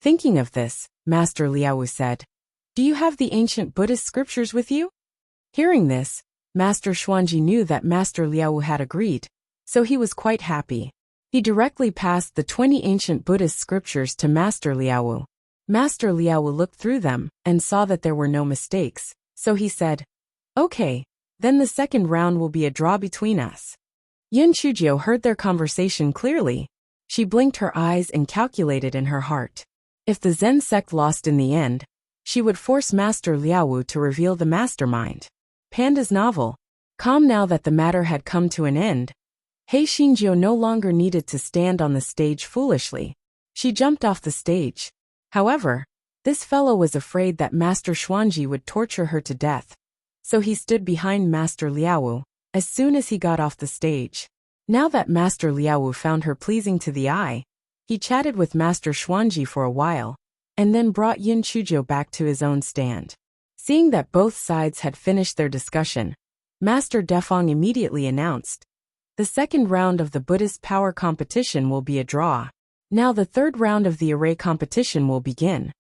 Thinking of this, Master Liao said, "Do you have the ancient Buddhist scriptures with you?" Hearing this, Master Xuanji knew that Master Liao had agreed, so he was quite happy. He directly passed the 20 ancient Buddhist scriptures to Master Liao. Master Liao looked through them and saw that there were no mistakes, so he said, "Okay, then the second round will be a draw between us." Yin Chujio heard their conversation clearly. She blinked her eyes and calculated in her heart. If the Zen sect lost in the end, she would force Master Liao to reveal the mastermind. Panda's novel. Calm now that the matter had come to an end, Hei Xinjiu no longer needed to stand on the stage foolishly. She jumped off the stage. However, this fellow was afraid that Master Xuanji would torture her to death, so he stood behind Master Liao as soon as he got off the stage. Now that Master Liao found her pleasing to the eye, he chatted with Master Xuanji for a while, and then brought Yin Chujio back to his own stand. Seeing that both sides had finished their discussion, Master Defeng immediately announced, "The second round of the Buddhist power competition will be a draw. Now the third round of the array competition will begin."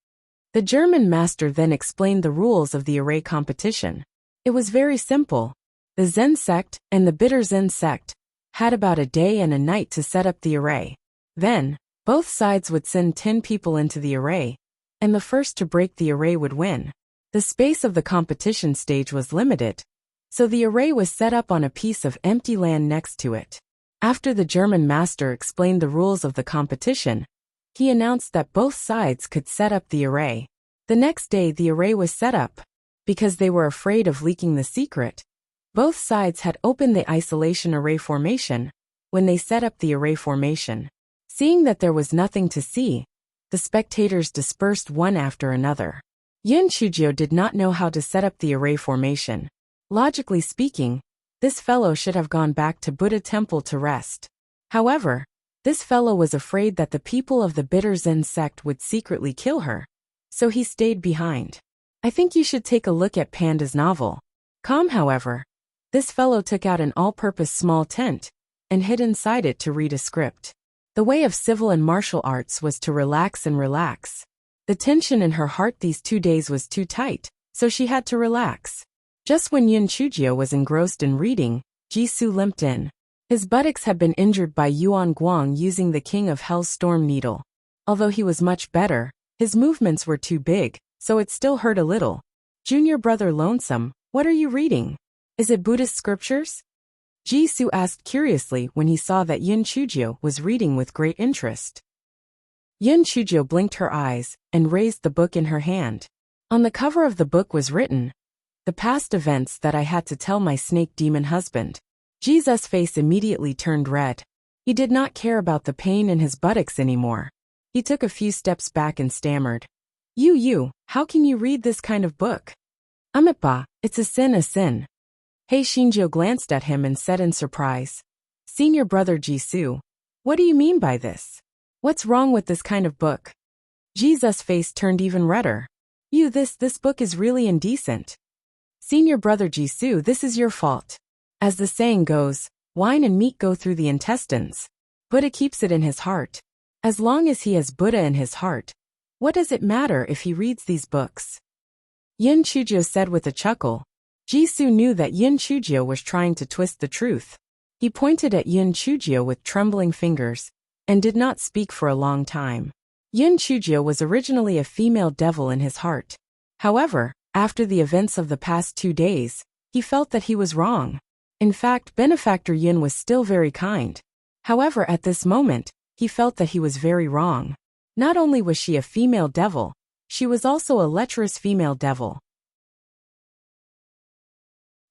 The German master then explained the rules of the array competition. It was very simple. The Zen sect and the Bitter Zen sect had about a day and a night to set up the array. Then, both sides would send 10 people into the array, and the first to break the array would win. The space of the competition stage was limited, so the array was set up on a piece of empty land next to it. After the German master explained the rules of the competition, he announced that both sides could set up the array. The next day the array was set up. Because they were afraid of leaking the secret, both sides had opened the isolation array formation when they set up the array formation. Seeing that there was nothing to see, the spectators dispersed one after another. Yin Chujio did not know how to set up the array formation. Logically speaking, this fellow should have gone back to Buddha temple to rest. However, this fellow was afraid that the people of the Bitter Zen sect would secretly kill her, so he stayed behind. I think you should take a look at Panda's novel. Calm, however, this fellow took out an all-purpose small tent and hid inside it to read a script. The way of civil and martial arts was to relax and relax. The tension in her heart these 2 days was too tight, so she had to relax. Just when Yin Chujio was engrossed in reading, Jisoo limped in. His buttocks had been injured by Yuan Guang using the King of Hell's storm needle. Although he was much better, his movements were too big, so it still hurt a little. "Junior brother Lonesome, what are you reading? Is it Buddhist scriptures?" Jisoo asked curiously when he saw that Yin Chujio was reading with great interest. Yin Chujio blinked her eyes and raised the book in her hand. On the cover of the book was written, "The past events that I had to tell my snake demon husband." Jesus' face immediately turned red. He did not care about the pain in his buttocks anymore. He took a few steps back and stammered, You, how can you read this kind of book? Amipa, it's a sin, a sin." Hei Xinjiu glanced at him and said in surprise, "Senior brother Jisoo, what do you mean by this? What's wrong with this kind of book?" Jesus' face turned even redder. This book is really indecent." "Senior brother Jisoo, this is your fault. As the saying goes, wine and meat go through the intestines. Buddha keeps it in his heart. As long as he has Buddha in his heart, what does it matter if he reads these books?" Yin Chujio said with a chuckle. Jisoo knew that Yin Chujio was trying to twist the truth. He pointed at Yin Chujio with trembling fingers, and did not speak for a long time. Yin Chujio was originally a female devil in his heart. However, after the events of the past 2 days, he felt that he was wrong. In fact, Benefactor Yin was still very kind. However, at this moment, he felt that he was very wrong. Not only was she a female devil, she was also a lecherous female devil.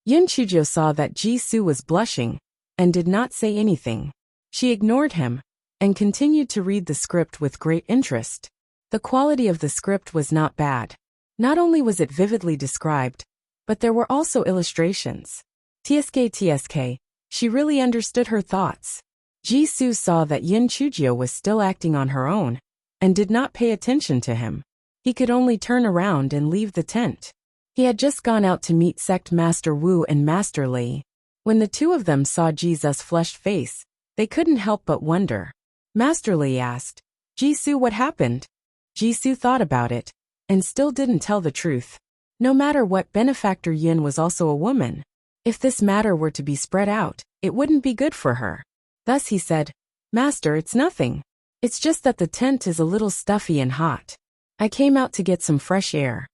Yin Chujio saw that Jisoo was blushing, and did not say anything. She ignored him, and continued to read the script with great interest. The quality of the script was not bad. Not only was it vividly described, but there were also illustrations. TSK, she really understood her thoughts. Jisoo saw that Yin Chujio was still acting on her own, and did not pay attention to him. He could only turn around and leave the tent. He had just gone out to meet Sect Master Wu and Master Lei. When the two of them saw Jesus' flushed face, they couldn't help but wonder. Master Lei asked, "Jisoo, what happened?" Jisoo thought about it, and still didn't tell the truth. No matter what, benefactor Yin was also a woman. If this matter were to be spread out, it wouldn't be good for her. Thus he said, "Master, it's nothing. It's just that the tent is a little stuffy and hot. I came out to get some fresh air."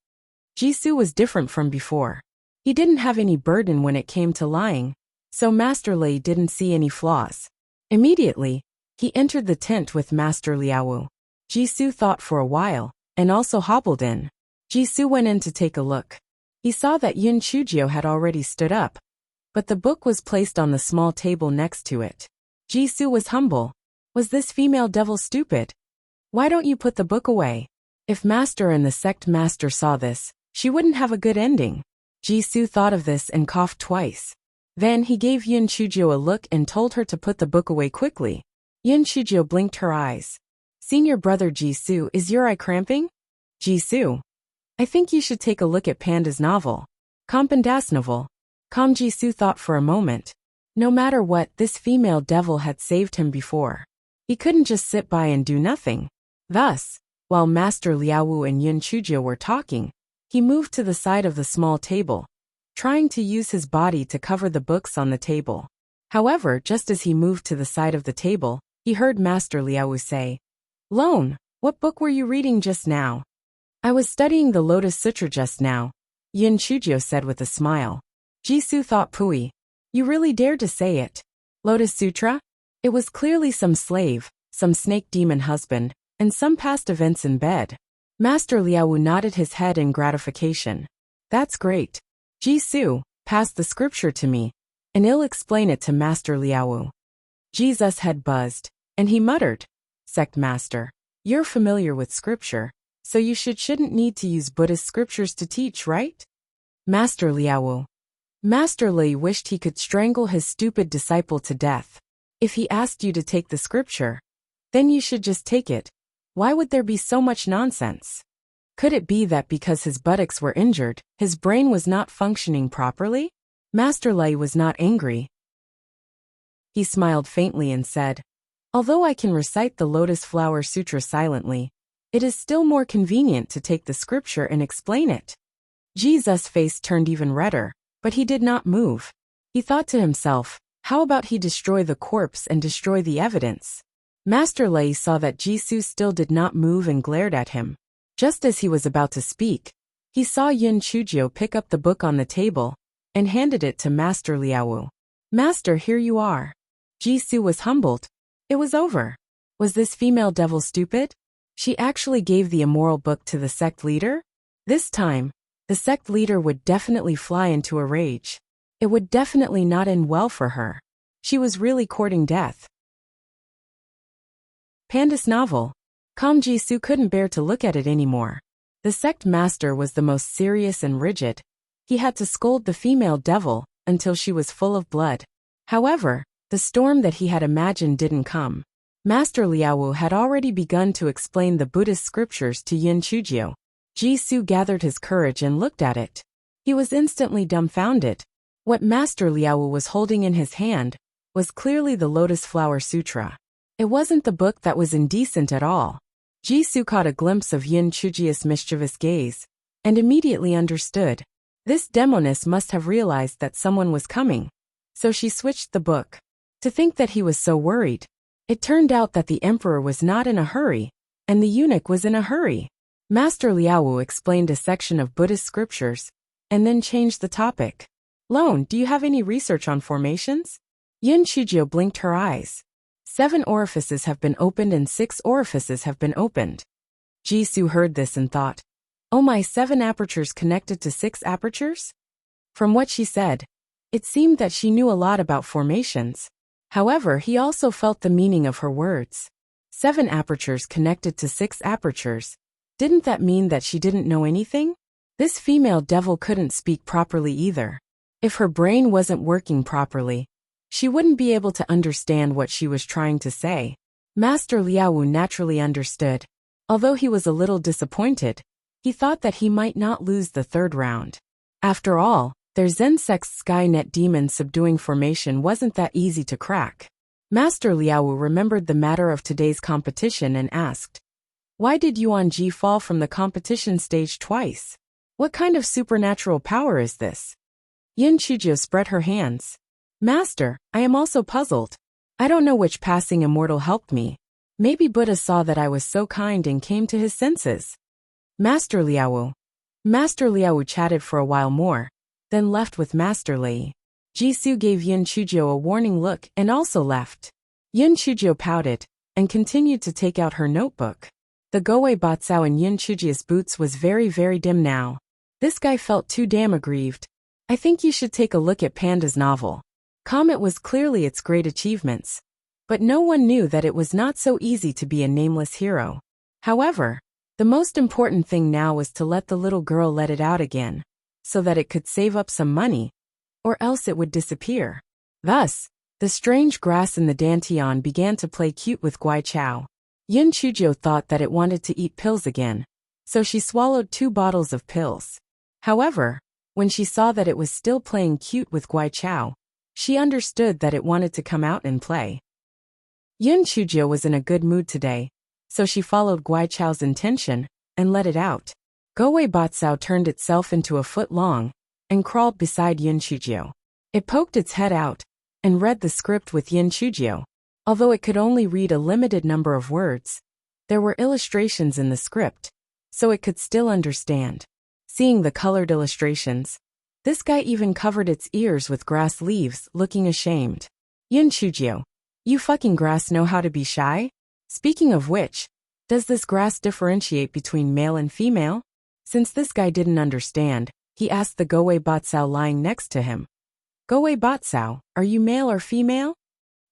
Jisoo was different from before. He didn't have any burden when it came to lying, so Master Lei didn't see any flaws. Immediately, he entered the tent with Master Liaowu. Jisoo thought for a while, and also hobbled in. Jisoo went in to take a look. He saw that Yun Chujio had already stood up, but the book was placed on the small table next to it. Jisoo was humble. Was this female devil stupid? Why don't you put the book away? If Master and the sect master saw this, she wouldn't have a good ending. Jisoo thought of this and coughed twice. Then he gave Yun Chujio a look and told her to put the book away quickly. Yun Chujio blinked her eyes. "Senior brother Jisoo, is your eye cramping?" "Jisoo, I think you should take a look at Panda's novel. Kampanda's novel." Jisoo thought for a moment. No matter what, this female devil had saved him before. He couldn't just sit by and do nothing. Thus, while Master Liaowu and Yun Chujio were talking, he moved to the side of the small table, trying to use his body to cover the books on the table. However, just as he moved to the side of the table, he heard Master Liaowu say, "Lone, what book were you reading just now?" "I was studying the Lotus Sutra just now," Yun Chujio said with a smile. Jisoo thought, "Pui, you really dared to say it. Lotus Sutra?" It was clearly some slave, some snake demon husband, and some past events in bed. Master Liaowu nodded his head in gratification. "That's great. Jisoo, pass the scripture to me, and I'll explain it to Master Liaowu." Jesus' head buzzed, and he muttered, "Sect Master, you're familiar with scripture, so you shouldn't need to use Buddhist scriptures to teach, right?" Master Liaowu. Master Li wished he could strangle his stupid disciple to death. If he asked you to take the scripture, then you should just take it. Why would there be so much nonsense? Could it be that because his buttocks were injured, his brain was not functioning properly? Master Li was not angry. He smiled faintly and said, "Although I can recite the Lotus Flower Sutra silently, it is still more convenient to take the scripture and explain it." Jesus' face turned even redder, but he did not move. He thought to himself, how about he destroy the corpse and destroy the evidence? Master Lei saw that Jisoo still did not move and glared at him. Just as he was about to speak, he saw Yun Chujio pick up the book on the table and handed it to Master Liaowu. "Master, here you are." Jisoo was humbled. It was over. Was this female devil stupid? She actually gave the immoral book to the sect leader? This time, the sect leader would definitely fly into a rage. It would definitely not end well for her. She was really courting death. Panda's novel. Jisoo couldn't bear to look at it anymore. The sect master was the most serious and rigid. He had to scold the female devil until she was full of blood. However, the storm that he had imagined didn't come. Master Liaowu had already begun to explain the Buddhist scriptures to Yun Chujio. Jisoo gathered his courage and looked at it. He was instantly dumbfounded. What Master Liaowu was holding in his hand was clearly the Lotus Flower Sutra. It wasn't the book that was indecent at all. Jisoo caught a glimpse of Yun Chujio's mischievous gaze, and immediately understood. This demoness must have realized that someone was coming, so she switched the book. To think that he was so worried. It turned out that the emperor was not in a hurry, and the eunuch was in a hurry. Master Liaowu explained a section of Buddhist scriptures, and then changed the topic. "Lone, do you have any research on formations?" Yun Chujio blinked her eyes. 7 orifices have been opened and 6 orifices have been opened. Jisoo heard this and thought, "Oh my, 7 apertures connected to 6 apertures?" From what she said, it seemed that she knew a lot about formations. However, he also felt the meaning of her words. 7 apertures connected to 6 apertures. Didn't that mean that she didn't know anything? This female devil couldn't speak properly either. If her brain wasn't working properly, she wouldn't be able to understand what she was trying to say. Master Liaowu naturally understood. Although he was a little disappointed, he thought that he might not lose the 3rd round. After all, their Zen sect's Skynet demon subduing formation wasn't that easy to crack. Master Liaowu remembered the matter of today's competition and asked, Why did Yuanji fall from the competition stage twice? What kind of supernatural power is this? Yin Chujio spread her hands. Master, I am also puzzled. I don't know which passing immortal helped me. Maybe Buddha saw that I was so kind and came to his senses. Master Liaowu. Master Liaowu chatted for a while more, then left with Master Lei. Jisoo gave Yin Chujio a warning look and also left. Yin Chujio pouted and continued to take out her notebook. The Goei Batsao in Yin Chujio's boots was very dim now. This guy felt too damn aggrieved. I think you should take a look at Panda's novel. Comet was clearly its great achievements. But no one knew that it was not so easy to be a nameless hero. However, the most important thing now was to let the little girl let it out again, so that it could save up some money, or else it would disappear. Thus, the strange grass in the dantian began to play cute with Guai Chao. Yin Chujio thought that it wanted to eat pills again, so she swallowed 2 bottles of pills. However, when she saw that it was still playing cute with Guai Chao, she understood that it wanted to come out and play. Yin Chujio was in a good mood today, so she followed Guai Chao's intention and let it out. Goei Batsao turned itself into a foot long and crawled beside Yin Chujio. It poked its head out and read the script with Yin Chujio. Although it could only read a limited number of words, there were illustrations in the script, so it could still understand. Seeing the colored illustrations, this guy even covered its ears with grass leaves, looking ashamed. Yin Chujio, you fucking grass know how to be shy? Speaking of which, does this grass differentiate between male and female? Since this guy didn't understand, he asked the Goei Batsao lying next to him. Goei Batsao, are you male or female?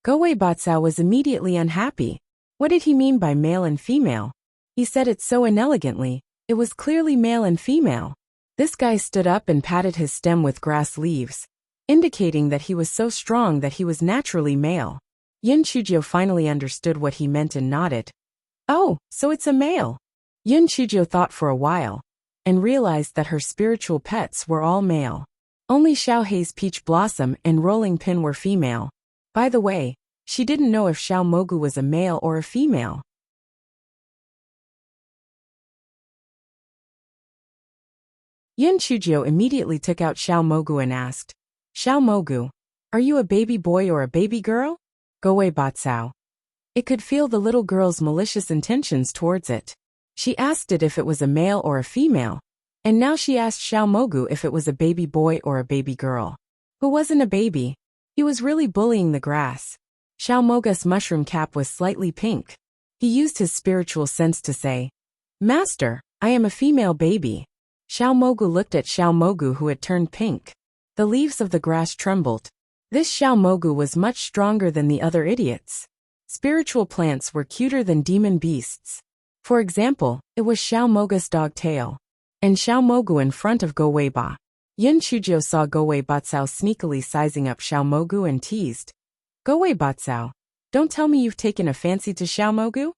Goei Batsao was immediately unhappy. What did he mean by male and female? He said it so inelegantly, it was clearly male and female. This guy stood up and patted his stem with grass leaves, indicating that he was so strong that he was naturally male. Yin Chujio finally understood what he meant and nodded. Oh, so it's a male. Yin Chujio thought for a while, and realized that her spiritual pets were all male. Only Xiaohei's Peach Blossom and Rolling Pin were female. By the way, she didn't know if Xiao Mogu was a male or a female. Yin Chujio immediately took out Xiao Mogu and asked, Xiao Mogu, are you a baby boy or a baby girl? Goei Batsao. It could feel the little girl's malicious intentions towards it. She asked it if it was a male or a female, and now she asked Xiao Mogu if it was a baby boy or a baby girl. Who wasn't a baby? He was really bullying the grass. Xiao Mogu's mushroom cap was slightly pink. He used his spiritual sense to say, Master, I am a female baby. Xiao Mogu looked at Xiao Mogu who had turned pink. The leaves of the grass trembled. This Xiao Mogu was much stronger than the other idiots. Spiritual plants were cuter than demon beasts. For example, it was Xiao Mogu's dog tail, and Xiao Mogu in front of Goei Ba. Yin Chujio saw Goei Batsao sneakily sizing up Xiao Mogu and teased. Goei Batsao, don't tell me you've taken a fancy to Xiao Mogu?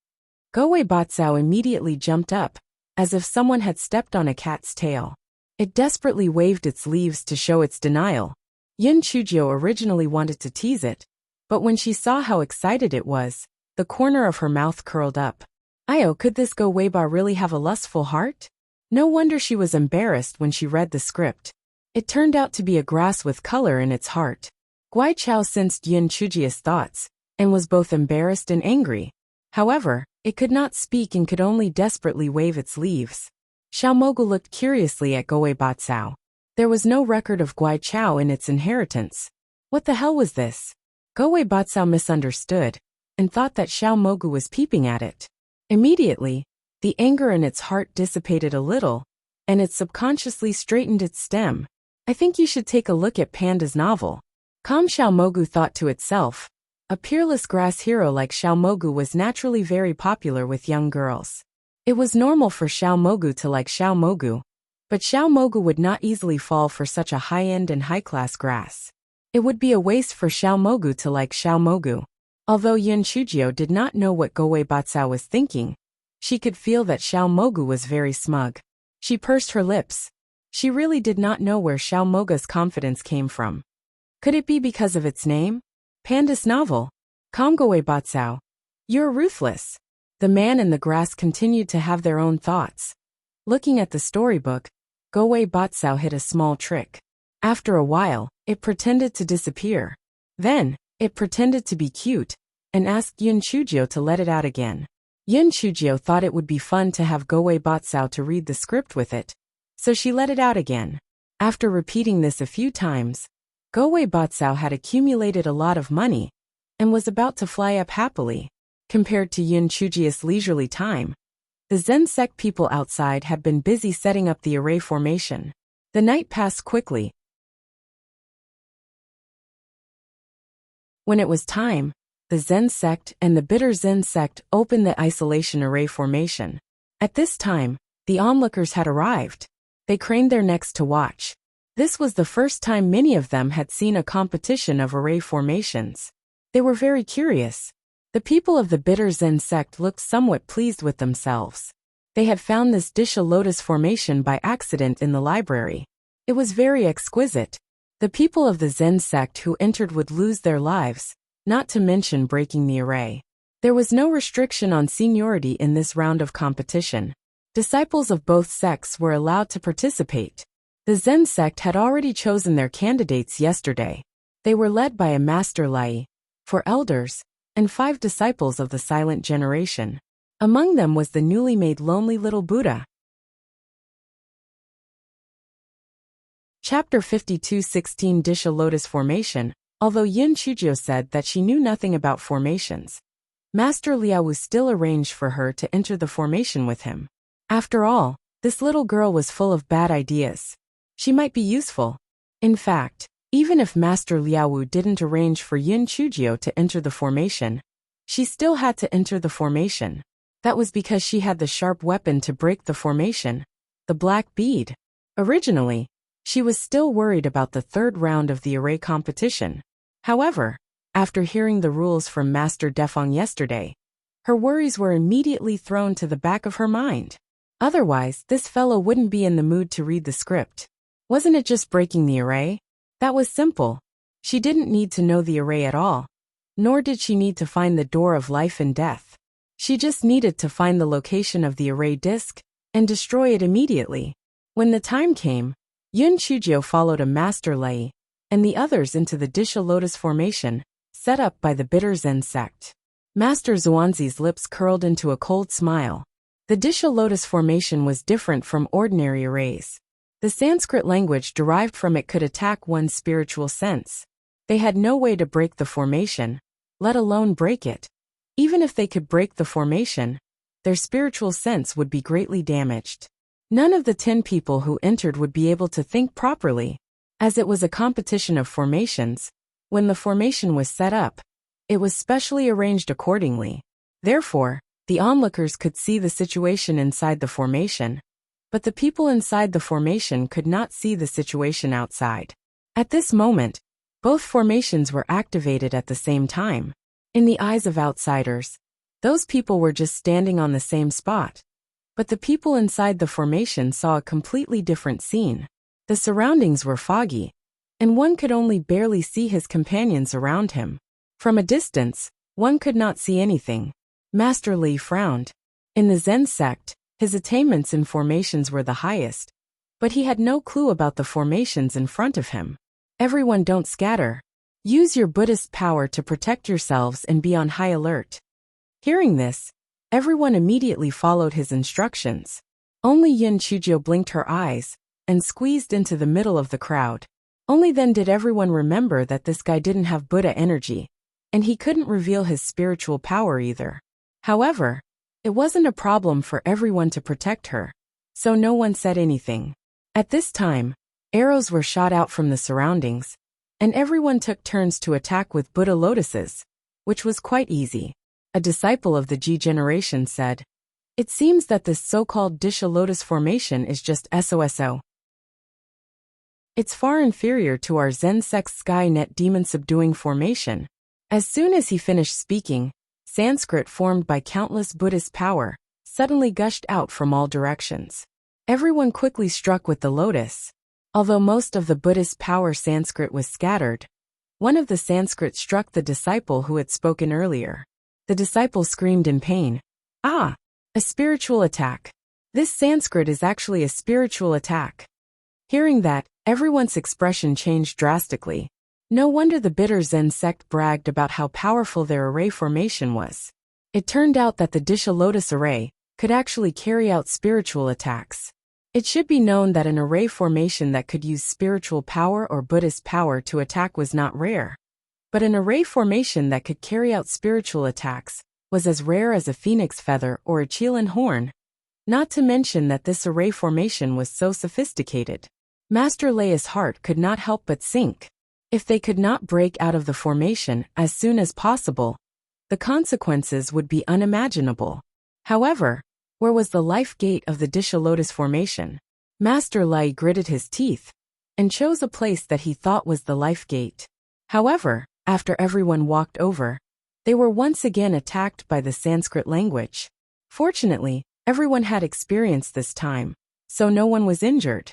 Goei Batsao immediately jumped up, as if someone had stepped on a cat's tail. It desperately waved its leaves to show its denial. Yin Chujio originally wanted to tease it, but when she saw how excited it was, the corner of her mouth curled up. Io, could this Goei Ba really have a lustful heart? No wonder she was embarrassed when she read the script. It turned out to be a grass with color in its heart. Guai Chao sensed Yin Chujio's thoughts, and was both embarrassed and angry. However, it could not speak and could only desperately wave its leaves. Xiao Mogu looked curiously at Goei Batsao. There was no record of Guai Chao in its inheritance. What the hell was this? Goei Batsao misunderstood, and thought that Xiao Mogu was peeping at it. Immediately, the anger in its heart dissipated a little, and it subconsciously straightened its stem. I think you should take a look at Panda's novel. Calm Xiao Mogu thought to itself. A peerless grass hero like Xiao Mogu was naturally very popular with young girls. It was normal for Xiao Mogu to like Xiao Mogu, but Xiao Mogu would not easily fall for such a high-end and high-class grass. It would be a waste for Xiao Mogu to like Xiao Mogu. Although Yin Chujio did not know what Goei Batsao was thinking, she could feel that Xiao Mogu was very smug. She pursed her lips. She really did not know where Xiao Mogu's confidence came from. Could it be because of its name? Panda's novel. Calm Goei Batsao. You're ruthless. The man and the grass continued to have their own thoughts. Looking at the storybook, Go-Wei Batsao hit a small trick. After a while, it pretended to disappear. Then, it pretended to be cute, and asked Yun Chujio to let it out again. Yun Chujio thought it would be fun to have Go-Wei Batsao to read the script with it, so she let it out again. After repeating this a few times, Go-Wei Batsao had accumulated a lot of money, and was about to fly up happily. Compared to Yun Chujio's leisurely time, the Zen sect people outside had been busy setting up the array formation. The night passed quickly. When it was time, the Zen sect and the bitter Zen sect opened the isolation array formation. At this time, the onlookers had arrived. They craned their necks to watch. This was the first time many of them had seen a competition of array formations. They were very curious. The people of the bitter Zen sect looked somewhat pleased with themselves. They had found this Disha lotus formation by accident in the library. It was very exquisite. The people of the Zen sect who entered would lose their lives, not to mention breaking the array. There was no restriction on seniority in this round of competition. Disciples of both sects were allowed to participate. The Zen sect had already chosen their candidates yesterday. They were led by a master Lai, 4 elders, and 5 disciples of the silent generation. Among them was the newly made lonely little Buddha. Chapter 52:16 Disha Lotus Formation. Although Yun Chujio said that she knew nothing about formations, Master Liaowu still arranged for her to enter the formation with him. After all, this little girl was full of bad ideas. She might be useful. In fact, even if Master Liaowu didn't arrange for Yun Chujio to enter the formation, she still had to enter the formation. That was because she had the sharp weapon to break the formation, the black bead. Originally, she was still worried about the third round of the array competition. However, after hearing the rules from Master Defeng yesterday, her worries were immediately thrown to the back of her mind. Otherwise, this fellow wouldn't be in the mood to read the script. Wasn't it just breaking the array? That was simple. She didn't need to know the array at all. Nor did she need to find the door of life and death. She just needed to find the location of the array disk and destroy it immediately. When the time came, Yun Chujio followed a master Lai and the others into the Disha Lotus formation, set up by the bitter Zen sect. Master Xuanzi's lips curled into a cold smile. The Disha Lotus formation was different from ordinary arrays. The Sanskrit language derived from it could attack one's spiritual sense. They had no way to break the formation, let alone break it. Even if they could break the formation, their spiritual sense would be greatly damaged. None of the 10 people who entered would be able to think properly. As it was a competition of formations, when the formation was set up, it was specially arranged accordingly. Therefore, the onlookers could see the situation inside the formation, but the people inside the formation could not see the situation outside. At this moment, both formations were activated at the same time. In the eyes of outsiders, those people were just standing on the same spot. But the people inside the formation saw a completely different scene. The surroundings were foggy, and one could only barely see his companions around him. From a distance, one could not see anything. Master Li frowned. In the Zen sect, his attainments in formations were the highest, but he had no clue about the formations in front of him. Everyone don't scatter. Use your Buddhist power to protect yourselves and be on high alert. Hearing this, everyone immediately followed his instructions. Only Yun Chujio blinked her eyes and squeezed into the middle of the crowd. Only then did everyone remember that this guy didn't have Buddha energy, and he couldn't reveal his spiritual power either. However, it wasn't a problem for everyone to protect her, so no one said anything. At this time, arrows were shot out from the surroundings, and everyone took turns to attack with Buddha lotuses, which was quite easy. A disciple of the G generation said, "It seems that this so-called Disha lotus formation is just SOSO. It's far inferior to our Zen sect's Sky Net demon subduing formation." As soon as he finished speaking, Sanskrit formed by countless Buddhist power suddenly gushed out from all directions. Everyone quickly struck with the lotus. Although most of the Buddhist power Sanskrit was scattered, one of the Sanskrit struck the disciple who had spoken earlier. The disciple screamed in pain. Ah, a spiritual attack. This Sanskrit is actually a spiritual attack. Hearing that, everyone's expression changed drastically. No wonder the bitter Zen sect bragged about how powerful their array formation was. It turned out that the Disha Lotus array could actually carry out spiritual attacks. It should be known that an array formation that could use spiritual power or Buddhist power to attack was not rare. But an array formation that could carry out spiritual attacks was as rare as a phoenix feather or a Chilan horn. Not to mention that this array formation was so sophisticated. Master Leia's heart could not help but sink. If they could not break out of the formation as soon as possible, the consequences would be unimaginable. However, where was the life gate of the Disha Lotus formation? Master Lei gritted his teeth and chose a place that he thought was the life gate. However, after everyone walked over, they were once again attacked by the Sanskrit language. Fortunately, everyone had experience this time, so no one was injured.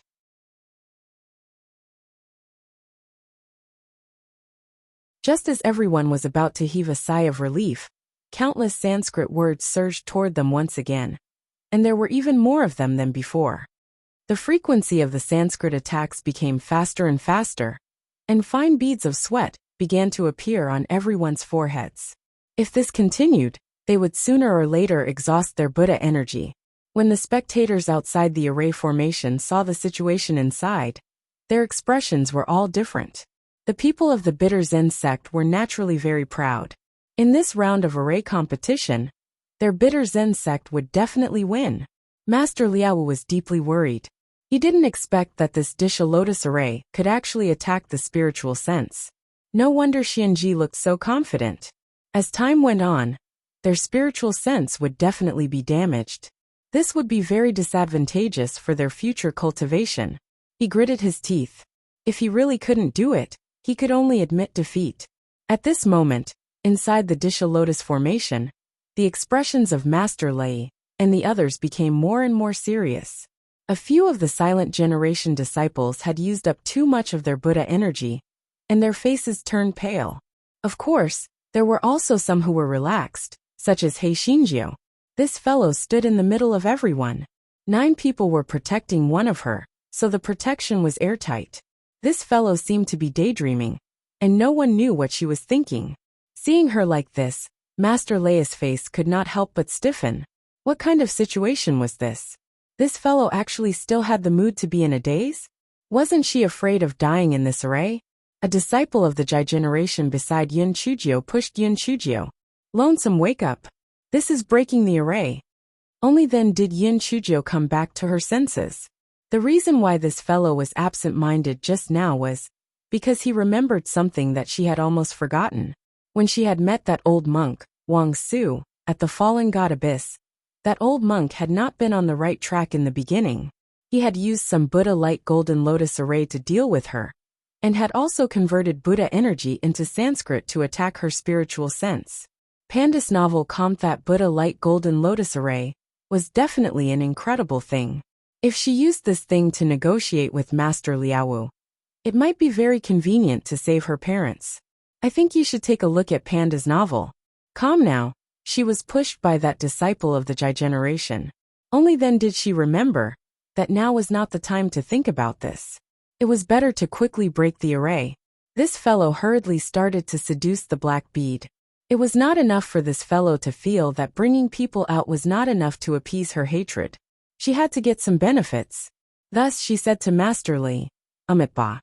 Just as everyone was about to heave a sigh of relief, countless Sanskrit words surged toward them once again, and there were even more of them than before. The frequency of the Sanskrit attacks became faster and faster, and fine beads of sweat began to appear on everyone's foreheads. If this continued, they would sooner or later exhaust their Buddha energy. When the spectators outside the array formation saw the situation inside, their expressions were all different. The people of the bitter Zen sect were naturally very proud. In this round of array competition, their bitter Zen sect would definitely win. Master Liao was deeply worried. He didn't expect that this Disha Lotus array could actually attack the spiritual sense. No wonder Xianji looked so confident. As time went on, their spiritual sense would definitely be damaged. This would be very disadvantageous for their future cultivation. He gritted his teeth. If he really couldn't do it, he could only admit defeat. At this moment, inside the Disha Lotus formation, the expressions of Master Lei and the others became more and more serious. A few of the silent generation disciples had used up too much of their Buddha energy, and their faces turned pale. Of course, there were also some who were relaxed, such as Hei Shinjio. This fellow stood in the middle of everyone. 9 people were protecting one of her, so the protection was airtight. This fellow seemed to be daydreaming, and no one knew what she was thinking. Seeing her like this, Master Leia's face could not help but stiffen. What kind of situation was this? This fellow actually still had the mood to be in a daze? Wasn't she afraid of dying in this array? A disciple of the Jai generation beside Yin Chujio pushed Yin Chujio. Lonesome, wake up. This is breaking the array. Only then did Yin Chujio come back to her senses. The reason why this fellow was absent-minded just now was because he remembered something that she had almost forgotten. When she had met that old monk, Wang Su, at the Fallen God Abyss, that old monk had not been on the right track in the beginning. He had used some Buddha Light Golden Lotus array to deal with her, and had also converted Buddha energy into Sanskrit to attack her spiritual sense. Panda's novel That Buddha Light Golden Lotus array was definitely an incredible thing. If she used this thing to negotiate with Master Liao, it might be very convenient to save her parents. I think you should take a look at Panda's novel. Calm now, she was pushed by that disciple of the Jai generation. Only then did she remember that now was not the time to think about this. It was better to quickly break the array. This fellow hurriedly started to seduce the black bead. It was not enough for this fellow to feel that bringing people out was not enough to appease her hatred. She had to get some benefits. Thus she said to Master Li, Amitba.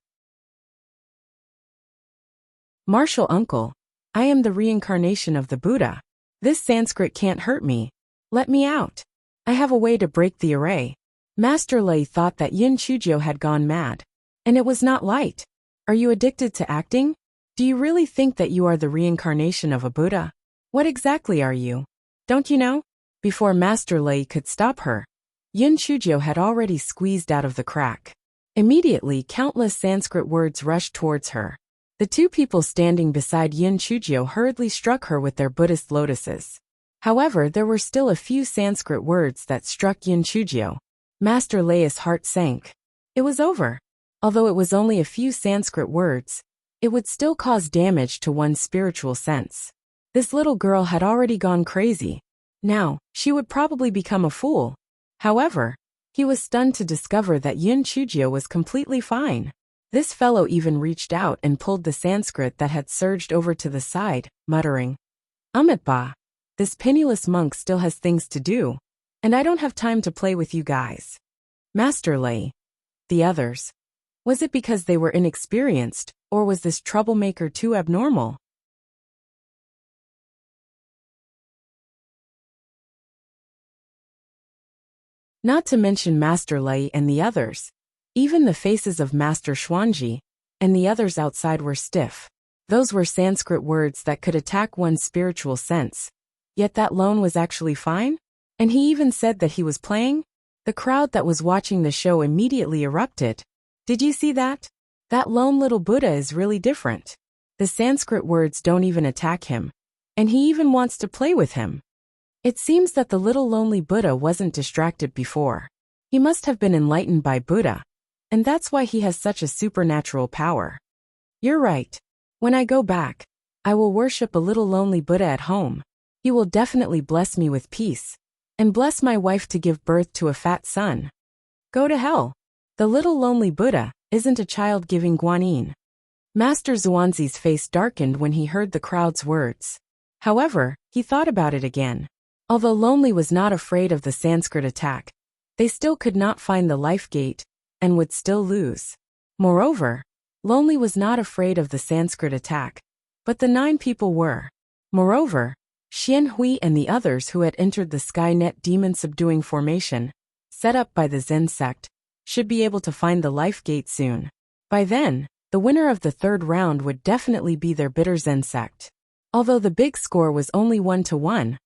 Martial uncle, I am the reincarnation of the Buddha. This Sanskrit can't hurt me. Let me out. I have a way to break the array. Master Li thought that Yin Chujio had gone mad. And it was not light. Are you addicted to acting? Do you really think that you are the reincarnation of a Buddha? What exactly are you? Don't you know? Before Master Lei could stop her, Yin Chujio had already squeezed out of the crack. Immediately, countless Sanskrit words rushed towards her. The 2 people standing beside Yin Chujio hurriedly struck her with their Buddhist lotuses. However, there were still a few Sanskrit words that struck Yin Chujio. Master Leia's heart sank. It was over. Although it was only a few Sanskrit words, it would still cause damage to one's spiritual sense. This little girl had already gone crazy. Now, she would probably become a fool. However, he was stunned to discover that Yun Chujio was completely fine. This fellow even reached out and pulled the Sanskrit that had surged over to the side, muttering, Amitba, this penniless monk still has things to do, and I don't have time to play with you guys. Master Lei. The others. Was it because they were inexperienced, or was this troublemaker too abnormal? Not to mention Master Lei and the others. Even the faces of Master Xuanji and the others outside were stiff. Those were Sanskrit words that could attack one's spiritual sense. Yet that lone was actually fine? And he even said that he was playing? The crowd that was watching the show immediately erupted. Did you see that? That lone little Buddha is really different. The Sanskrit words don't even attack him. And he even wants to play with him. It seems that the little lonely Buddha wasn't distracted before. He must have been enlightened by Buddha. And that's why he has such a supernatural power. You're right. When I go back, I will worship a little lonely Buddha at home. He will definitely bless me with peace. And bless my wife to give birth to a fat son. Go to hell. The little lonely Buddha isn't a child giving guanyin. Master Xuanzi's face darkened when he heard the crowd's words. However, he thought about it again. Although Lonely was not afraid of the Sanskrit attack, they still could not find the life gate, and would still lose. Moreover, Lonely was not afraid of the Sanskrit attack, but the 9 people were. Moreover, Xian Hui and the others who had entered the Skynet demon-subduing formation, set up by the Zen sect, should be able to find the life gate soon. By then, the winner of the 3rd round would definitely be their bitter Zen sect. Although the big score was only 1-1,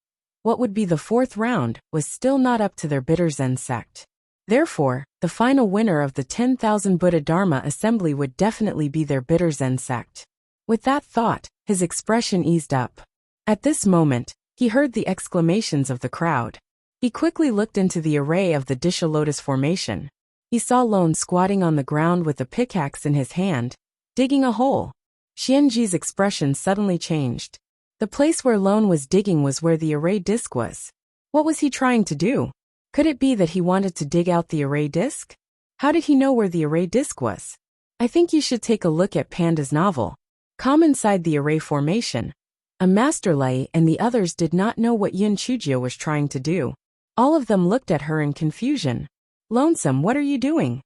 what would be the 4th round was still not up to their bitter Zen sect. Therefore, the final winner of the 10,000 Buddha Dharma assembly would definitely be their bitter Zen sect. With that thought, his expression eased up. At this moment, he heard the exclamations of the crowd. He quickly looked into the array of the Disha Lotus formation. He saw Lone squatting on the ground with a pickaxe in his hand, digging a hole. Xianji's expression suddenly changed. The place where Lone was digging was where the array disc was. What was he trying to do? Could it be that he wanted to dig out the array disc? How did he know where the array disc was? I think you should take a look at Panda's novel. Calm inside the array formation. A Master Lei and the others did not know what Yun Chujio was trying to do. All of them looked at her in confusion. Lonesome, what are you doing?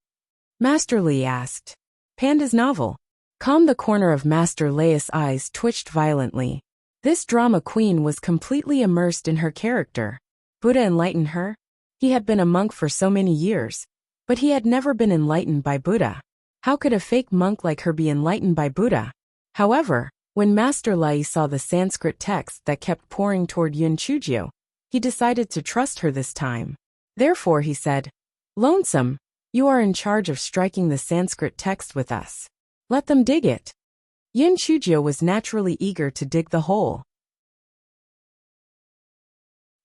Master Lei asked. Panda's novel. Calm. The corner of Master Lei's eyes twitched violently. This drama queen was completely immersed in her character. Buddha enlightened her? He had been a monk for so many years, but he had never been enlightened by Buddha. How could a fake monk like her be enlightened by Buddha? However, when Master Lei saw the Sanskrit text that kept pouring toward Yun Chujio, he decided to trust her this time. Therefore he said, Lonesome, you are in charge of striking the Sanskrit text with us. Let them dig it. Yun Chujio was naturally eager to dig the hole.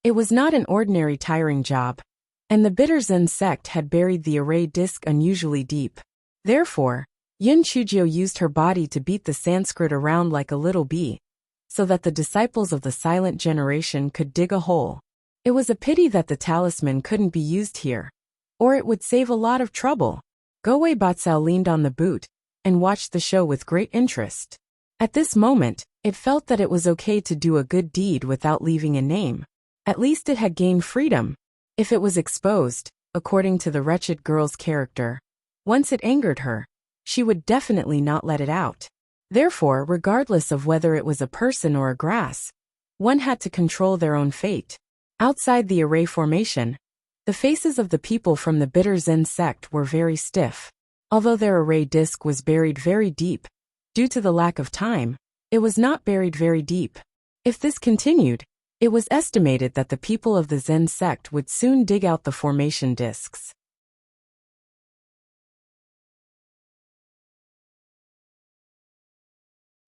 It was not an ordinary tiring job, and the bitter Zen sect had buried the array disc unusually deep. Therefore, Yun Chujio used her body to beat the Sanskrit around like a little bee, so that the disciples of the silent generation could dig a hole. It was a pity that the talisman couldn't be used here, or it would save a lot of trouble. Gowei Batsao leaned on the boot and watched the show with great interest. At this moment, it felt that it was okay to do a good deed without leaving a name. At least it had gained freedom. If it was exposed, according to the wretched girl's character, once it angered her, she would definitely not let it out. Therefore, regardless of whether it was a person or a grass, one had to control their own fate. Outside the array formation, the faces of the people from the bitter Zen sect were very stiff. Although their array disc was buried very deep, due to the lack of time, it was not buried very deep. If this continued, it was estimated that the people of the Zen sect would soon dig out the formation discs.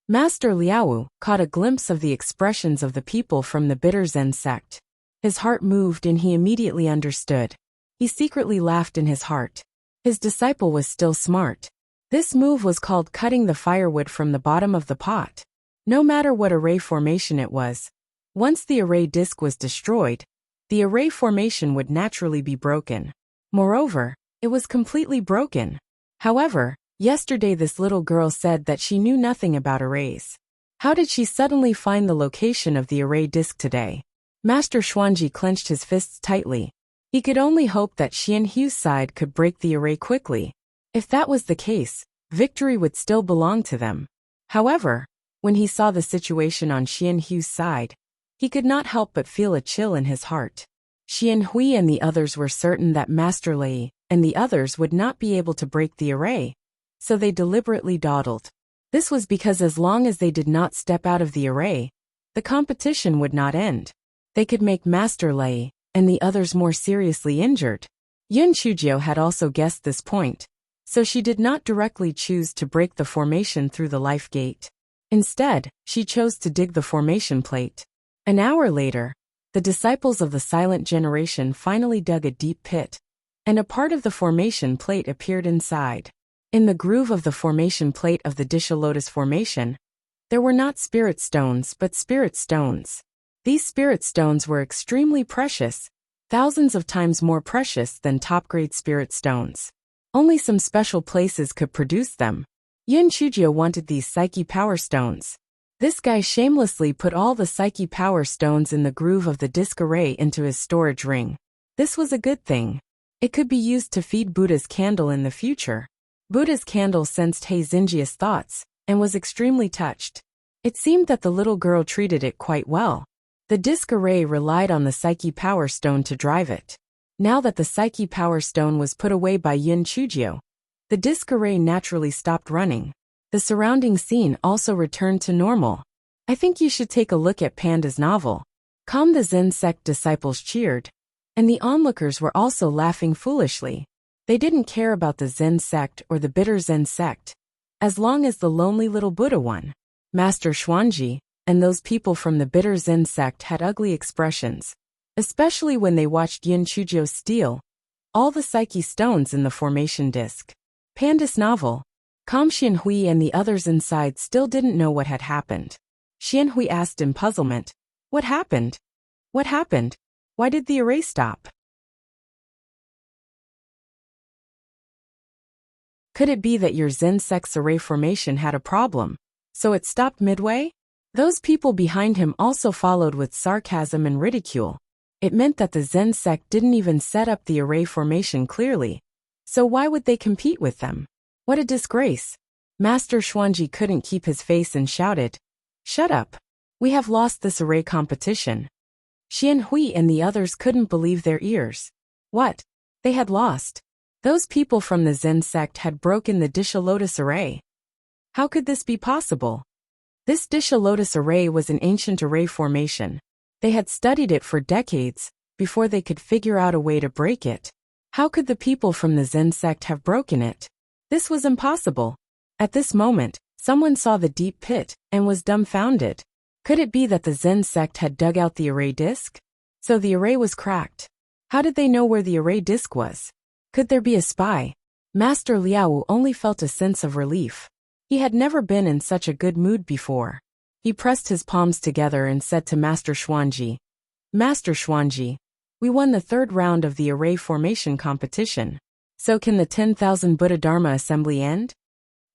Master Liao caught a glimpse of the expressions of the people from the bitter Zen sect. His heart moved and he immediately understood. He secretly laughed in his heart. His disciple was still smart. This move was called cutting the firewood from the bottom of the pot. No matter what array formation it was, Once the array disk was destroyed, the array formation would naturally be broken. Moreover, it was completely broken. However, yesterday this little girl said that she knew nothing about arrays. How did she suddenly find the location of the array disk today? Master Xuanji clenched his fists tightly. He could only hope that Xian Hu's side could break the array quickly. If that was the case, victory would still belong to them. However, when he saw the situation on Xian Hu's side, he could not help but feel a chill in his heart. Xian Hui and the others were certain that Master Lei and the others would not be able to break the array, so they deliberately dawdled. This was because as long as they did not step out of the array, the competition would not end. They could make Master Lei and the others more seriously injured. Yun Chujio had also guessed this point, so she did not directly choose to break the formation through the life gate. Instead, she chose to dig the formation plate. An hour later, the disciples of the Silent Generation finally dug a deep pit, and a part of the formation plate appeared inside. In the groove of the formation plate of the Disha Lotus formation, there were not spirit stones but spirit stones. These spirit stones were extremely precious, thousands of times more precious than top-grade spirit stones. Only some special places could produce them. Yun Chujio wanted these Psyche Power Stones. This guy shamelessly put all the Psyche Power Stones in the groove of the disc array into his storage ring. This was a good thing. It could be used to feed Buddha's candle in the future. Buddha's candle sensed Heizinjia's thoughts, and was extremely touched. It seemed that the little girl treated it quite well. The disc array relied on the Psyche Power Stone to drive it. Now that the Psyche Power Stone was put away by Yun Chujio, the disc array naturally stopped running. The surrounding scene also returned to normal. I think you should take a look at Panda's novel. The Zen sect disciples cheered, and the onlookers were also laughing foolishly. They didn't care about the Zen sect or the bitter Zen sect, as long as the lonely little Buddha won. Master Xuanji and those people from the bitter Zen sect had ugly expressions, especially when they watched Yun Chujio steal all the Psyche stones in the formation disc. Panda's novel. Xian Hui and the others inside still didn't know what had happened. Xian Hui asked in puzzlement, "What happened? What happened? Why did the array stop?" Could it be that your Zen sect's array formation had a problem, so it stopped midway? Those people behind him also followed with sarcasm and ridicule. It meant that the Zen sect didn't even set up the array formation clearly, so why would they compete with them? What a disgrace! Master Xuanji couldn't keep his face and shouted, "Shut up! We have lost this array competition." Xian Hui and the others couldn't believe their ears. What? They had lost? Those people from the Zen sect had broken the Disha Lotus array. How could this be possible? This Disha Lotus array was an ancient array formation. They had studied it for decades before they could figure out a way to break it. How could the people from the Zen sect have broken it? This was impossible. At this moment, someone saw the deep pit and was dumbfounded. Could it be that the Zen sect had dug out the array disk? So the array was cracked. How did they know where the array disk was? Could there be a spy? Master Liao only felt a sense of relief. He had never been in such a good mood before. He pressed his palms together and said to Master Xuanji, "Master Xuanji, we won the third round of the array formation competition. So can the 10,000 Buddha Dharma assembly end?"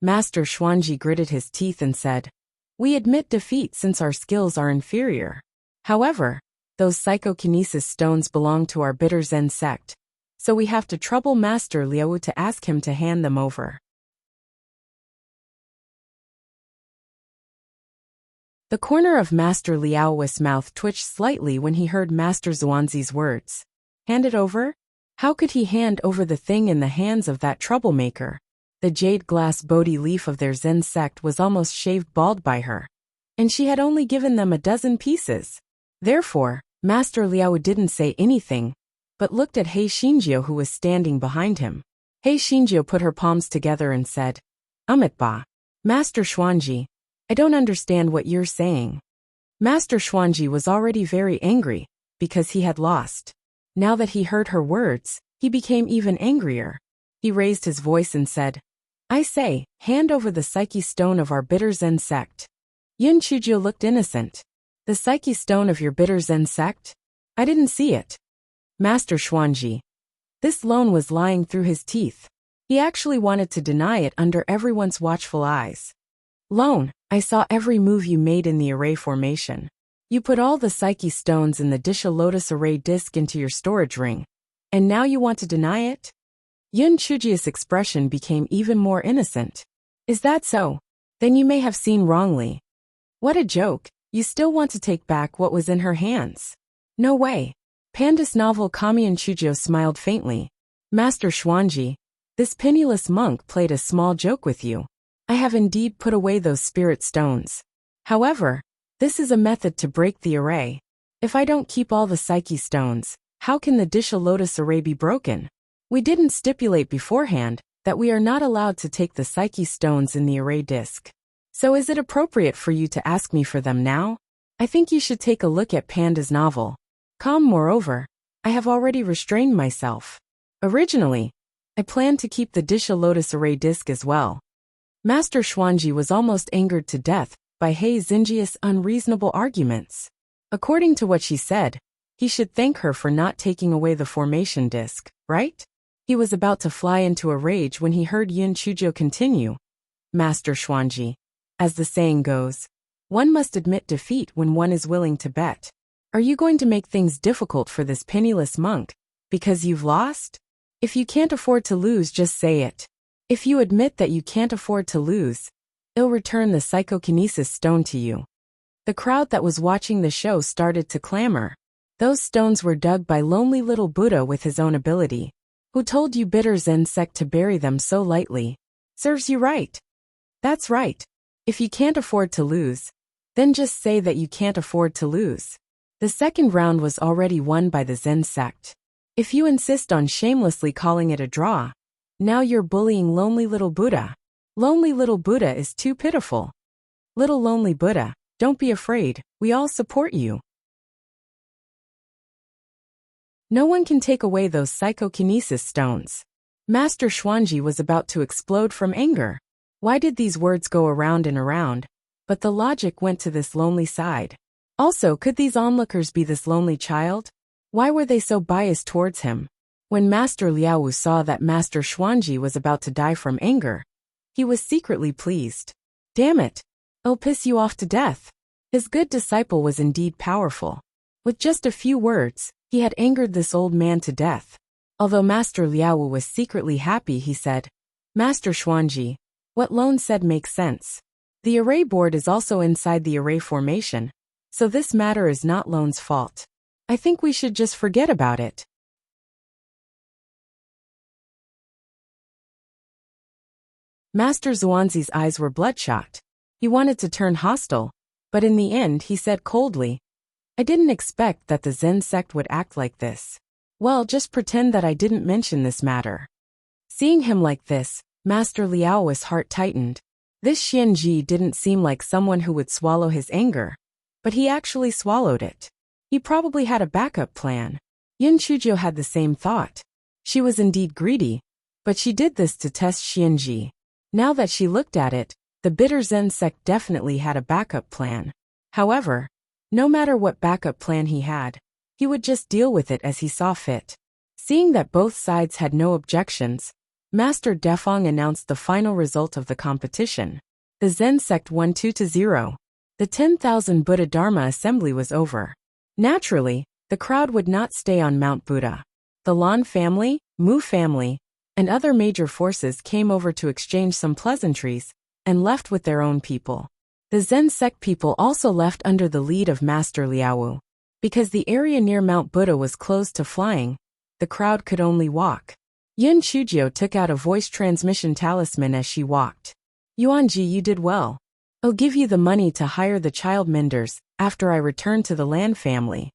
Master Xuanji gritted his teeth and said, "We admit defeat since our skills are inferior. However, those psychokinesis stones belong to our bitter Zen sect, so we have to trouble Master Liao to ask him to hand them over." The corner of Master Liao's mouth twitched slightly when he heard Master Xuanzi's words. Hand it over? How could he hand over the thing in the hands of that troublemaker? The jade glass Bodhi leaf of their Zen sect was almost shaved bald by her, and she had only given them a dozen pieces. Therefore, Master Liao didn't say anything, but looked at Hei Xinjiu who was standing behind him. Hei Xinjiu put her palms together and said, "Ba. Master Xuanji, I don't understand what you're saying." Master Xuanji was already very angry, because he had lost. Now that he heard her words, he became even angrier. He raised his voice and said, "I say, hand over the Psyche stone of our bitter Zen sect." Yun Chujio looked innocent. The psyche stone of your bitter Zen sect? I didn't see it. Master Xuanji. This loan was lying through his teeth. He actually wanted to deny it under everyone's watchful eyes. Loan, I saw every move you made in the array formation. You put all the psyche stones in the Disha Lotus array disk into your storage ring. And now you want to deny it? Yun Chujia's expression became even more innocent. Is that so? Then you may have seen wrongly. What a joke, you still want to take back what was in her hands. No way. Panda's novel Kamian Chujio smiled faintly. Master Xuanji, this penniless monk played a small joke with you. I have indeed put away those spirit stones. However, this is a method to break the array. If I don't keep all the psyche stones, how can the Disha Lotus array be broken? We didn't stipulate beforehand that we are not allowed to take the psyche stones in the array disk. So is it appropriate for you to ask me for them now? I think you should take a look at Panda's novel. Moreover, I have already restrained myself. Originally, I planned to keep the Disha Lotus array disk as well. Master Xuanji was almost angered to death by He Xinjia's unreasonable arguments. According to what she said, he should thank her for not taking away the formation disk, right? He was about to fly into a rage when he heard Yun Chuzhou continue. Master Xuanji, as the saying goes, one must admit defeat when one is willing to bet. Are you going to make things difficult for this penniless monk, because you've lost? If you can't afford to lose, just say it. If you admit that you can't afford to lose, I'll return the psychokinesis stone to you. The crowd that was watching the show started to clamor. Those stones were dug by lonely little Buddha with his own ability. Who told you bitter Zen sect to bury them so lightly? Serves you right. That's right. If you can't afford to lose, then just say that you can't afford to lose. The second round was already won by the Zen sect. If you insist on shamelessly calling it a draw, now you're bullying lonely little Buddha. Lonely little Buddha is too pitiful. Little lonely Buddha, don't be afraid, we all support you. No one can take away those psychokinesis stones. Master Xuanji was about to explode from anger. Why did these words go around and around? But the logic went to this lonely side. Also, could these onlookers be this lonely child? Why were they so biased towards him? When Master Liaowu saw that Master Xuanji was about to die from anger, he was secretly pleased. Damn it! I'll piss you off to death. His good disciple was indeed powerful. With just a few words, he had angered this old man to death. Although Master Liaowu was secretly happy, he said, Master Xuanji, what Lone said makes sense. The array board is also inside the array formation, so this matter is not Lone's fault. I think we should just forget about it. Master Xuanzi's eyes were bloodshot. He wanted to turn hostile, but in the end he said coldly, I didn't expect that the Zen sect would act like this. Well, just pretend that I didn't mention this matter. Seeing him like this, Master Liao's heart tightened. This Xianji didn't seem like someone who would swallow his anger, but he actually swallowed it. He probably had a backup plan. Yun Chuzhou had the same thought. She was indeed greedy, but she did this to test Xianji. Now that she looked at it, the bitter Zen sect definitely had a backup plan. However, no matter what backup plan he had, he would just deal with it as he saw fit. Seeing that both sides had no objections, Master Defong announced the final result of the competition. The Zen sect won 2-0. The 10,000 Buddha Dharma assembly was over. Naturally, the crowd would not stay on Mount Buddha. The Lan family, Mu family, and other major forces came over to exchange some pleasantries and left with their own people. The Zen sect people also left under the lead of Master Liaowu. Because the area near Mount Buddha was closed to flying, the crowd could only walk. Yun Chuzhou took out a voice transmission talisman as she walked. Yuanji, you did well. I'll give you the money to hire the child menders after I return to the Lan family.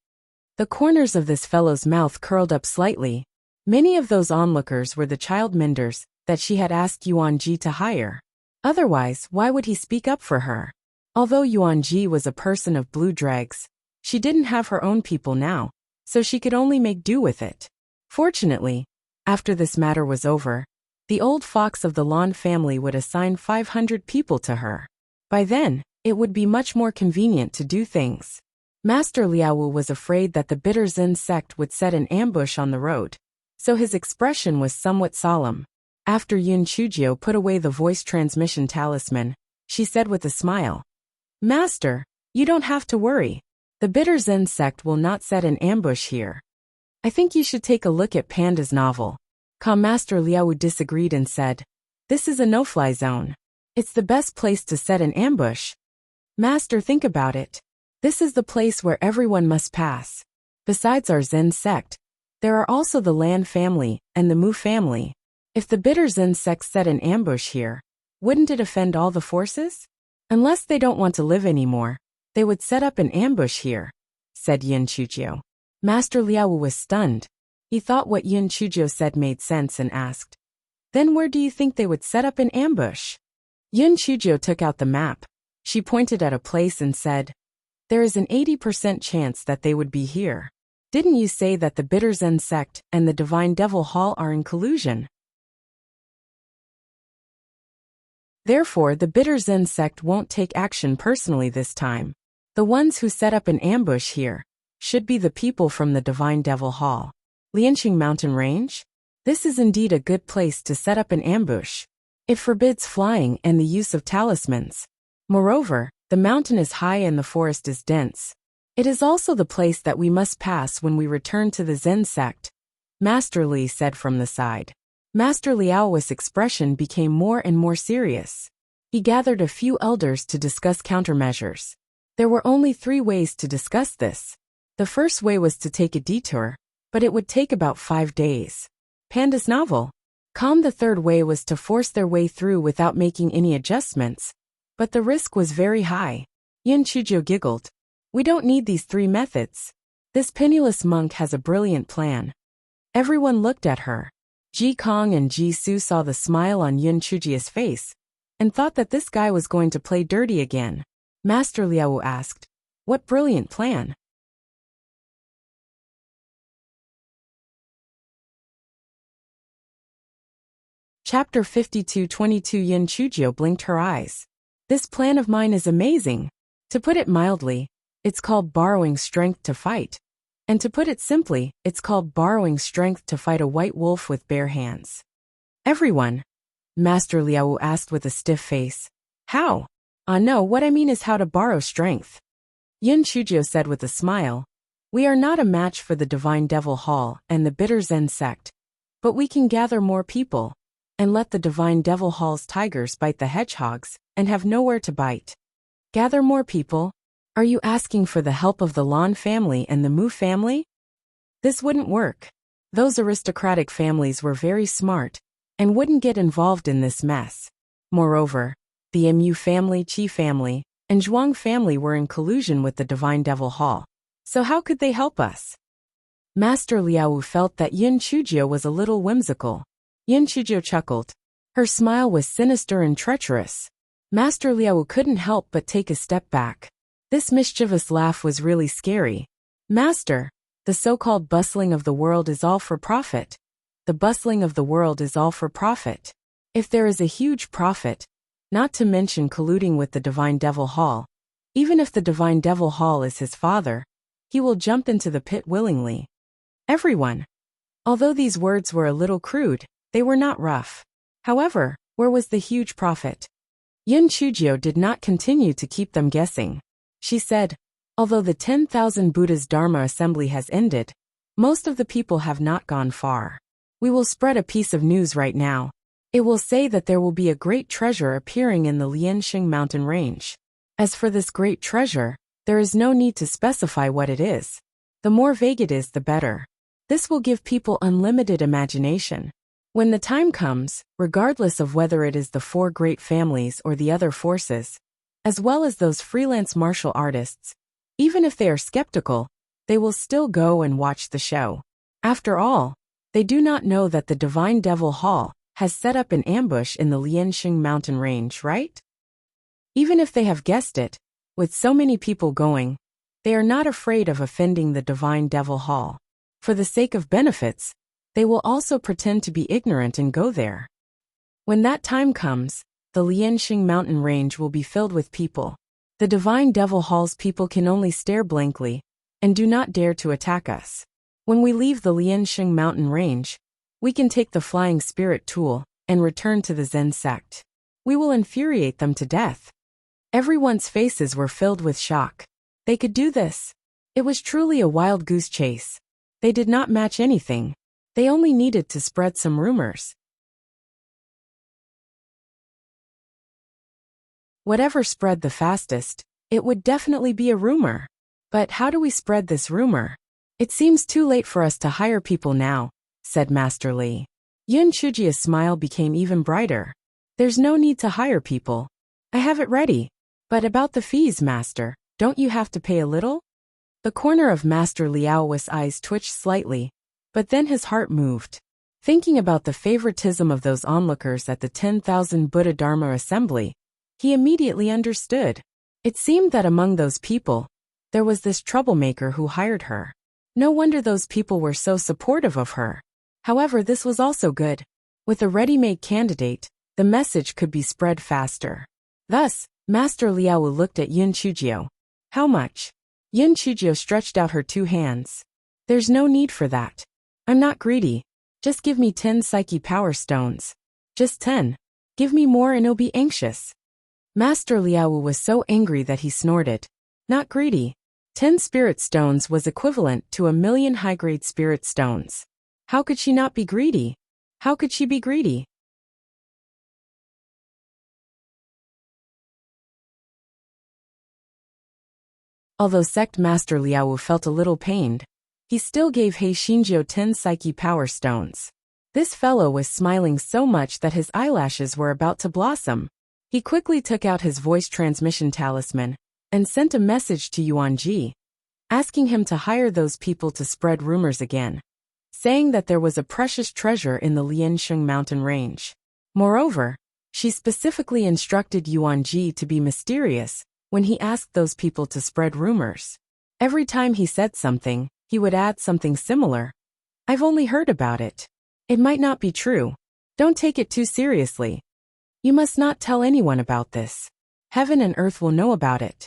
The corners of this fellow's mouth curled up slightly. Many of those onlookers were the child menders that she had asked Yuanji to hire. Otherwise, why would he speak up for her? Although Yuanji was a person of blue dregs, she didn't have her own people now, so she could only make do with it. Fortunately, after this matter was over, the old fox of the Lan family would assign 500 people to her. By then, it would be much more convenient to do things. Master Liaowu was afraid that the bitter Zen sect would set an ambush on the road, so his expression was somewhat solemn. After Yun Chujio put away the voice transmission talisman, she said with a smile, "Master, you don't have to worry. The bitter Zen sect will not set an ambush here. I think you should take a look at Panda's novel." Master Liaowu disagreed and said, "This is a no-fly zone. It's the best place to set an ambush. Master, think about it. This is the place where everyone must pass. Besides our Zen sect, there are also the Lan family and the Mu family. If the bitter Zen sect set an ambush here, wouldn't it offend all the forces? Unless they don't want to live anymore, they would set up an ambush here," said Yun Chujio. Master Liaowu was stunned. He thought what Yun Chujio said made sense and asked, "Then where do you think they would set up an ambush?" Yun Chujio took out the map. She pointed at a place and said, "There is an 80% chance that they would be here. Didn't you say that the bitter Zen sect and the Divine Devil Hall are in collusion? Therefore, the bitter Zen sect won't take action personally this time. The ones who set up an ambush here should be the people from the Divine Devil Hall. Lianxing Mountain Range? This is indeed a good place to set up an ambush. It forbids flying and the use of talismans. Moreover, the mountain is high and the forest is dense. It is also the place that we must pass when we return to the Zen sect," Master Li said from the side. Master Liaowu's expression became more and more serious. He gathered a few elders to discuss countermeasures. There were only 3 ways to discuss this. The first way was to take a detour, but it would take about 5 days. Panda's novel. The third way was to force their way through without making any adjustments, but the risk was very high. Yun Chujio giggled. "We don't need these 3 methods. This penniless monk has a brilliant plan." Everyone looked at her. Ji Kong and Ji Su saw the smile on Yun Chujio's face and thought that this guy was going to play dirty again. Master Liaowu asked, "What brilliant plan?" Chapter 52-22 Yun Chujio blinked her eyes. "This plan of mine is amazing. To put it mildly, it's called borrowing strength to fight. And to put it simply, it's called borrowing strength to fight a white wolf with bare hands." "Everyone?" Master Liaowu asked with a stiff face. "How?" No, what I mean is how to borrow strength." Yun Chujio said with a smile, "We are not a match for the Divine Devil Hall and the bitter Zen sect, but we can gather more people and let the Divine Devil Hall's tigers bite the hedgehogs and have nowhere to bite." "Gather more people? Are you asking for the help of the Lan family and the Mu family?" "This wouldn't work. Those aristocratic families were very smart and wouldn't get involved in this mess. Moreover, the Mu family, Qi family, and Zhuang family were in collusion with the Divine Devil Hall. So how could they help us?" Master Liaowu felt that Yun Chujio was a little whimsical. Yun Chujio chuckled. Her smile was sinister and treacherous. Master Liaowu couldn't help but take a step back. This mischievous laugh was really scary. "Master, the so-called bustling of the world is all for profit. The bustling of the world is all for profit. If there is a huge profit, not to mention colluding with the Divine Devil Hall, even if the Divine Devil Hall is his father, he will jump into the pit willingly." Everyone. Although these words were a little crude, they were not rough. However, where was the huge profit? Yun Chujio did not continue to keep them guessing. She said, "Although the 10,000 Buddha's Dharma assembly has ended, most of the people have not gone far. We will spread a piece of news right now. It will say that there will be a great treasure appearing in the Lianxing mountain range. As for this great treasure, there is no need to specify what it is. The more vague it is, the better. This will give people unlimited imagination. When the time comes, regardless of whether it is the 4 great families or the other forces, as well as those freelance martial artists, even if they are skeptical, they will still go and watch the show. After all, they do not know that the Divine Devil Hall has set up an ambush in the Lianxing mountain range, right? Even if they have guessed it, with so many people going, they are not afraid of offending the Divine Devil Hall. For the sake of benefits, they will also pretend to be ignorant and go there. When that time comes, the Lianxing mountain range will be filled with people. The divine devil hall's people can only stare blankly and do not dare to attack us. When we leave the Liansheng mountain range, we can take the flying spirit tool and return to the Zen sect. We will infuriate them to death. Everyone's faces were filled with shock. They could do this. It was truly a wild goose chase. They did not match anything. They only needed to spread some rumors. Whatever spread the fastest, it would definitely be a rumor. But how do we spread this rumor? It seems too late for us to hire people now, said Master Li. Yun Chujia's smile became even brighter. There's no need to hire people. I have it ready. But about the fees, Master, don't you have to pay a little? The corner of Master Liao's eyes twitched slightly, but then his heart moved. Thinking about the favoritism of those onlookers at the 10,000 Buddha Dharma assembly, he immediately understood. It seemed that among those people, there was this troublemaker who hired her. No wonder those people were so supportive of her. However, this was also good. With a ready-made candidate, the message could be spread faster. Thus, Master Liao looked at Yun Chujio. How much? Yun Chujio stretched out her 2 hands. There's no need for that. I'm not greedy. Just give me 10 psyche power stones. Just 10. Give me more and I'll be anxious. Master Liao was so angry that he snorted. Not greedy. 10 spirit stones was equivalent to 1,000,000 high-grade spirit stones. How could she not be greedy? How could she be greedy? Although Sect Master Liao felt a little pained, he still gave He Xinjiu 10 psyche power stones. This fellow was smiling so much that his eyelashes were about to blossom. He quickly took out his voice transmission talisman and sent a message to Yuan Ji, asking him to hire those people to spread rumors again, saying that there was a precious treasure in the Liansheng mountain range. Moreover, she specifically instructed Yuan Ji to be mysterious when he asked those people to spread rumors. Every time he said something, he would add something similar. I've only heard about it. It might not be true. Don't take it too seriously. You must not tell anyone about this. Heaven and earth will know about it.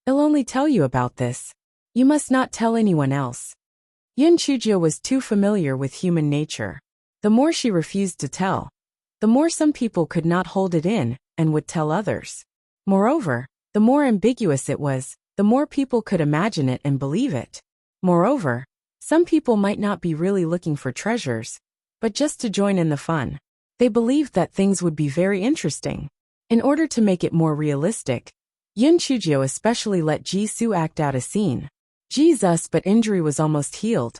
I'll only tell you about this. You must not tell anyone else. Yun Chujio was too familiar with human nature. The more she refused to tell, the more some people could not hold it in and would tell others. Moreover, the more ambiguous it was, the more people could imagine it and believe it. Moreover, some people might not be really looking for treasures, but just to join in the fun. They believed that things would be very interesting. In order to make it more realistic, Yun Chujio especially let Jisoo act out a scene. Jesus, but injury was almost healed.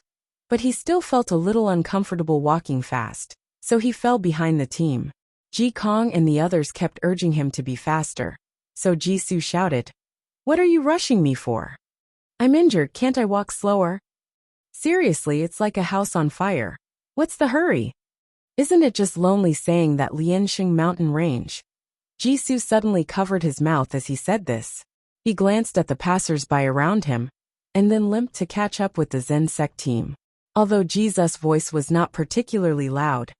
But he still felt a little uncomfortable walking fast, so he fell behind the team. Ji Kong and the others kept urging him to be faster. So Jisoo shouted, "What are you rushing me for? I'm injured, can't I walk slower? Seriously, it's like a house on fire. What's the hurry? Isn't it just lonely saying that Liansheng mountain range?" Jisoo suddenly covered his mouth as he said this. He glanced at the passers-by around him, and then limped to catch up with the Zen sect team. Although Jesus' voice was not particularly loud,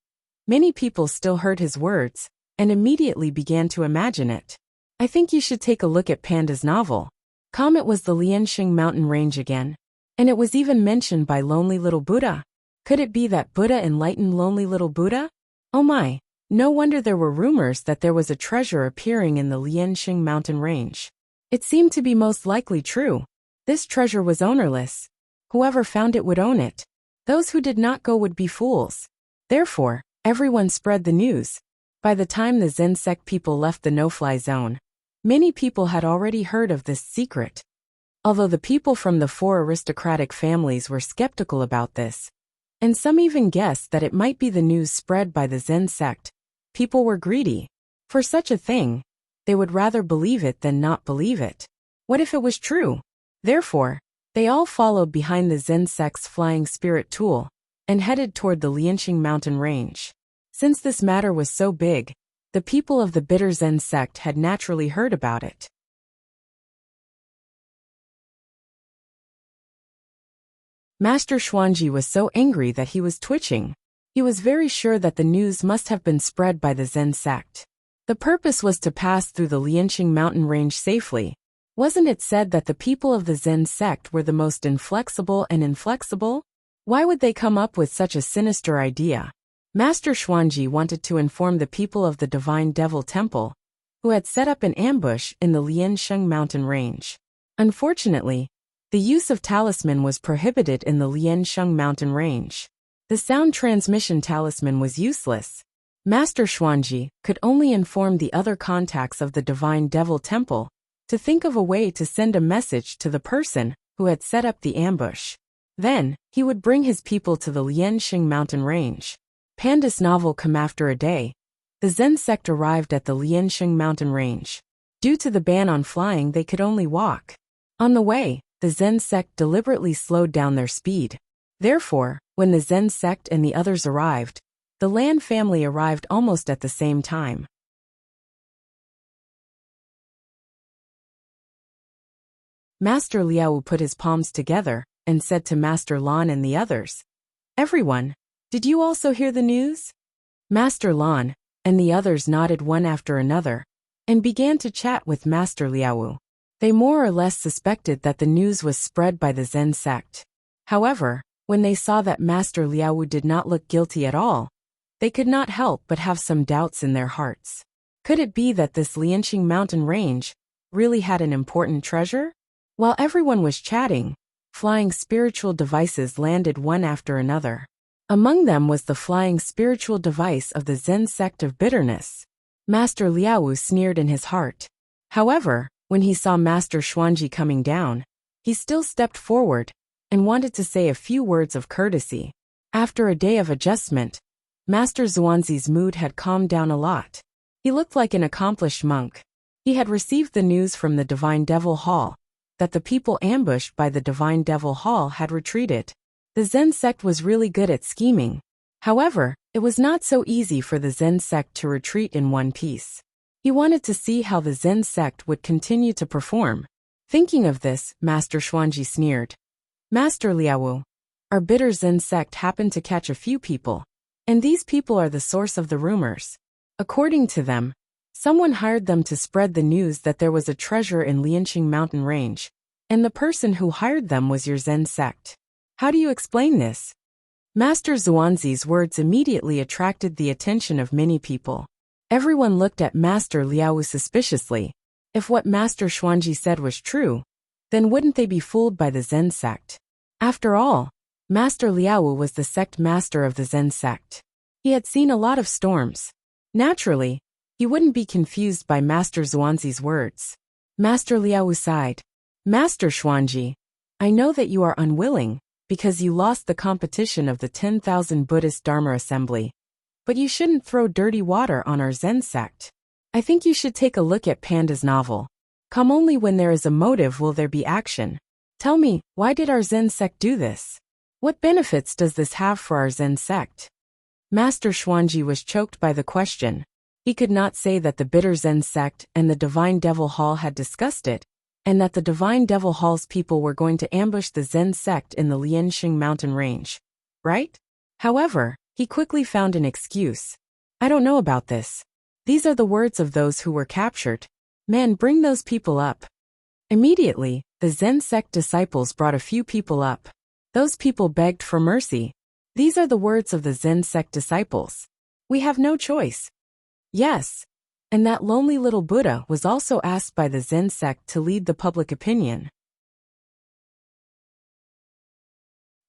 many people still heard his words, and immediately began to imagine it. I think you should take a look at Panda's novel. It was the Liansheng mountain range again. And it was even mentioned by Lonely Little Buddha. Could it be that Buddha enlightened Lonely Little Buddha? Oh my, no wonder there were rumors that there was a treasure appearing in the Liansheng mountain range. It seemed to be most likely true. This treasure was ownerless. Whoever found it would own it. Those who did not go would be fools. Therefore, everyone spread the news. By the time the Zen sect people left the no-fly zone, many people had already heard of this secret. Although the people from the 4 aristocratic families were skeptical about this, and some even guessed that it might be the news spread by the Zen sect, people were greedy. For such a thing, they would rather believe it than not believe it. What if it was true? Therefore, they all followed behind the Zen sect's flying spirit tool and headed toward the Liansheng mountain range. Since this matter was so big, the people of the bitter Zen sect had naturally heard about it. Master Xuanji was so angry that he was twitching. He was very sure that the news must have been spread by the Zen sect. The purpose was to pass through the Liansheng mountain range safely, Wasn't it said that the people of the Zen sect were the most inflexible and inflexible? Why would they come up with such a sinister idea? Master Xuanji wanted to inform the people of the Divine Devil Temple, who had set up an ambush in the Liansheng mountain range. Unfortunately, the use of talisman was prohibited in the Liansheng mountain range. The sound transmission talisman was useless. Master Xuanji could only inform the other contacts of the Divine Devil Temple to think of a way to send a message to the person who had set up the ambush. Then, he would bring his people to the Liansheng mountain range. Panda's novel Come After a Day. The Zen sect arrived at the Liansheng mountain range. Due to the ban on flying, they could only walk. On the way, the Zen sect deliberately slowed down their speed. Therefore, when the Zen sect and the others arrived, the Lan family arrived almost at the same time. Master Liao put his palms together and said to Master Lan and the others, "Everyone, did you also hear the news?" Master Lan and the others nodded one after another and began to chat with Master Liao. They more or less suspected that the news was spread by the Zen sect. However, when they saw that Master Liao did not look guilty at all, they could not help but have some doubts in their hearts. Could it be that this Liansheng mountain range really had an important treasure? While everyone was chatting, flying spiritual devices landed one after another. Among them was the flying spiritual device of the Zen sect of bitterness. Master Liao sneered in his heart. However, when he saw Master Xuanji coming down, he still stepped forward and wanted to say a few words of courtesy. After a day of adjustment, Master Xuanzi's mood had calmed down a lot. He looked like an accomplished monk. He had received the news from the Divine Devil Hall that the people ambushed by the Divine Devil Hall had retreated. The Zen sect was really good at scheming. However, it was not so easy for the Zen sect to retreat in one piece. He wanted to see how the Zen sect would continue to perform. Thinking of this, Master Xuanji sneered. "Master Liao, our bitter Zen sect happened to catch a few people, and these people are the source of the rumors. According to them, someone hired them to spread the news that there was a treasure in Liansheng mountain range, and the person who hired them was your Zen sect. How do you explain this?" Master Xuanzi's words immediately attracted the attention of many people. Everyone looked at Master Liao suspiciously. If what Master Xuanji said was true, then wouldn't they be fooled by the Zen sect? After all, Master Liao was the sect master of the Zen sect. He had seen a lot of storms. Naturally, he wouldn't be confused by Master Xuanzi's words. Master Liao sighed. "Master Xuanji, I know that you are unwilling, because you lost the competition of the 10,000 Buddhist Dharma Assembly. But you shouldn't throw dirty water on our Zen sect. I think you should take a look at Panda's novel. Come only when there is a motive will there be action. Tell me, why did our Zen sect do this? What benefits does this have for our Zen sect?" Master Xuanji was choked by the question. He could not say that the bitter Zen sect and the Divine Devil Hall had discussed it, and that the Divine Devil Hall's people were going to ambush the Zen sect in the Liansheng mountain range. Right? However, he quickly found an excuse. "I don't know about this. These are the words of those who were captured. Man, bring those people up." Immediately, the Zen sect disciples brought a few people up. Those people begged for mercy. These are the words of the Zen sect disciples. "We have no choice." Yes. And that lonely little Buddha was also asked by the Zen sect to lead the public opinion.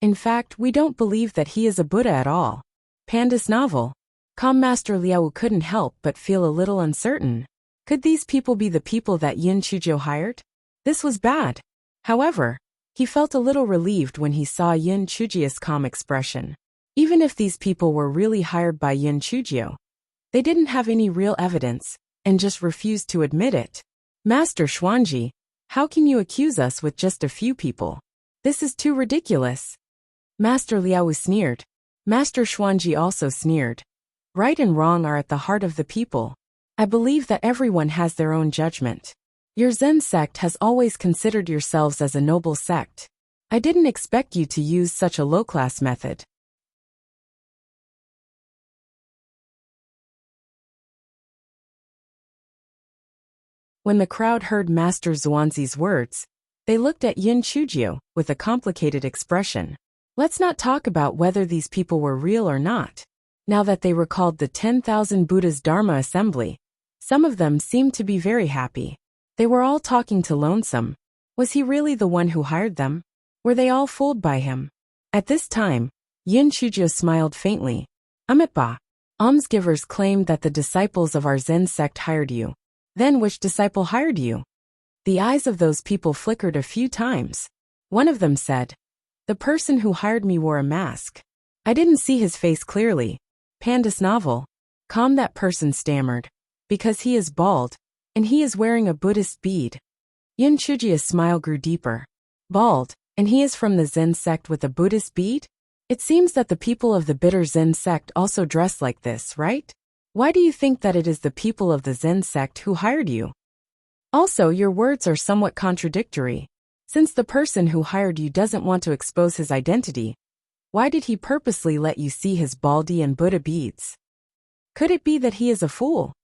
In fact, we don't believe that he is a Buddha at all. Panda's novel. Calm Master Liao couldn't help but feel a little uncertain. Could these people be the people that Yin Chuzhou hired? This was bad. However, he felt a little relieved when he saw Yin Chuzhiu's calm expression. Even if these people were really hired by Yin Chuzhou, they didn't have any real evidence, and just refused to admit it. "Master Xuanji, how can you accuse us with just a few people? This is too ridiculous." Master Liao sneered. Master Xuanji also sneered. "Right and wrong are at the heart of the people. I believe that everyone has their own judgment. Your Zen sect has always considered yourselves as a noble sect. I didn't expect you to use such a low-class method." When the crowd heard Master Xuanzi's words, they looked at Yin Chujio with a complicated expression. Let's not talk about whether these people were real or not. Now that they recalled the 10,000 Buddha's Dharma assembly, some of them seemed to be very happy. They were all talking to Lonesome. Was he really the one who hired them? Were they all fooled by him? At this time, Yin Chujio smiled faintly. Amitba, almsgivers claimed that the disciples of our Zen sect hired you. Then which disciple hired you? The eyes of those people flickered a few times. One of them said, the person who hired me wore a mask. I didn't see his face clearly. Panda's novel. Calm, that person stammered. Because he is bald, and he is wearing a Buddhist bead. Yin Chujio's smile grew deeper. Bald, and he is from the Zen sect with a Buddhist bead? It seems that the people of the bitter Zen sect also dress like this, right? Why do you think that it is the people of the Zen sect who hired you? Also, your words are somewhat contradictory. Since the person who hired you doesn't want to expose his identity, why did he purposely let you see his baldy and Buddha beads? Could it be that he is a fool?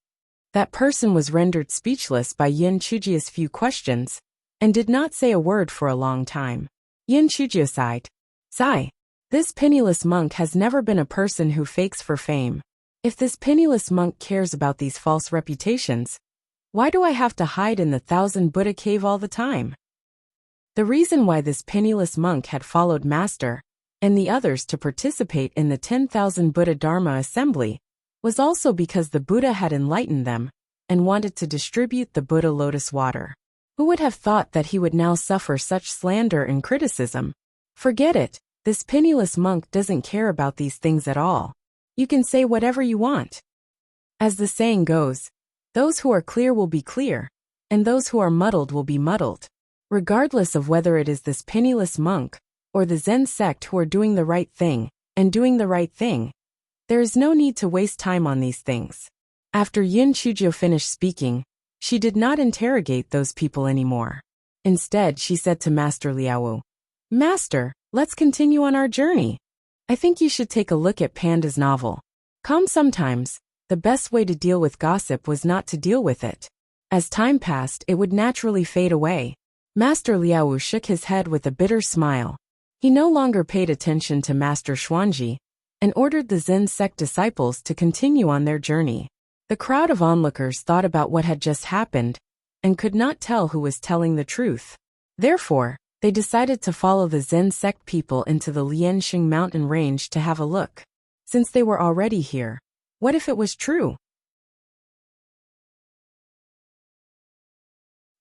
That person was rendered speechless by Yin Chujio's few questions, and did not say a word for a long time. Yin Chujio sighed. Sigh. This penniless monk has never been a person who fakes for fame. If this penniless monk cares about these false reputations, why do I have to hide in the 1,000 Buddha cave all the time? The reason why this penniless monk had followed Master and the others to participate in the 10,000 Buddha Dharma assembly was also because the Buddha had enlightened them and wanted to distribute the Buddha lotus water. Who would have thought that he would now suffer such slander and criticism? Forget it. This penniless monk doesn't care about these things at all. You can say whatever you want. As the saying goes, those who are clear will be clear, and those who are muddled will be muddled. Regardless of whether it is this penniless monk or the Zen sect who are doing the right thing and doing the right thing, there is no need to waste time on these things. After Yin Chujio finished speaking, she did not interrogate those people anymore. Instead, she said to Master Liaowu, Master, let's continue on our journey. I think you should take a look at Panda's novel. Sometimes, the best way to deal with gossip was not to deal with it. As time passed, it would naturally fade away. Master Liaowu shook his head with a bitter smile. He no longer paid attention to Master Xuanji and ordered the Zen sect disciples to continue on their journey. The crowd of onlookers thought about what had just happened and could not tell who was telling the truth. Therefore, they decided to follow the Zen sect people into the Lianxing mountain range to have a look. Since they were already here, what if it was true?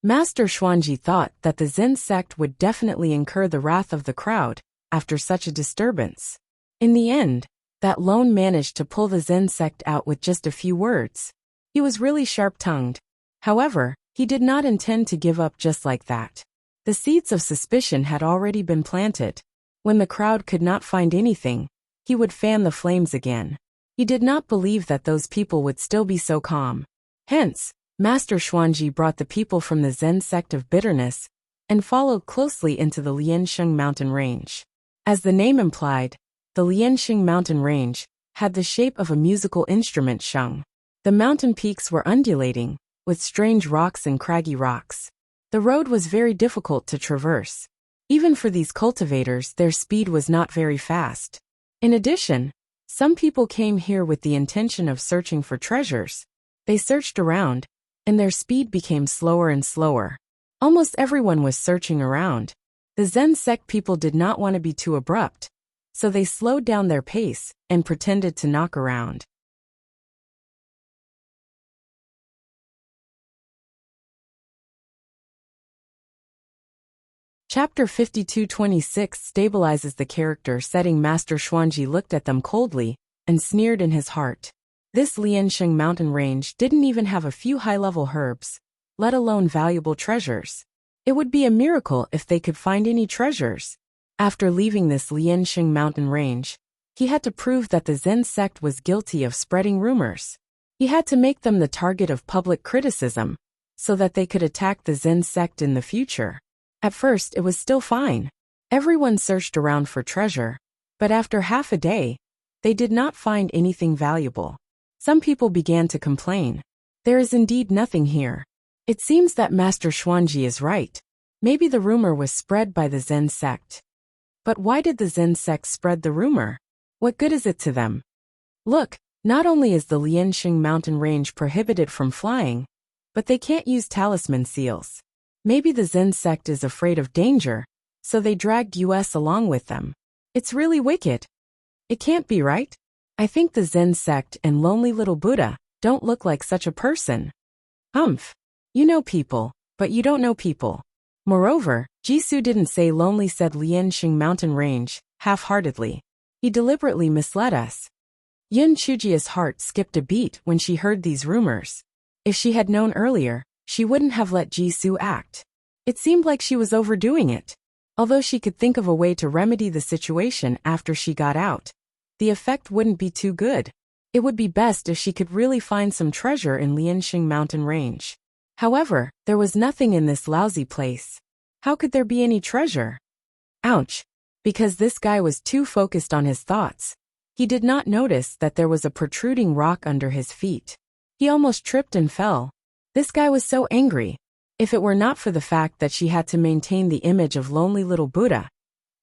Master Xuanji thought that the Zen sect would definitely incur the wrath of the crowd after such a disturbance. In the end, that lone managed to pull the Zen sect out with just a few words. He was really sharp-tongued. However, he did not intend to give up just like that. The seeds of suspicion had already been planted. When the crowd could not find anything, he would fan the flames again. He did not believe that those people would still be so calm. Hence, Master Xuanji brought the people from the Zen sect of bitterness and followed closely into the Lianxing mountain range. As the name implied, the Lianxing mountain range had the shape of a musical instrument shung. The mountain peaks were undulating, with strange rocks and craggy rocks. The road was very difficult to traverse. Even for these cultivators, their speed was not very fast. In addition, some people came here with the intention of searching for treasures. They searched around, and their speed became slower and slower. Almost everyone was searching around. The Zen sect people did not want to be too abrupt, so they slowed down their pace and pretended to knock around. Chapter 52:26 stabilizes the character setting. Master Xuanji looked at them coldly and sneered in his heart. This Lianxing mountain range didn't even have a few high-level herbs, let alone valuable treasures. It would be a miracle if they could find any treasures. After leaving this Lianxing mountain range, he had to prove that the Zen sect was guilty of spreading rumors. He had to make them the target of public criticism, so that they could attack the Zen sect in the future. At first, it was still fine. Everyone searched around for treasure, but after half a day, they did not find anything valuable. Some people began to complain. There is indeed nothing here. It seems that Master Xuanji is right. Maybe the rumor was spread by the Zen sect. But why did the Zen sect spread the rumor? What good is it to them? Look, not only is the Lianxing mountain range prohibited from flying, but they can't use talisman seals. Maybe the Zen sect is afraid of danger, so they dragged us along with them. It's really wicked. It can't be right. I think the Zen sect and lonely little Buddha don't look like such a person. Humph. You know people, but you don't know people. Moreover, Jisoo didn't say lonely, said Lianxing mountain range, half-heartedly. He deliberately misled us. Yin Chujia's heart skipped a beat when she heard these rumors. If she had known earlier, she wouldn't have let Jisoo act. It seemed like she was overdoing it. Although she could think of a way to remedy the situation after she got out, the effect wouldn't be too good. It would be best if she could really find some treasure in Lianxing mountain range. However, there was nothing in this lousy place. How could there be any treasure? Ouch. Because this guy was too focused on his thoughts. He did not notice that there was a protruding rock under his feet. He almost tripped and fell. This guy was so angry. If it were not for the fact that she had to maintain the image of lonely little Buddha,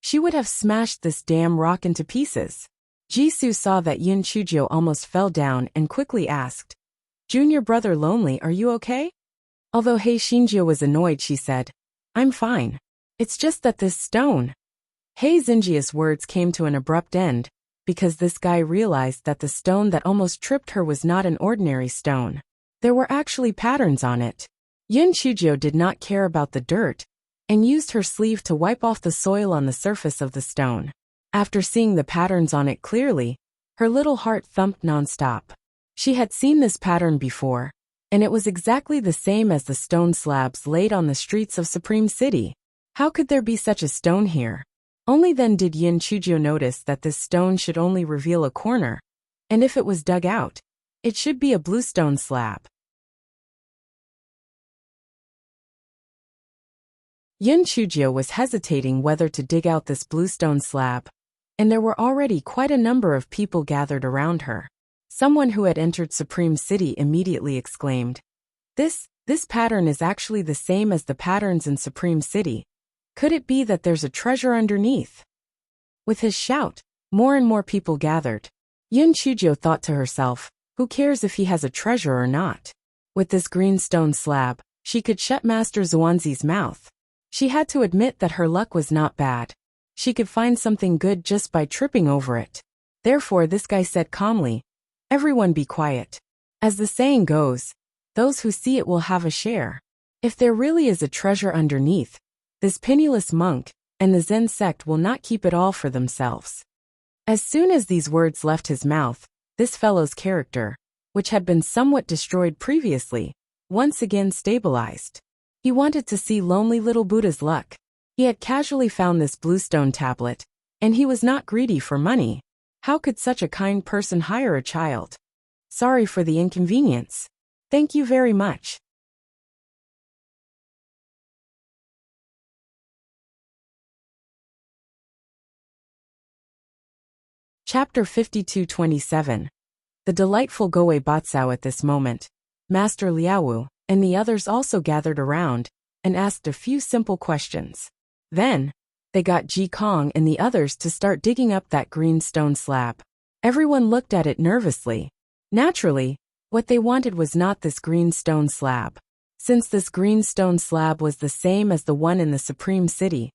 she would have smashed this damn rock into pieces. Jisoo saw that Yin Chujio almost fell down and quickly asked, "Junior brother Lonely, are you okay?" Although Hei Shinjio was annoyed, she said, "I'm fine. It's just that this stone." Hei Xinjia's words came to an abrupt end, because this guy realized that the stone that almost tripped her was not an ordinary stone. There were actually patterns on it. Yin Chujio did not care about the dirt, and used her sleeve to wipe off the soil on the surface of the stone. After seeing the patterns on it clearly, her little heart thumped nonstop. She had seen this pattern before, and it was exactly the same as the stone slabs laid on the streets of Supreme City. How could there be such a stone here? Only then did Yin Chujio notice that this stone should only reveal a corner, and if it was dug out, it should be a blue stone slab. Yin Chujio was hesitating whether to dig out this bluestone slab, and there were already quite a number of people gathered around her. Someone who had entered Supreme City immediately exclaimed, This pattern is actually the same as the patterns in Supreme City. Could it be that there's a treasure underneath?" With his shout, more and more people gathered. Yin Chujio thought to herself, who cares if he has a treasure or not? With this green stone slab, she could shut Master Xuanzi's mouth. She had to admit that her luck was not bad. She could find something good just by tripping over it. Therefore this guy said calmly, "Everyone be quiet. As the saying goes, those who see it will have a share. If there really is a treasure underneath, this penniless monk and the Zen sect will not keep it all for themselves." As soon as these words left his mouth, this fellow's character, which had been somewhat destroyed previously, once again stabilized. He wanted to see lonely little Buddha's luck. He had casually found this bluestone tablet, and he was not greedy for money. How could such a kind person hire a child? Sorry for the inconvenience. Thank you very much. Chapter 52:27. The delightful Goei Batsao. At this moment, Master Liaowu and the others also gathered around and asked a few simple questions. Then, they got Ji Kong and the others to start digging up that green stone slab. Everyone looked at it nervously. Naturally, what they wanted was not this green stone slab. Since this green stone slab was the same as the one in the Supreme City,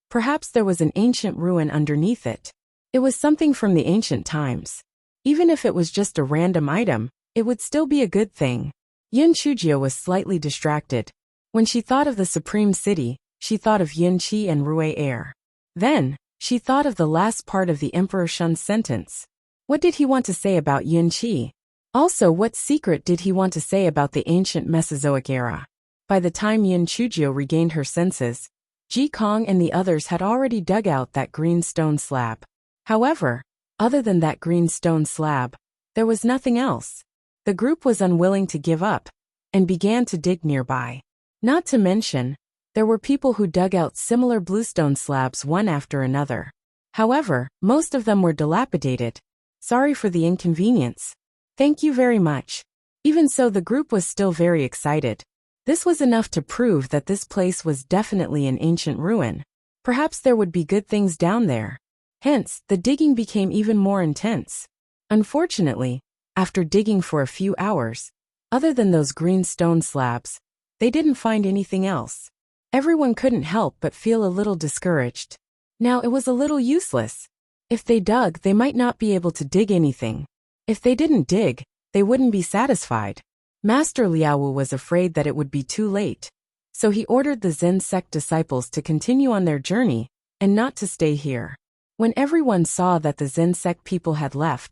perhaps there was an ancient ruin underneath it. It was something from the ancient times. Even if it was just a random item, it would still be a good thing. Yin Chujio was slightly distracted. When she thought of the Supreme City, she thought of Yin Qi and Rui Air. Then, she thought of the last part of the Emperor Shun's sentence. What did he want to say about Yin Qi? Also, what secret did he want to say about the ancient Mesozoic era? By the time Yin Chujio regained her senses, Ji Kong and the others had already dug out that green stone slab. However, other than that green stone slab, there was nothing else. The group was unwilling to give up, and began to dig nearby. Not to mention, there were people who dug out similar bluestone slabs one after another. However, most of them were dilapidated. Sorry for the inconvenience. Thank you very much. Even so, the group was still very excited. This was enough to prove that this place was definitely an ancient ruin. Perhaps there would be good things down there. Hence, the digging became even more intense. Unfortunately, after digging for a few hours, other than those green stone slabs, they didn't find anything else. Everyone couldn't help but feel a little discouraged. Now it was a little useless. If they dug, they might not be able to dig anything. If they didn't dig, they wouldn't be satisfied. Master Liaowu was afraid that it would be too late, so he ordered the Zen sect disciples to continue on their journey and not to stay here. When everyone saw that the Zen sect people had left,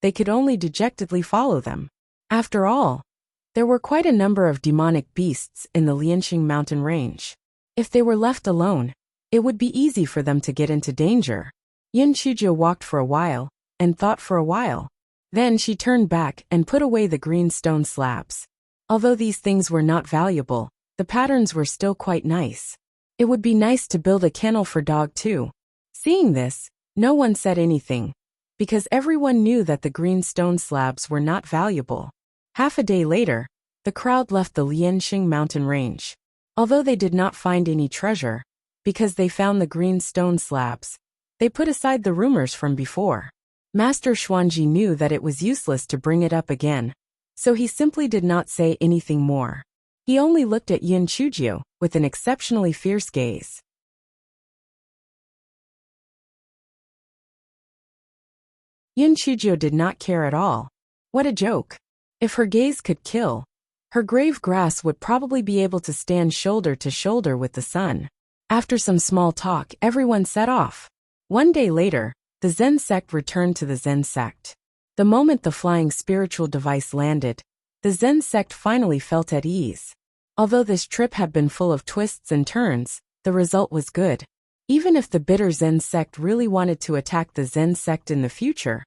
they could only dejectedly follow them. After all, there were quite a number of demonic beasts in the Lianxing mountain range. If they were left alone, it would be easy for them to get into danger. Yin Chuzhou walked for a while and thought for a while. Then she turned back and put away the green stone slabs. Although these things were not valuable, the patterns were still quite nice. It would be nice to build a kennel for dog too. Seeing this, no one said anything, because everyone knew that the green stone slabs were not valuable. Half a day later, the crowd left the Lianxing mountain range. Although they did not find any treasure, because they found the green stone slabs, they put aside the rumors from before. Master Xuanji knew that it was useless to bring it up again, so he simply did not say anything more. He only looked at Yin Chuzhou with an exceptionally fierce gaze. Yin Chuzhou did not care at all. What a joke. If her gaze could kill, her grave grass would probably be able to stand shoulder to shoulder with the sun. After some small talk, everyone set off. One day later, the Zen sect returned to the Zen sect. The moment the flying spiritual device landed, the Zen sect finally felt at ease. Although this trip had been full of twists and turns, the result was good. Even if the bitter Zen sect really wanted to attack the Zen sect in the future,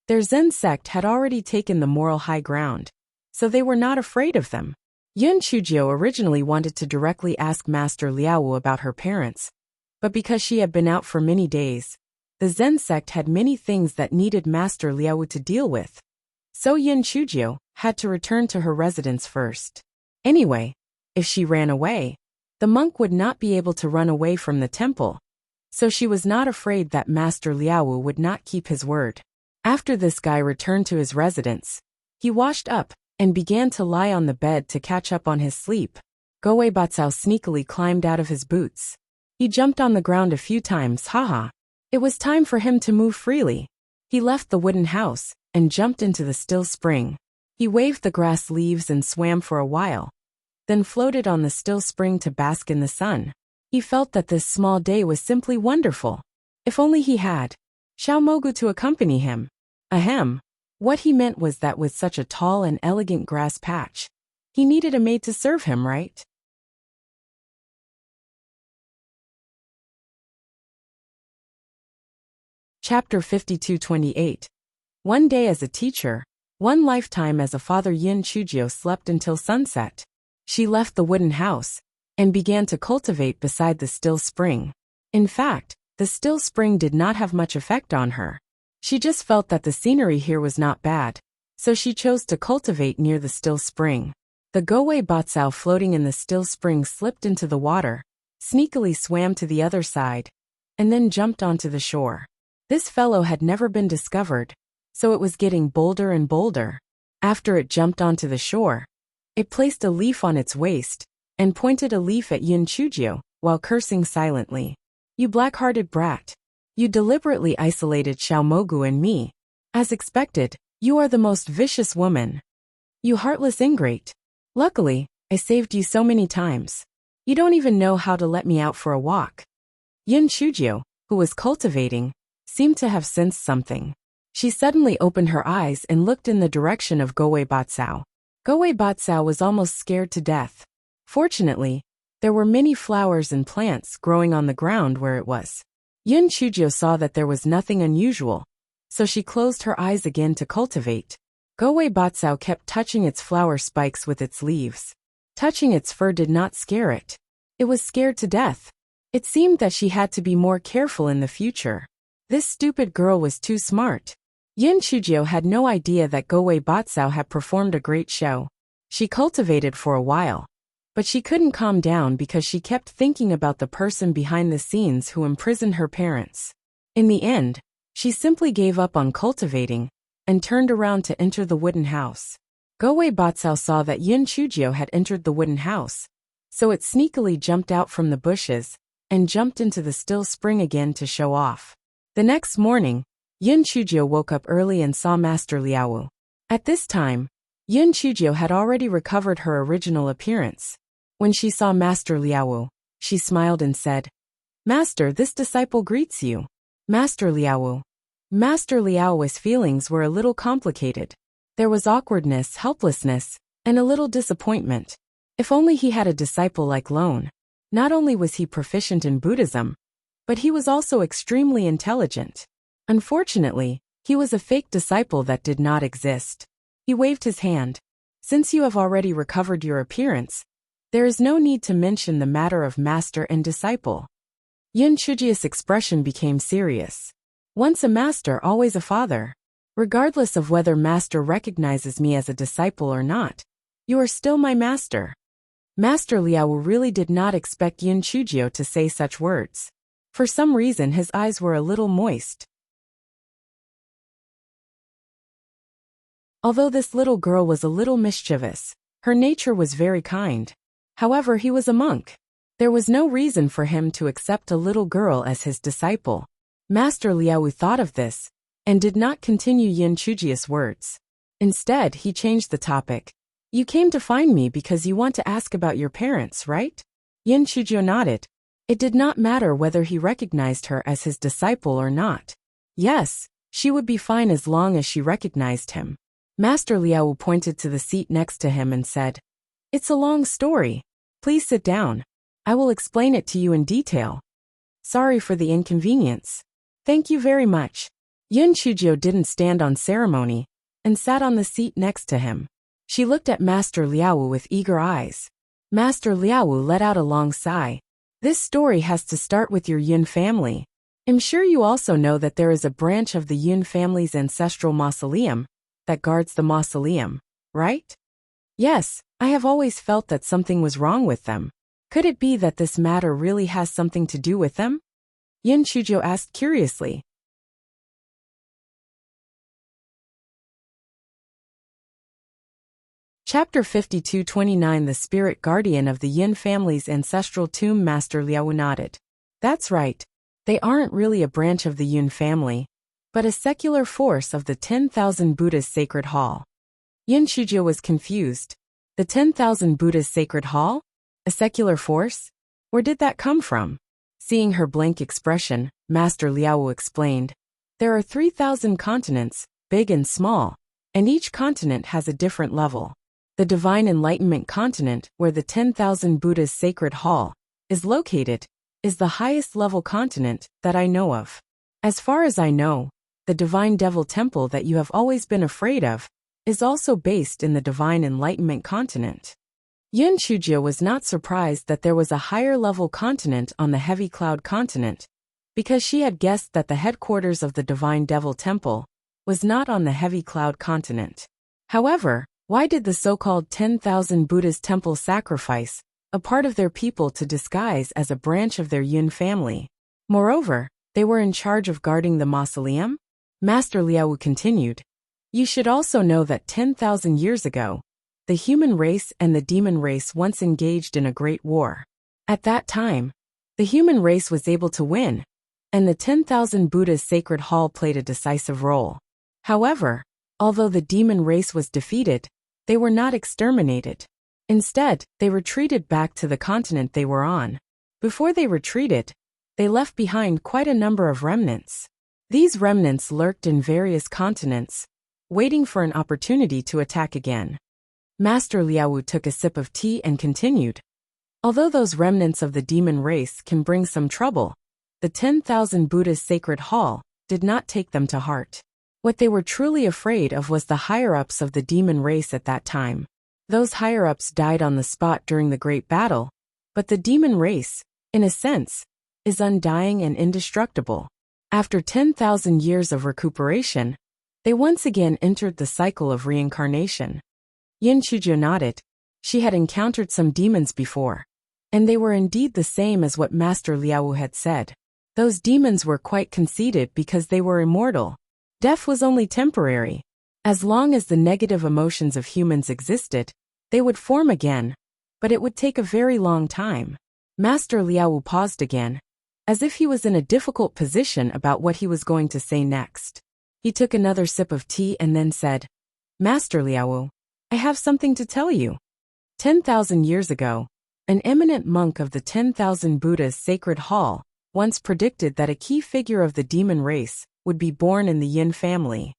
their Zen sect had already taken the moral high ground, so they were not afraid of them. Yin Chuzhou originally wanted to directly ask Master Liaowu about her parents, but because she had been out for many days, the Zen sect had many things that needed Master Liaowu to deal with. So Yin Chuzhou had to return to her residence first. Anyway, if she ran away, the monk would not be able to run away from the temple, so she was not afraid that Master Liaowu would not keep his word. After this guy returned to his residence, he washed up and began to lie on the bed to catch up on his sleep. Gowei Batsao sneakily climbed out of his boots. He jumped on the ground a few times, haha. It was time for him to move freely. He left the wooden house and jumped into the still spring. He waved the grass leaves and swam for a while, then floated on the still spring to bask in the sun. He felt that this small day was simply wonderful. If only he had Xiaomogu to accompany him. Ahem. What he meant was that with such a tall and elegant grass patch, he needed a maid to serve him, right? Chapter 52-28. One day as a teacher, one lifetime as a father. Yin Chuzhou slept until sunset. She left the wooden house and began to cultivate beside the still spring. In fact, the still spring did not have much effect on her. She just felt that the scenery here was not bad, so she chose to cultivate near the still spring. The Gowei Batsao floating in the still spring slipped into the water, sneakily swam to the other side, and then jumped onto the shore. This fellow had never been discovered, so it was getting bolder and bolder. After it jumped onto the shore, it placed a leaf on its waist and pointed a leaf at Yin Chuzhou while cursing silently. You black-hearted brat. You deliberately isolated Xiaomogu and me. As expected, you are the most vicious woman. You heartless ingrate. Luckily, I saved you so many times. You don't even know how to let me out for a walk. Yin Chuzhou, who was cultivating, seemed to have sensed something. She suddenly opened her eyes and looked in the direction of Gowei Batsao. Gowei Batsao was almost scared to death. Fortunately, there were many flowers and plants growing on the ground where it was. Yin Chuzhou saw that there was nothing unusual, so she closed her eyes again to cultivate. Gowei Batsao kept touching its flower spikes with its leaves. Touching its fur did not scare it. It was scared to death. It seemed that she had to be more careful in the future. This stupid girl was too smart. Yin Chuzhou had no idea that Gowei Batsao had performed a great show. She cultivated for a while, But she couldn't calm down because she kept thinking about the person behind the scenes who imprisoned her parents. In the end, she simply gave up on cultivating and turned around to enter the wooden house. Go-Wei Batsao saw that Yun Chujio had entered the wooden house, so it sneakily jumped out from the bushes and jumped into the still spring again to show off. The next morning, Yun Chujio woke up early and saw Master Liaowu. At this time, Yun Chujio had already recovered her original appearance. When she saw Master Liaowu, she smiled and said, "Master, this disciple greets you." Master Liaowu. Master Liaowu's feelings were a little complicated. There was awkwardness, helplessness, and a little disappointment. If only he had a disciple like Lone. Not only was he proficient in Buddhism, but he was also extremely intelligent. Unfortunately, he was a fake disciple that did not exist. He waved his hand. "Since you have already recovered your appearance, there is no need to mention the matter of master and disciple." Yun Chujio's expression became serious. "Once a master, always a father. Regardless of whether master recognizes me as a disciple or not, you are still my master." Master Liaowu really did not expect Yun Chujio to say such words. For some reason his eyes were a little moist. Although this little girl was a little mischievous, her nature was very kind. However, he was a monk. There was no reason for him to accept a little girl as his disciple. Master Liaowu thought of this and did not continue Yun Chujio's words. Instead, he changed the topic. "You came to find me because you want to ask about your parents, right?" Yun Chujio nodded. It did not matter whether he recognized her as his disciple or not. Yes, she would be fine as long as she recognized him. Master Liaowu pointed to the seat next to him and said, "It's a long story. Please sit down. I will explain it to you in detail. Sorry for the inconvenience." "Thank you very much." Yun Chujio didn't stand on ceremony and sat on the seat next to him. She looked at Master Liaowu with eager eyes. Master Liaowu let out a long sigh. "This story has to start with your Yun family. I'm sure you also know that there is a branch of the Yun family's ancestral mausoleum that guards the mausoleum, right?" "Yes, I have always felt that something was wrong with them. Could it be that this matter really has something to do with them?" Yun Chujio asked curiously. Chapter 52-29 The Spirit Guardian of the Yin Family's Ancestral Tomb. Master Liaowu nodded. "That's right. They aren't really a branch of the Yun family, but a secular force of the 10,000 Buddha's Sacred Hall." Yun Chujio was confused. The 10,000 Buddha's Sacred Hall? A secular force? Where did that come from? Seeing her blank expression, Master Liaowu explained. "There are 3,000 continents, big and small, and each continent has a different level. The Divine Enlightenment continent, where the 10,000 Buddha's Sacred Hall is located, is the highest level continent that I know of. As far as I know, the Divine Devil Temple that you have always been afraid of is also based in the Divine Enlightenment continent." Yun Chujio was not surprised that there was a higher level continent on the Heavy Cloud continent, because she had guessed that the headquarters of the Divine Devil Temple was not on the Heavy Cloud continent. However, why did the so-called 10,000 Buddha's temple sacrifice a part of their people to disguise as a branch of their Yun family? Moreover, they were in charge of guarding the mausoleum? Master Liaowu continued. "You should also know that 10,000 years ago, the human race and the demon race once engaged in a great war. At that time, the human race was able to win, and the 10,000 Buddha's Sacred Hall played a decisive role. However, although the demon race was defeated, they were not exterminated. Instead, they retreated back to the continent they were on. Before they retreated, they left behind quite a number of remnants. These remnants lurked in various continents, waiting for an opportunity to attack again." Master Liaowu took a sip of tea and continued. "Although those remnants of the demon race can bring some trouble, the 10,000 Buddha's Sacred Hall did not take them to heart. What they were truly afraid of was the higher-ups of the demon race at that time. Those higher-ups died on the spot during the Great Battle, but the demon race, in a sense, is undying and indestructible. After 10,000 years of recuperation, they once again entered the cycle of reincarnation." Yun Chujio nodded. She had encountered some demons before, and they were indeed the same as what Master Liao had said. Those demons were quite conceited because they were immortal. Death was only temporary. As long as the negative emotions of humans existed, they would form again, but it would take a very long time. Master Liao paused again, as if he was in a difficult position about what he was going to say next. He took another sip of tea and then said, Master Liao, I have something to tell you. 10,000 years ago, an eminent monk of the 10,000 Buddha's sacred hall once predicted that a key figure of the demon race would be born in the Yin family.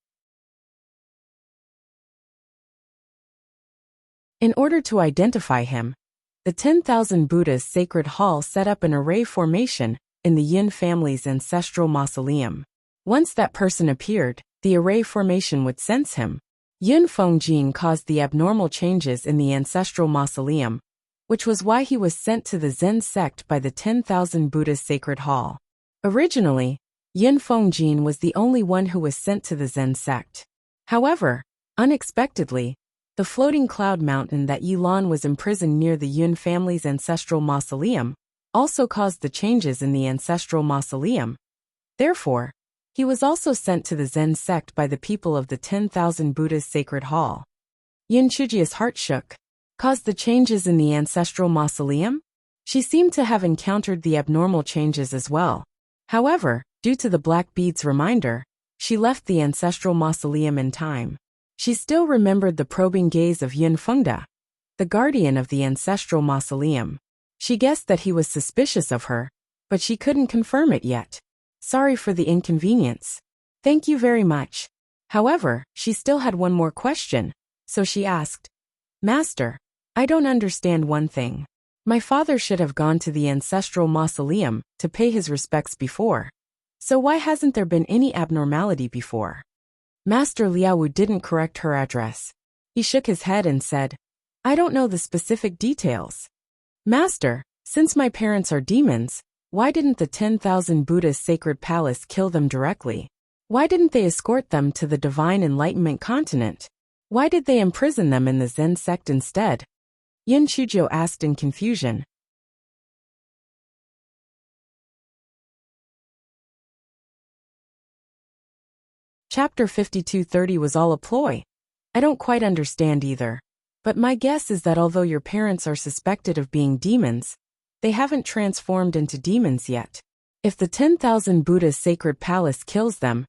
In order to identify him, the 10,000 Buddha's sacred hall set up an array formation in the Yin family's ancestral mausoleum. Once that person appeared, the array formation would sense him. Yin Fengjin caused the abnormal changes in the ancestral mausoleum, which was why he was sent to the Zen sect by the 10,000 Buddha's sacred hall. Originally, Yin Fengjin was the only one who was sent to the Zen sect. However, unexpectedly, the floating cloud mountain that Yilan was imprisoned near the Yin family's ancestral mausoleum also caused the changes in the ancestral mausoleum. Therefore, he was also sent to the Zen sect by the people of the 10,000 Buddha's sacred hall. Yin Chujia's heart shook. Caused the changes in the ancestral mausoleum? She seemed to have encountered the abnormal changes as well. However, due to the black bead's reminder, she left the ancestral mausoleum in time. She still remembered the probing gaze of Yin Fengda, the guardian of the ancestral mausoleum. She guessed that he was suspicious of her, but she couldn't confirm it yet. Sorry for the inconvenience. Thank you very much. However, she still had one more question, so she asked, Master, I don't understand one thing. My father should have gone to the ancestral mausoleum to pay his respects before. So why hasn't there been any abnormality before? Master Liao didn't correct her address. He shook his head and said, I don't know the specific details. Master, since my parents are demons, why didn't the 10,000 Buddha's sacred palace kill them directly? Why didn't they escort them to the divine enlightenment continent? Why did they imprison them in the Zen sect instead? Yin Chujio asked in confusion. Chapter 5230 was all a ploy. I don't quite understand either. But my guess is that although your parents are suspected of being demons, they haven't transformed into demons yet. If the 10,000 Buddha's sacred palace kills them,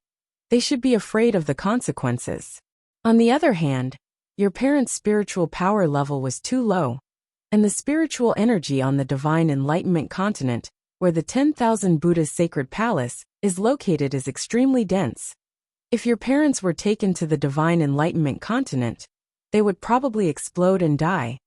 they should be afraid of the consequences. On the other hand, your parents' spiritual power level was too low, and the spiritual energy on the divine enlightenment continent, where the 10,000 Buddha's sacred palace is located, is extremely dense. If your parents were taken to the divine enlightenment continent, they would probably explode and die,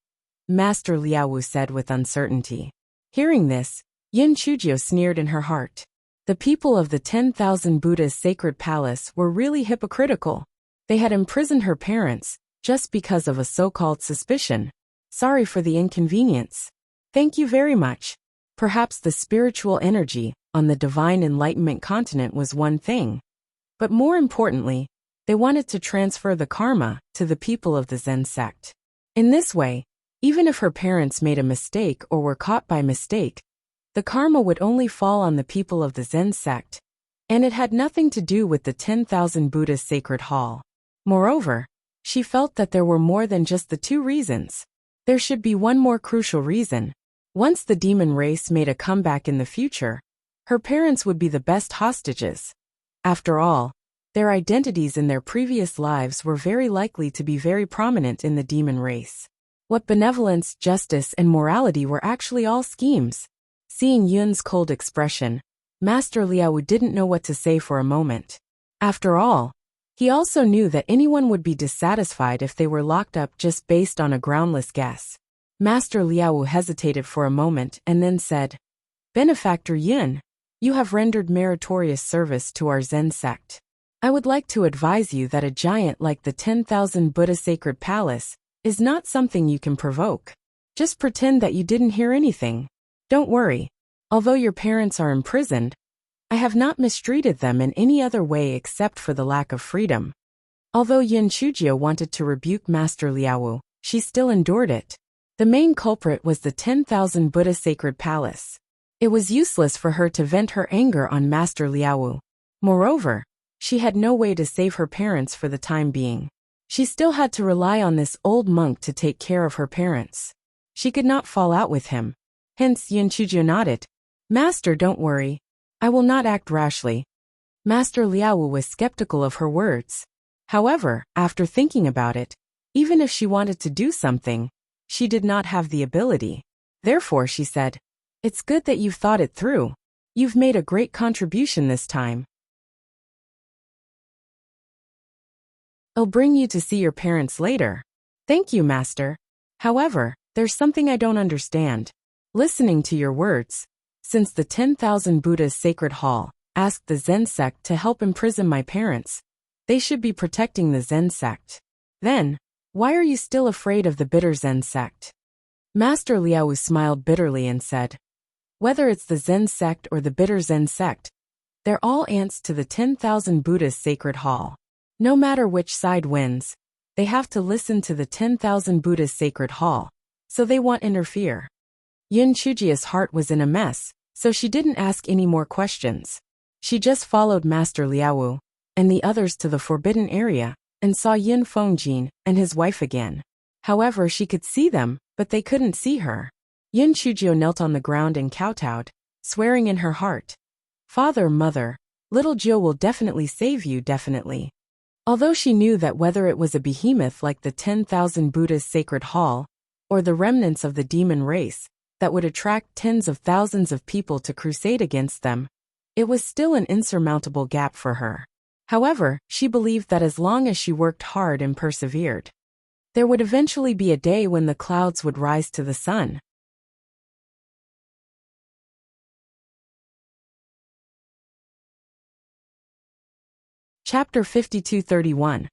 Master Liao said with uncertainty. Hearing this, Yin Chujio sneered in her heart. The people of the 10,000 Buddha's sacred palace were really hypocritical. They had imprisoned her parents just because of a so-called suspicion. Sorry for the inconvenience. Thank you very much. Perhaps the spiritual energy on the divine enlightenment continent was one thing. But more importantly, they wanted to transfer the karma to the people of the Zen sect. In this way, even if her parents made a mistake or were caught by mistake, the karma would only fall on the people of the Zen sect, and it had nothing to do with the 10,000 Buddha's sacred hall. Moreover, she felt that there were more than just the two reasons. There should be one more crucial reason. Once the demon race made a comeback in the future, her parents would be the best hostages. After all, their identities in their previous lives were very likely to be very prominent in the demon race. What benevolence, justice, and morality were actually all schemes. Seeing Yun's cold expression, Master Liao didn't know what to say for a moment. After all, he also knew that anyone would be dissatisfied if they were locked up just based on a groundless guess. Master Liao hesitated for a moment and then said, Benefactor Yin, you have rendered meritorious service to our Zen sect. I would like to advise you that a giant like the 10,000 Buddha sacred palace is not something you can provoke. Just pretend that you didn't hear anything. Don't worry. Although your parents are imprisoned, I have not mistreated them in any other way except for the lack of freedom. Although Yin Chujio wanted to rebuke Master Liao, she still endured it. The main culprit was the 10,000 Buddha sacred palace. It was useless for her to vent her anger on Master Liaowu. Moreover, she had no way to save her parents for the time being. She still had to rely on this old monk to take care of her parents. She could not fall out with him. Hence Yin Chuzhou nodded. Master, don't worry. I will not act rashly. Master Liaowu was skeptical of her words. However, after thinking about it, even if she wanted to do something, she did not have the ability. Therefore she said, "It's good that you've thought it through. You've made a great contribution this time. I'll bring you to see your parents later." "Thank you, Master. However, there's something I don't understand. Listening to your words, since the 10,000 Buddha's sacred hall asked the Zen sect to help imprison my parents, they should be protecting the Zen sect. Then, why are you still afraid of the bitter Zen sect?" Master Liaowu smiled bitterly and said, "Whether it's the Zen sect or the bitter Zen sect, they're all ants to the 10,000 Buddha's sacred hall. No matter which side wins, they have to listen to the 10,000 Buddha's sacred hall, so they won't interfere." Yin Chujia's heart was in a mess, so she didn't ask any more questions. She just followed Master Liaowu and the others to the forbidden area and saw Yin Fengjin and his wife again. However, she could see them, but they couldn't see her. Yin Chuzhou knelt on the ground and kowtowed, swearing in her heart, "Father, mother, little Jiu will definitely save you, definitely." Although she knew that whether it was a behemoth like the 10,000 Buddha's sacred hall, or the remnants of the demon race, that would attract tens of thousands of people to crusade against them, it was still an insurmountable gap for her. However, she believed that as long as she worked hard and persevered, there would eventually be a day when the clouds would rise to the sun. Chapter 52:31.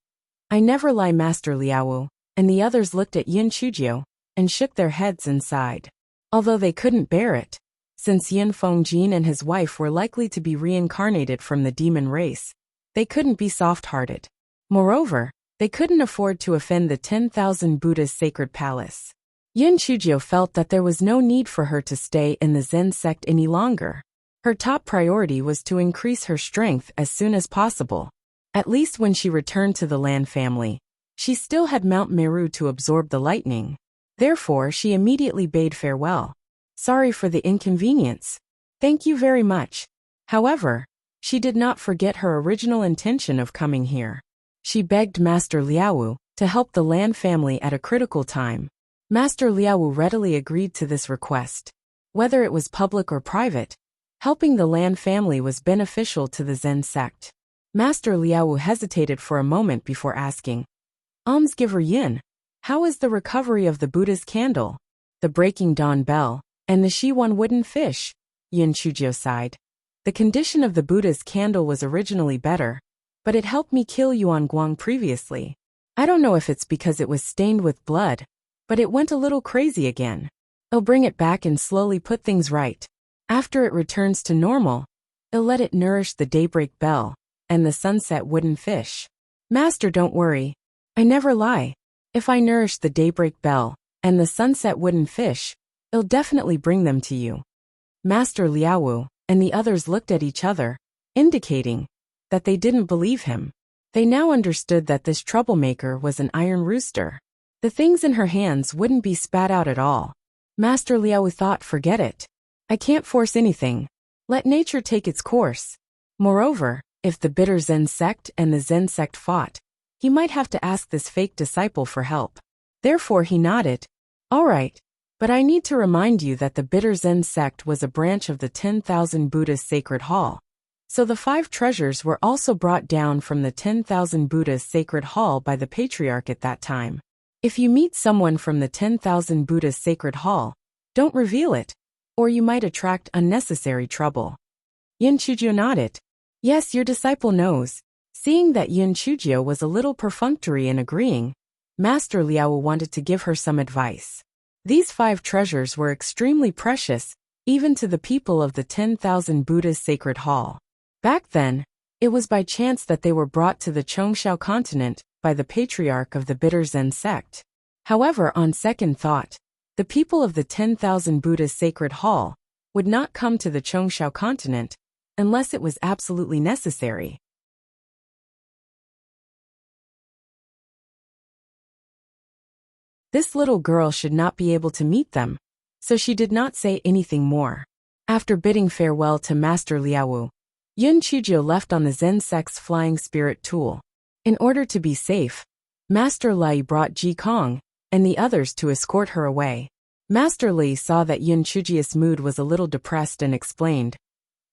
I never lie, Master Liaowu, and the others looked at Yin Chuzhou and shook their heads and sighed. Although they couldn't bear it, since Yin Fengjin and his wife were likely to be reincarnated from the demon race, they couldn't be soft-hearted. Moreover, they couldn't afford to offend the 10,000 Buddha's sacred palace. Yin Chuzhou felt that there was no need for her to stay in the Zen sect any longer. Her top priority was to increase her strength as soon as possible. At least when she returned to the Lan family, she still had Mount Meru to absorb the lightning. Therefore, she immediately bade farewell. "Sorry for the inconvenience. Thank you very much." However, she did not forget her original intention of coming here. She begged Master Liaowu to help the Lan family at a critical time. Master Liaowu readily agreed to this request. Whether it was public or private, helping the Lan family was beneficial to the Zen sect. Master Liaowu hesitated for a moment before asking, "Almsgiver Yin, how is the recovery of the Buddha's candle, the breaking dawn bell, and the Shiwan wooden fish?" Yin Chuzhou sighed. "The condition of the Buddha's candle was originally better, but it helped me kill Yuan Guang previously. I don't know if it's because it was stained with blood, but it went a little crazy again. I'll bring it back and slowly put things right. After it returns to normal, I'll let it nourish the daybreak bell and the sunset wooden fish." "Master, don't worry. I never lie. If I nourish the daybreak bell and the sunset wooden fish, I'll definitely bring them to you." Master Liaowu and the others looked at each other, indicating that they didn't believe him. They now understood that this troublemaker was an iron rooster. The things in her hands wouldn't be spat out at all. Master Liaowu thought, forget it. I can't force anything. Let nature take its course. Moreover, if the bitter Zen sect and the Zen sect fought, he might have to ask this fake disciple for help. Therefore he nodded. "All right, but I need to remind you that the bitter Zen sect was a branch of the 10,000 Buddha's sacred hall. So the 5 treasures were also brought down from the 10,000 Buddha's sacred hall by the patriarch at that time. If you meet someone from the 10,000 Buddha's sacred hall, don't reveal it, or you might attract unnecessary trouble." Yin Chuzhou nodded. "Yes, your disciple knows." Seeing that Yin Chuzhou was a little perfunctory in agreeing, Master Liaowu wanted to give her some advice. These 5 treasures were extremely precious, even to the people of the 10,000 Buddha's sacred hall. Back then, it was by chance that they were brought to the Chongshao continent by the patriarch of the bitter Zen sect. However, on second thought, The people of the 10,000 Buddha's sacred hall would not come to the Chongsha continent unless it was absolutely necessary. This little girl should not be able to meet them, so she did not say anything more. After bidding farewell to Master Liaowu, Yun Chujio left on the Zen sect's flying spirit tool. In order to be safe, Master Lai brought Ji Kong and the others to escort her away. Master Li saw that Yun Chujio's mood was a little depressed and explained,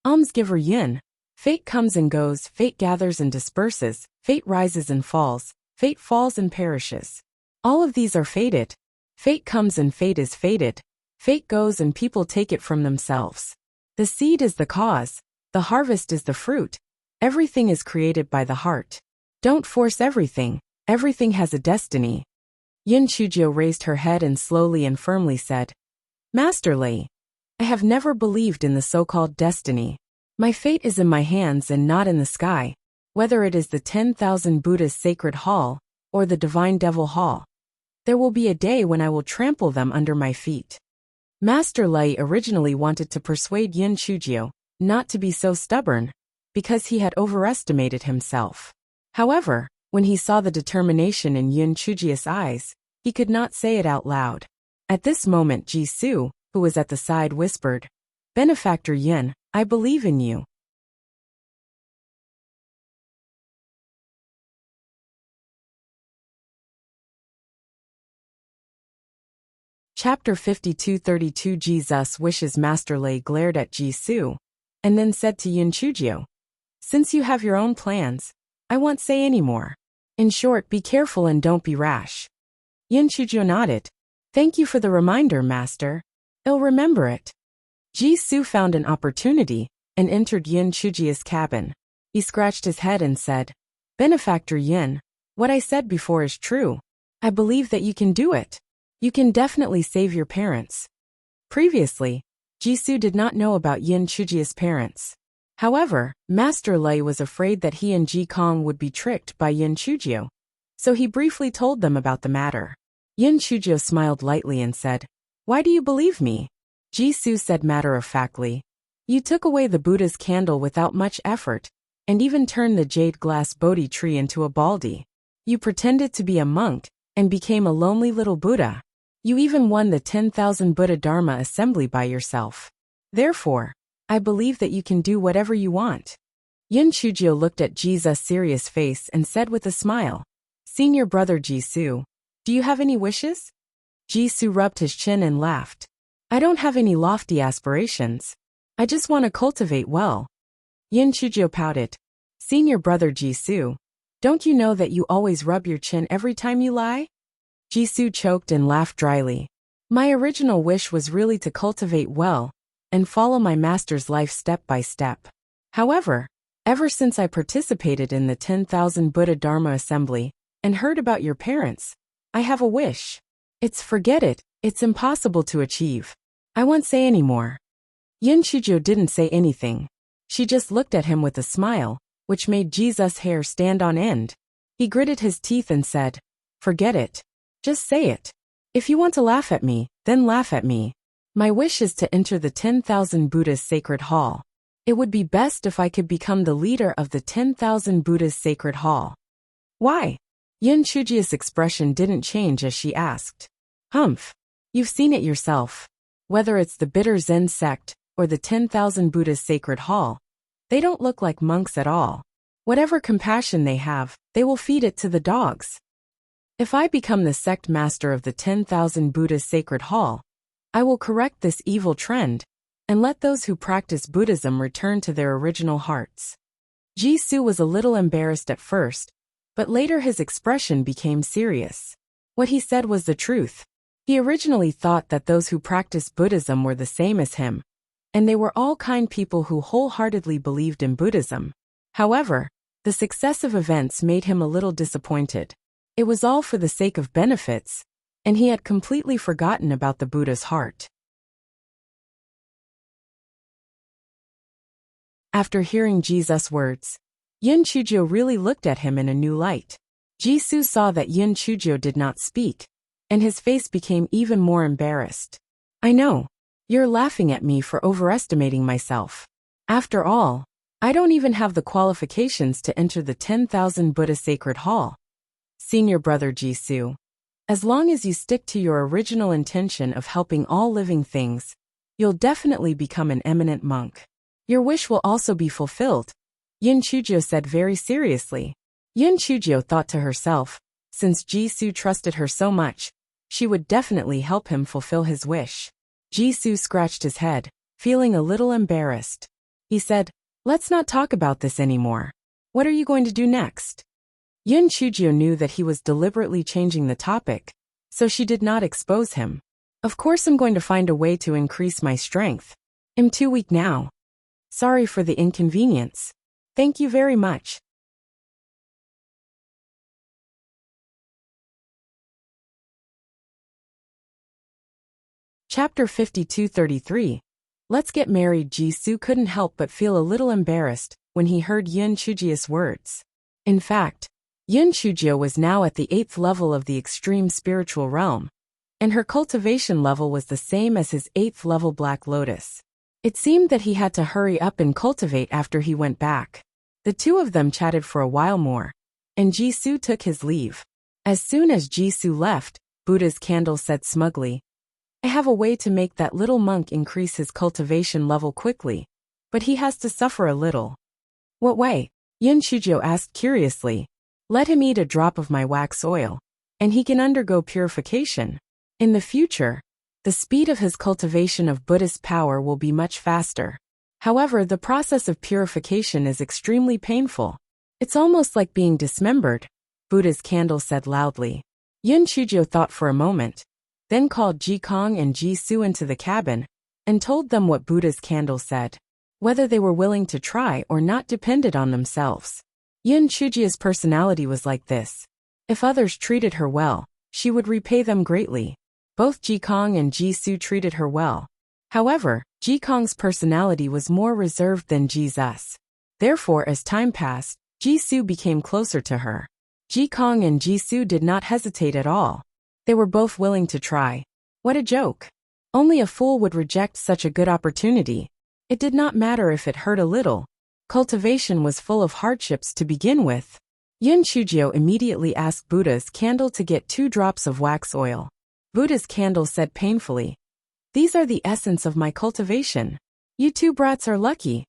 Almsgiver Yun, fate comes and goes, fate gathers and disperses, fate rises and falls, fate falls and perishes. All of these are fated. Fate comes and fate is fated. Fate goes and people take it from themselves. The seed is the cause, the harvest is the fruit. Everything is created by the heart. Don't force everything, everything has a destiny. Yun Chujio raised her head and slowly and firmly said, Master Lei, I have never believed in the so-called destiny. My fate is in my hands and not in the sky, whether it is the 10,000 Buddha's sacred hall or the divine devil hall. There will be a day when I will trample them under my feet. Master Lei originally wanted to persuade Yun Chujio not to be so stubborn, because he had overestimated himself. However, when he saw the determination in Yun Chujio's eyes, he could not say it out loud. At this moment Ji Su, who was at the side, whispered, Benefactor Yun, I believe in you. Chapter 52-32 Jesus wishes. Master Lei glared at Ji Su, and then said to Yun Chujio, Since you have your own plans, I won't say any more. In short, be careful and don't be rash. Yun Chujio nodded. Thank you for the reminder, Master. I'll remember it. Ji Su found an opportunity and entered Yun Chujio's cabin. He scratched his head and said, Benefactor Yun, what I said before is true. I believe that you can do it. You can definitely save your parents. Previously, Ji Su did not know about Yun Chujio's parents. However, Master Lei was afraid that he and Ji Kong would be tricked by Yun Chujio, so he briefly told them about the matter. Yun Chujio smiled lightly and said, Why do you believe me? Ji Su said matter-of-factly, You took away the Buddha's candle without much effort, and even turned the jade glass Bodhi tree into a baldi. You pretended to be a monk, and became a lonely little Buddha. You even won the 10,000 Buddha Dharma assembly by yourself. Therefore, I believe that you can do whatever you want. Yun Chujio looked at Ji's serious face and said with a smile, Senior brother Ji Su, do you have any wishes? Ji Su rubbed his chin and laughed. I don't have any lofty aspirations. I just want to cultivate well. Yun Chujio pouted. Senior brother Ji Su, don't you know that you always rub your chin every time you lie? Ji Su choked and laughed dryly. My original wish was really to cultivate well and follow my master's life step by step. However, ever since I participated in the 10,000 Buddha Dharma assembly and heard about your parents, I have a wish. Forget it, it's impossible to achieve. I won't say any more. Yun Chujio didn't say anything. She just looked at him with a smile, which made Jesus' hair stand on end. He gritted his teeth and said, Forget it. Just say it. If you want to laugh at me, then laugh at me. My wish is to enter the 10,000 Buddha's sacred hall. It would be best if I could become the leader of the 10,000 Buddha's sacred hall. Why? Yun Chujio's expression didn't change as she asked. Humph. You've seen it yourself. Whether it's the bitter Zen sect or the 10,000 Buddha's sacred hall, they don't look like monks at all. Whatever compassion they have, they will feed it to the dogs. If I become the sect master of the 10,000 Buddha's sacred hall, I will correct this evil trend and let those who practice Buddhism return to their original hearts. Ji Su was a little embarrassed at first, but later his expression became serious. What he said was the truth. He originally thought that those who practice Buddhism were the same as him, and they were all kind people who wholeheartedly believed in Buddhism. However, the successive events made him a little disappointed. It was all for the sake of benefits, and he had completely forgotten about the Buddha's heart. After hearing Jesus' words, Yun Chujio really looked at him in a new light. Ji Su saw that Yun Chujio did not speak, and his face became even more embarrassed. I know. You're laughing at me for overestimating myself. After all, I don't even have the qualifications to enter the 10,000 Buddha Sacred Hall. Senior Brother Jisoo. As long as you stick to your original intention of helping all living things, you'll definitely become an eminent monk. Your wish will also be fulfilled, Yin Chujio said very seriously. Yin Chujio thought to herself, since Jisoo trusted her so much, she would definitely help him fulfill his wish. Jisoo scratched his head, feeling a little embarrassed. He said, let's not talk about this anymore. What are you going to do next? Yin Chujio knew that he was deliberately changing the topic, so she did not expose him. Of course I'm going to find a way to increase my strength. I'm too weak now. Sorry for the inconvenience. Thank you very much. Chapter 52-33. Let's get married. Jisoo couldn't help but feel a little embarrassed when he heard Yin Chujio's words. In fact, Yin Chujio was now at the 8th level of the extreme spiritual realm, and her cultivation level was the same as his 8th level Black Lotus. It seemed that he had to hurry up and cultivate after he went back. The two of them chatted for a while more, and Jisoo took his leave. As soon as Jisoo left, Buddha's candle said smugly, I have a way to make that little monk increase his cultivation level quickly, but he has to suffer a little. What way? Yin Chujio asked curiously. Let him eat a drop of my wax oil, and he can undergo purification. In the future, the speed of his cultivation of Buddhist power will be much faster. However, the process of purification is extremely painful. It's almost like being dismembered, Buddha's candle said loudly. Yin Chujio thought for a moment, then called Ji Kong and Jisoo into the cabin, and told them what Buddha's candle said. Whether they were willing to try or not depended on themselves. Yin Chujio's personality was like this. If others treated her well, she would repay them greatly. Both Ji Kong and Jisoo treated her well. However, Ji Kong's personality was more reserved than Ji's. Therefore, as time passed, Jisoo became closer to her. Ji Kong and Jisoo did not hesitate at all. They were both willing to try. What a joke. Only a fool would reject such a good opportunity. It did not matter if it hurt a little. Cultivation was full of hardships to begin with. Yin Chujio immediately asked Buddha's candle to get 2 drops of wax oil. Buddha's candle said painfully, these are the essence of my cultivation. You two brats are lucky.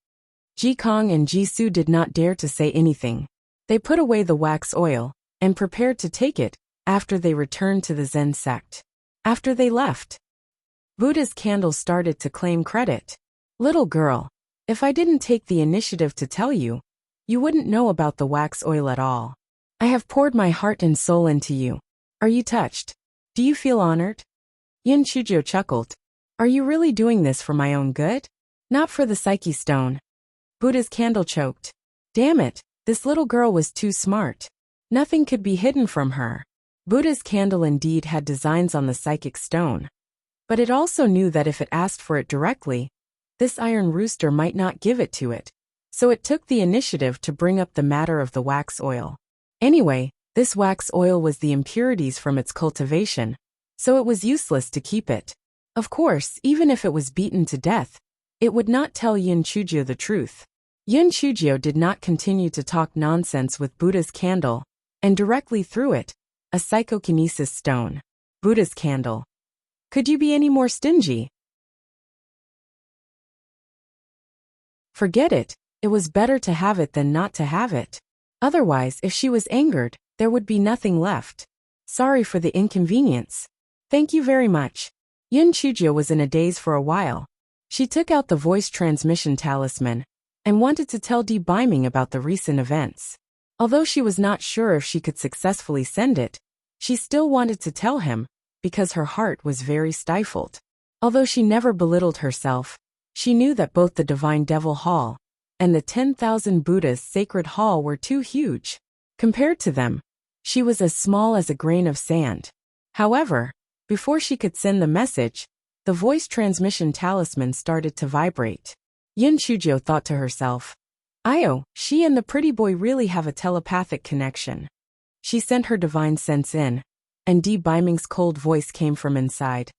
Ji Kong and Jisoo did not dare to say anything. They put away the wax oil, and prepared to take it, after they returned to the Zen sect. After they left, Buddha's candle started to claim credit. Little girl, if I didn't take the initiative to tell you, you wouldn't know about the wax oil at all. I have poured my heart and soul into you. Are you touched? Do you feel honored? Yin Chujio chuckled. Are you really doing this for my own good? Not for the Psyche Stone. Buddha's candle choked. Damn it, this little girl was too smart. Nothing could be hidden from her. Buddha's candle indeed had designs on the psychic stone. But it also knew that if it asked for it directly, this iron rooster might not give it to it. So it took the initiative to bring up the matter of the wax oil. Anyway, this wax oil was the impurities from its cultivation, so it was useless to keep it. Of course, even if it was beaten to death, it would not tell Yin Chujio the truth. Yin Chujio did not continue to talk nonsense with Buddha's candle, and directly threw it, a psychokinesis stone. Buddha's candle. Could you be any more stingy? Forget it, it was better to have it than not to have it. Otherwise, if she was angered, there would be nothing left. Sorry for the inconvenience. Thank you very much. Yin Chujio was in a daze for a while. She took out the voice transmission talisman, and wanted to tell Di Biming about the recent events. Although she was not sure if she could successfully send it, she still wanted to tell him, because her heart was very stifled. Although she never belittled herself, she knew that both the Divine Devil Hall and the 10,000 Buddhas Sacred Hall were too huge. Compared to them, she was as small as a grain of sand. However, before she could send the message, the voice transmission talisman started to vibrate. Yin Chujio thought to herself, she and the pretty boy really have a telepathic connection. She sent her divine sense in, and Di Biming's cold voice came from inside.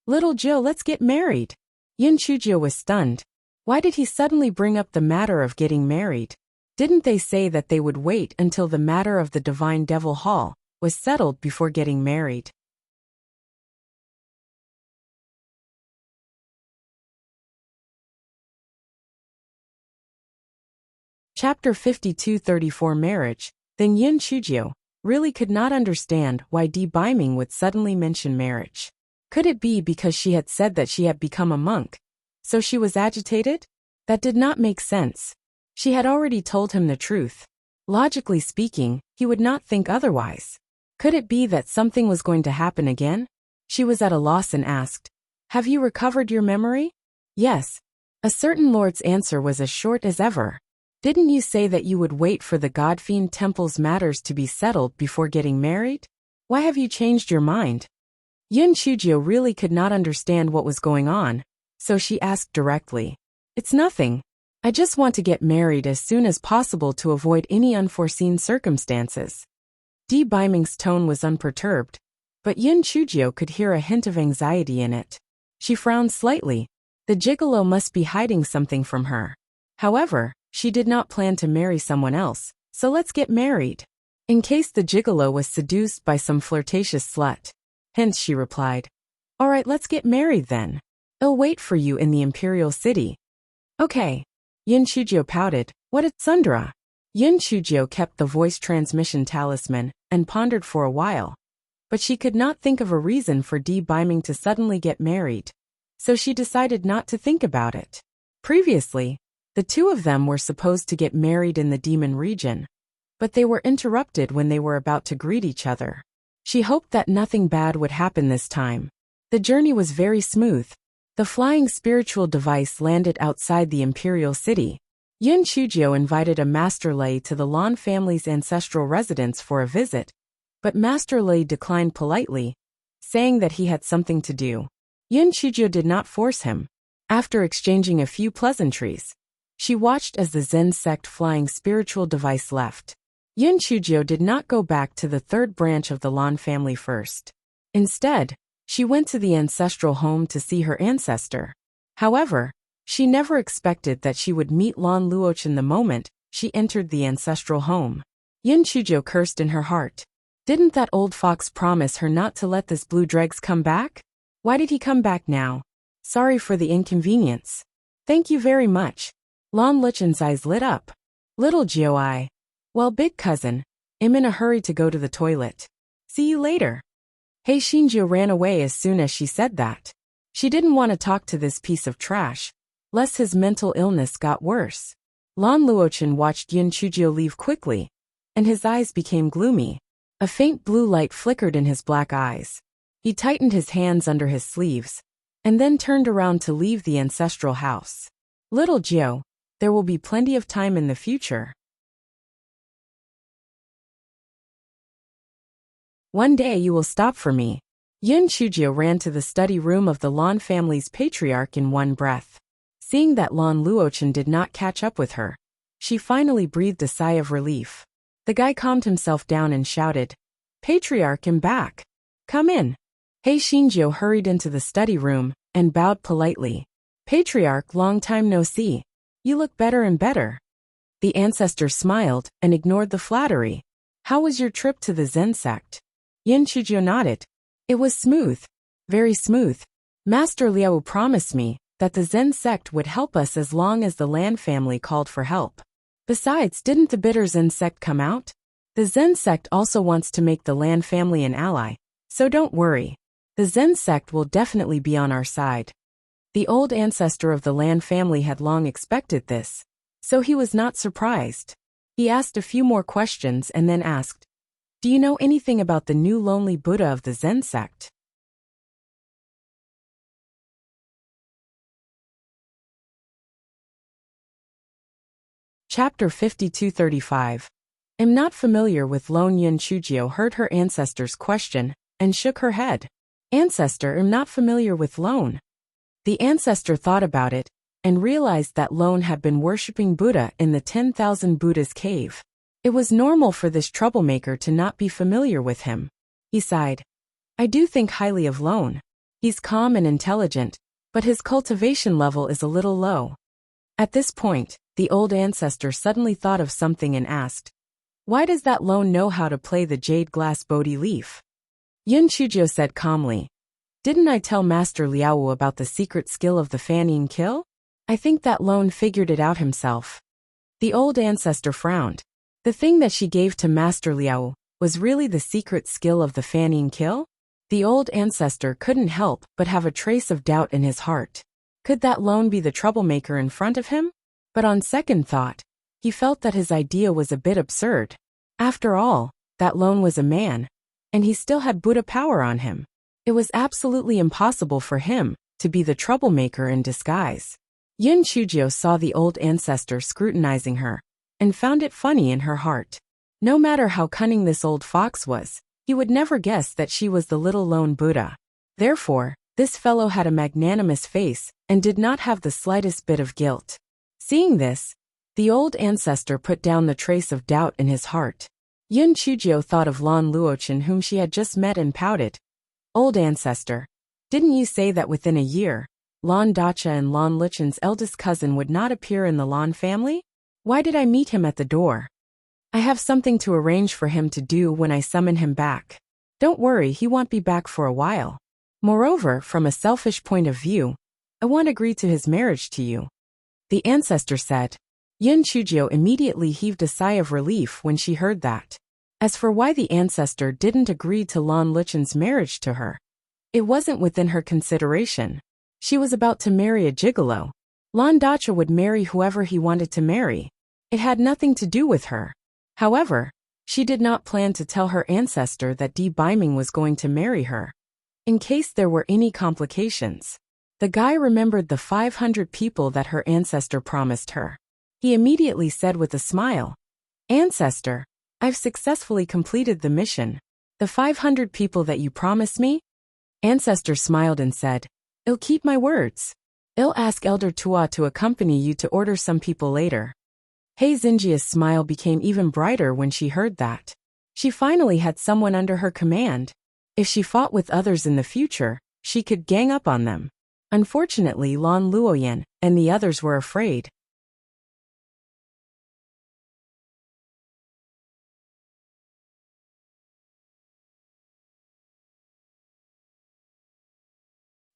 Little Jill, let's get married. Yin Chujio was stunned. Why did he suddenly bring up the matter of getting married? Didn't they say that they would wait until the matter of the Divine Devil Hall was settled before getting married? Chapter 52-34 Marriage. Then Yin Chujio really could not understand why Di Biming would suddenly mention marriage. Could it be because she had said that she had become a monk, so she was agitated? That did not make sense. She had already told him the truth. Logically speaking, he would not think otherwise. Could it be that something was going to happen again? She was at a loss and asked, "Have you recovered your memory?" "Yes." A certain lord's answer was as short as ever. "Didn't you say that you would wait for the Godfiend Temple's matters to be settled before getting married? Why have you changed your mind?" Yin Chujio really could not understand what was going on, so she asked directly, "It's nothing. I just want to get married as soon as possible to avoid any unforeseen circumstances." Di Biming's tone was unperturbed, but Yin Chujio could hear a hint of anxiety in it. She frowned slightly. The gigolo must be hiding something from her. However, she did not plan to marry someone else, so let's get married. In case the gigolo was seduced by some flirtatious slut. Hence she replied, "All right, let's get married then. I'll wait for you in the Imperial City." "Okay." Yin Chujio pouted. "What a tsundere." Yin Chujio kept the voice transmission talisman and pondered for a while, but she could not think of a reason for Di Biming to suddenly get married, so she decided not to think about it. Previously, the two of them were supposed to get married in the demon region, but they were interrupted when they were about to greet each other. She hoped that nothing bad would happen this time. The journey was very smooth. The flying spiritual device landed outside the Imperial City. Yin Chujio invited a Master Lei to the Lan family's ancestral residence for a visit, but Master Lei declined politely, saying that he had something to do. Yin Chujio did not force him. After exchanging a few pleasantries, she watched as the Zen sect flying spiritual device left. Yin Chujio did not go back to the third branch of the Lan family first. Instead, she went to the ancestral home to see her ancestor. However, she never expected that she would meet Lan Luochen the moment she entered the ancestral home. Yin Chujio cursed in her heart. Didn't that old fox promise her not to let this blue dregs come back? Why did he come back now? Sorry for the inconvenience. Thank you very much. Lan Luchen's eyes lit up. Little Jioi. Well, big cousin, I'm in a hurry to go to the toilet. See you later. Hey Shinjo ran away as soon as she said that. She didn't want to talk to this piece of trash, lest his mental illness got worse. Lan Luochen watched Yin Chujio leave quickly, and his eyes became gloomy. A faint blue light flickered in his black eyes. He tightened his hands under his sleeves, and then turned around to leave the ancestral house. Little Jio, there will be plenty of time in the future. One day you will stop for me. Yin Chujio ran to the study room of the Lan family's patriarch in one breath. Seeing that Lan Luochen did not catch up with her, she finally breathed a sigh of relief. The guy calmed himself down and shouted, "Patriarch, I'm back. Come in." Hei Shinjo hurried into the study room and bowed politely. "Patriarch, long time no see. You look better and better." The ancestor smiled and ignored the flattery. "How was your trip to the Zen sect?" Yin Chujio nodded. "It was smooth. Very smooth. Master Liao promised me that the Zen sect would help us as long as the Lan family called for help. Besides, didn't the bitter Zen sect come out? The Zen sect also wants to make the Lan family an ally, so don't worry. The Zen sect will definitely be on our side." The old ancestor of the Lan family had long expected this, so he was not surprised. He asked a few more questions and then asked, "Do you know anything about the new lonely Buddha of the Zen sect?" Chapter 52-35. I'm not familiar with Lone. Yin Chujio heard her ancestor's question and shook her head. "Ancestor, I'm not familiar with Lone." The ancestor thought about it and realized that Lone had been worshipping Buddha in the 10,000 Buddhas cave. It was normal for this troublemaker to not be familiar with him. He sighed. I do think highly of Lone. He's calm and intelligent, but his cultivation level is a little low. At this point, the old ancestor suddenly thought of something and asked, why does that Lone know how to play the jade glass Bodhi leaf? Yun Chuzhou said calmly, didn't I tell Master Liao about the secret skill of the fanning kill? I think that Lone figured it out himself. The old ancestor frowned. The thing that she gave to Master Liao was really the secret skill of the fanning kill? The old ancestor couldn't help but have a trace of doubt in his heart. Could that Lone be the troublemaker in front of him? But on second thought, he felt that his idea was a bit absurd. After all, that Lone was a man, and he still had Buddha power on him. It was absolutely impossible for him to be the troublemaker in disguise. Yun Chuzhou saw the old ancestor scrutinizing her, and found it funny in her heart. No matter how cunning this old fox was, he would never guess that she was the little lone Buddha. Therefore, this fellow had a magnanimous face, and did not have the slightest bit of guilt. Seeing this, the old ancestor put down the trace of doubt in his heart. Yun Chuzhou thought of Lan Luochen, whom she had just met, and pouted. Old ancestor, didn't you say that within a year, Lan Dacha and Lan Luchen's eldest cousin would not appear in the Lan family? Why did I meet him at the door? I have something to arrange for him to do when I summon him back. Don't worry, he won't be back for a while. Moreover, from a selfish point of view, I won't agree to his marriage to you. The ancestor said. Yun Chuzhou immediately heaved a sigh of relief when she heard that. As for why the ancestor didn't agree to Lan Luchen's marriage to her, it wasn't within her consideration. She was about to marry a gigolo. Lan Dacha would marry whoever he wanted to marry. It had nothing to do with her. However, she did not plan to tell her ancestor that Di Baiming was going to marry her, in case there were any complications. The guy remembered the 500 people that her ancestor promised her. He immediately said with a smile, Ancestor, I've successfully completed the mission. The 500 people that you promised me? Ancestor smiled and said, I'll keep my words. I'll ask Elder Tua to accompany you to order some people later. Hei Xinjia's smile became even brighter when she heard that. She finally had someone under her command. If she fought with others in the future, she could gang up on them. Unfortunately, Lan Luoyan and the others were afraid.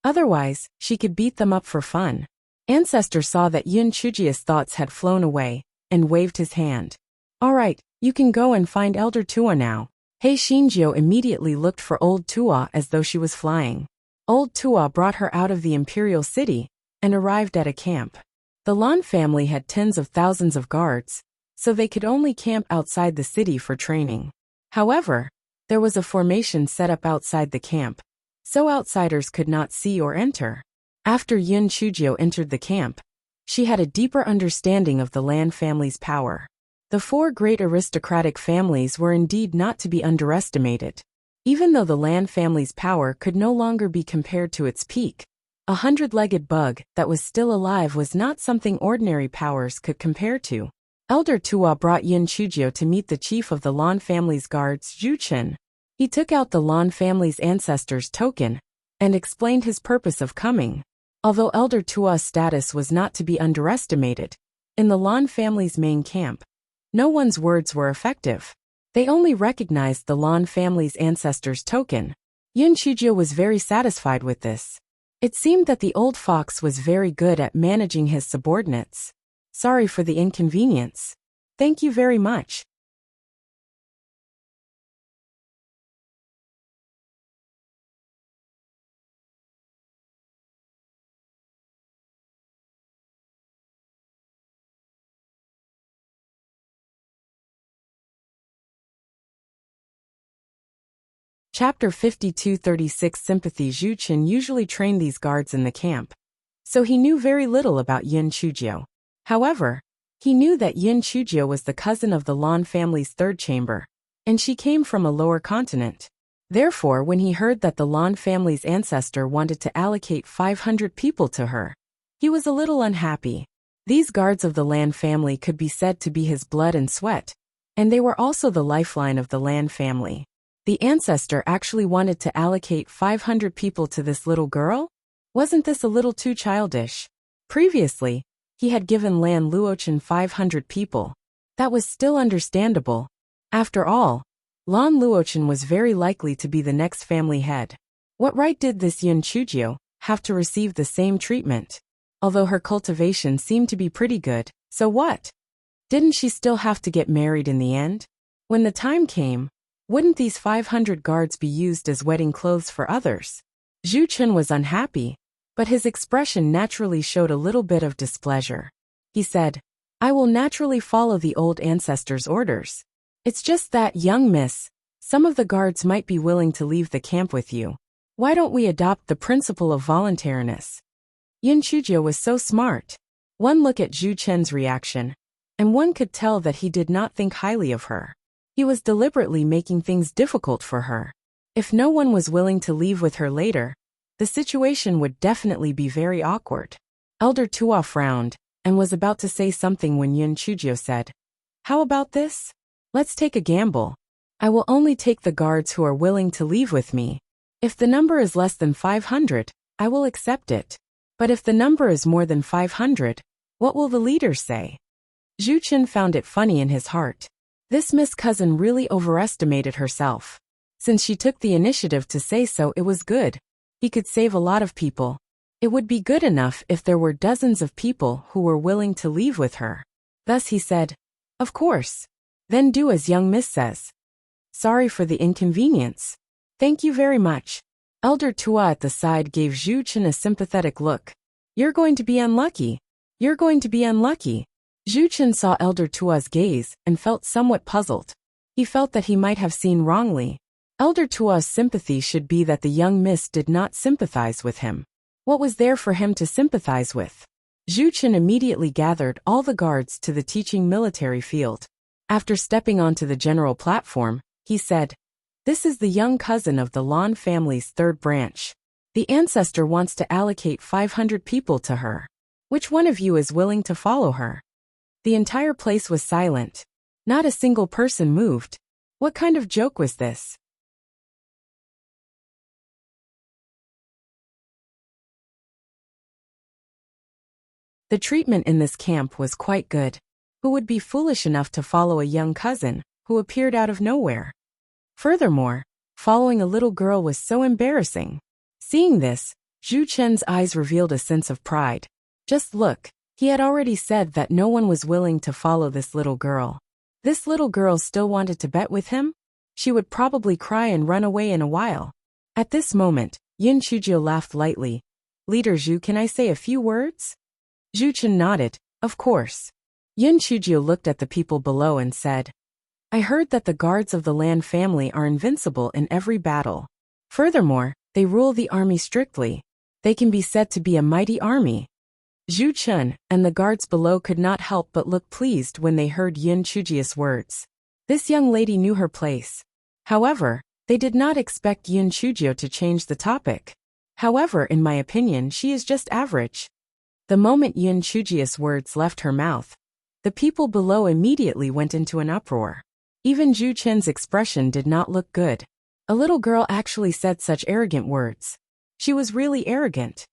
Otherwise, she could beat them up for fun. Ancestor saw that Yun Chuzhou's thoughts had flown away, and waved his hand. All right, you can go and find Elder Tua now. Hei Xinjiu immediately looked for Old Tua as though she was flying. Old Tua brought her out of the imperial city, and arrived at a camp. The Lan family had tens of thousands of guards, so they could only camp outside the city for training. However, there was a formation set up outside the camp, so outsiders could not see or enter. After Yun Chuzhou entered the camp, she had a deeper understanding of the Lan family's power. The four great aristocratic families were indeed not to be underestimated. Even though the Lan family's power could no longer be compared to its peak, a 100-legged bug that was still alive was not something ordinary powers could compare to. Elder Tua brought Yun Chuzhou to meet the chief of the Lan family's guards, Zhu Chen. He took out the Lan family's ancestors' token, and explained his purpose of coming. Although Elder Tua's status was not to be underestimated, in the Lan family's main camp, no one's words were effective. They only recognized the Lan family's ancestors' token. Yun Chuzhou was very satisfied with this. It seemed that the old fox was very good at managing his subordinates. Sorry for the inconvenience. Thank you very much. Chapter 52-36 Sympathy. Zhu Chen usually trained these guards in the camp, so he knew very little about Yun Chuzhou. However, he knew that Yun Chuzhou was the cousin of the Lan family's third chamber, and she came from a lower continent. Therefore, when he heard that the Lan family's ancestor wanted to allocate 500 people to her, he was a little unhappy. These guards of the Lan family could be said to be his blood and sweat, and they were also the lifeline of the Lan family. The ancestor actually wanted to allocate 500 people to this little girl? Wasn't this a little too childish? Previously, he had given Lan Luochen 500 people. That was still understandable. After all, Lan Luochen was very likely to be the next family head. What right did this Yun Chujio have to receive the same treatment? Although her cultivation seemed to be pretty good, so what? Didn't she still have to get married in the end? When the time came, wouldn't these 500 guards be used as wedding clothes for others? Zhu Chen was unhappy, but his expression naturally showed a little bit of displeasure. He said, I will naturally follow the old ancestors' orders. It's just that, young miss, some of the guards might be willing to leave the camp with you. Why don't we adopt the principle of voluntariness? Yun Chujio was so smart. One look at Zhu Chen's reaction, and one could tell that he did not think highly of her. He was deliberately making things difficult for her. If no one was willing to leave with her later, the situation would definitely be very awkward. Elder Tua frowned, and was about to say something when Yun Chujio said, How about this? Let's take a gamble. I will only take the guards who are willing to leave with me. If the number is less than 500, I will accept it. But if the number is more than 500, what will the leaders say? Zhu Chen found it funny in his heart. This Miss Cousin really overestimated herself. Since she took the initiative to say so, it was good. He could save a lot of people. It would be good enough if there were dozens of people who were willing to leave with her. Thus he said, Of course. Then do as young Miss says. Sorry for the inconvenience. Thank you very much. Elder Tua at the side gave Zhu Chen a sympathetic look. You're going to be unlucky. You're going to be unlucky. Zhu Chen saw Elder Tua's gaze and felt somewhat puzzled. He felt that he might have seen wrongly. Elder Tua's sympathy should be that the young miss did not sympathize with him. What was there for him to sympathize with? Zhu Chen immediately gathered all the guards to the teaching military field. After stepping onto the general platform, he said, This is the young cousin of the Lan family's third branch. The ancestor wants to allocate 500 people to her. Which one of you is willing to follow her? The entire place was silent. Not a single person moved. What kind of joke was this? The treatment in this camp was quite good. Who would be foolish enough to follow a young cousin who appeared out of nowhere? Furthermore, following a little girl was so embarrassing. Seeing this, Zhu Chen's eyes revealed a sense of pride. Just look, he had already said that no one was willing to follow this little girl. This little girl still wanted to bet with him? She would probably cry and run away in a while. At this moment, Yun Chujio laughed lightly. Leader Zhu, can I say a few words? Zhu Chen nodded, of course. Yun Chujio looked at the people below and said, I heard that the guards of the Lan family are invincible in every battle. Furthermore, they rule the army strictly. They can be said to be a mighty army. Zhu Chen and the guards below could not help but look pleased when they heard Yun Chujio's words. This young lady knew her place. However, they did not expect Yun Chujio to change the topic. However, in my opinion, she is just average. The moment Yun Chujio's words left her mouth, the people below immediately went into an uproar. Even Zhu Chen's expression did not look good. A little girl actually said such arrogant words. She was really arrogant.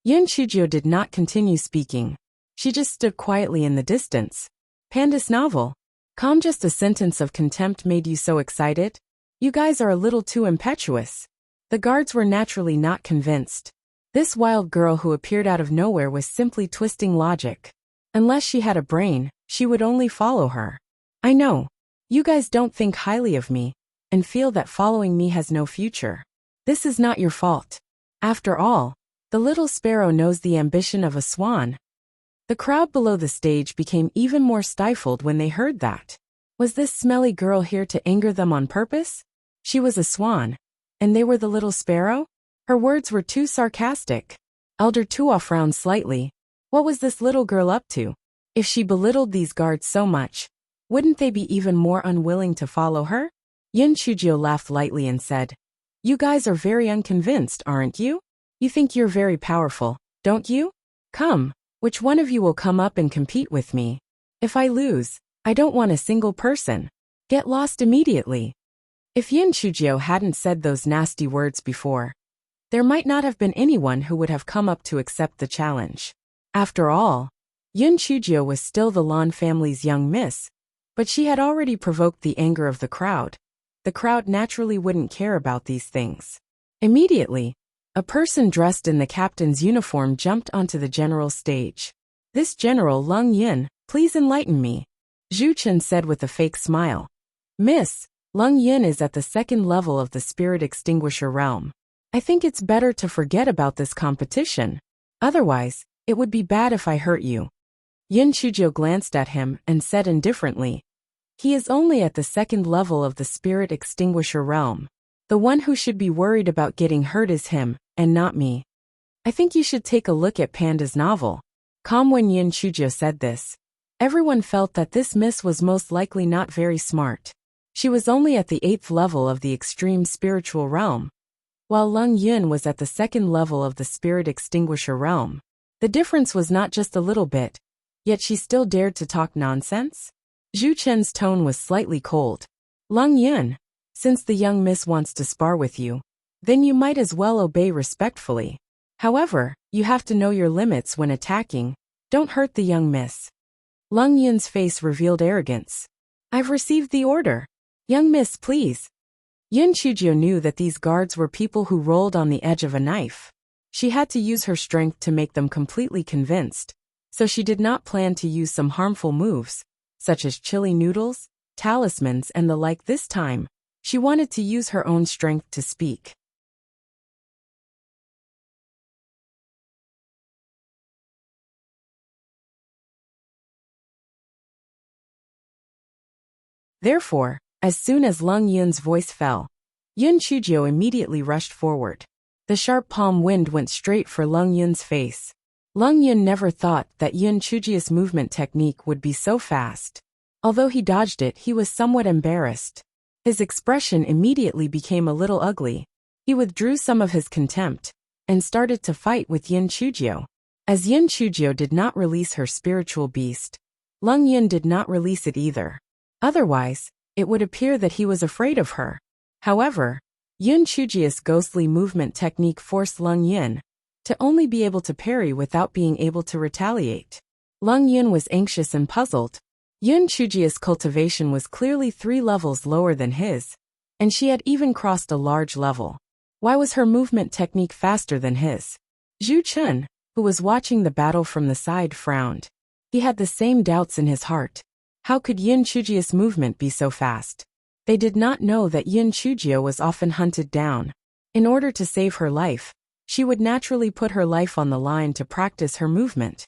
Yun Chujio did not continue speaking. She just stood quietly in the distance. Pandas novel. Calm, just a sentence of contempt made you so excited? You guys are a little too impetuous. The guards were naturally not convinced. This wild girl who appeared out of nowhere was simply twisting logic. Unless she had a brain, she would only follow her. I know. You guys don't think highly of me, and feel that following me has no future. This is not your fault. After all, the little sparrow knows the ambition of a swan. The crowd below the stage became even more stifled when they heard that. Was this smelly girl here to anger them on purpose? She was a swan, and they were the little sparrow? Her words were too sarcastic. Elder Tua frowned slightly. What was this little girl up to? If she belittled these guards so much, wouldn't they be even more unwilling to follow her? Yin Chujio laughed lightly and said, "You guys are very unconvinced, aren't you? You think you're very powerful, don't you? Come, which one of you will come up and compete with me? If I lose, I don't want a single person. Get lost immediately." If Yin Chujio hadn't said those nasty words before, there might not have been anyone who would have come up to accept the challenge. After all, Yin Chujio was still the Lan family's young miss, but she had already provoked the anger of the crowd. The crowd naturally wouldn't care about these things. Immediately, a person dressed in the captain's uniform jumped onto the general's stage. "This General Lung Yin, please enlighten me," Zhu Chen said with a fake smile. "Miss, Lung Yin is at the second level of the spirit extinguisher realm. I think it's better to forget about this competition. Otherwise, it would be bad if I hurt you." Yin Chujio glanced at him and said indifferently, "He is only at the second level of the spirit extinguisher realm. The one who should be worried about getting hurt is him, and not me. I think you should take a look at Panda's novel." Calm. When Yin Chujio said this, everyone felt that this miss was most likely not very smart. She was only at the 8th level of the extreme spiritual realm, while Lung Yin was at the second level of the spirit extinguisher realm. The difference was not just a little bit, yet she still dared to talk nonsense? Zhu Chen's tone was slightly cold. "Lung Yin, since the young miss wants to spar with you, then you might as well obey respectfully. However, you have to know your limits when attacking. Don't hurt the young miss." Lung Yin's face revealed arrogance. "I've received the order. Young miss, please." Yin Chujio knew that these guards were people who rolled on the edge of a knife. She had to use her strength to make them completely convinced, so she did not plan to use some harmful moves, such as chili noodles, talismans and the like this time. She wanted to use her own strength to speak. Therefore, as soon as Lung Yin's voice fell, Yin Chujio immediately rushed forward. The sharp palm wind went straight for Lung Yin's face. Lung Yin never thought that Yin Chujio's movement technique would be so fast. Although he dodged it, he was somewhat embarrassed. His expression immediately became a little ugly. He withdrew some of his contempt and started to fight with Yin Chujio. As Yin Chujio did not release her spiritual beast, Lung Yin did not release it either. Otherwise, it would appear that he was afraid of her. However, Yin Chujio's ghostly movement technique forced Lung Yin to only be able to parry without being able to retaliate. Lung Yin was anxious and puzzled. Yin Chujio's cultivation was clearly 3 levels lower than his, and she had even crossed a large level. Why was her movement technique faster than his? Zhu Chen, who was watching the battle from the side, frowned. He had the same doubts in his heart. How could Yin Chujio's movement be so fast? They did not know that Yin Chujio was often hunted down. In order to save her life, she would naturally put her life on the line to practice her movement.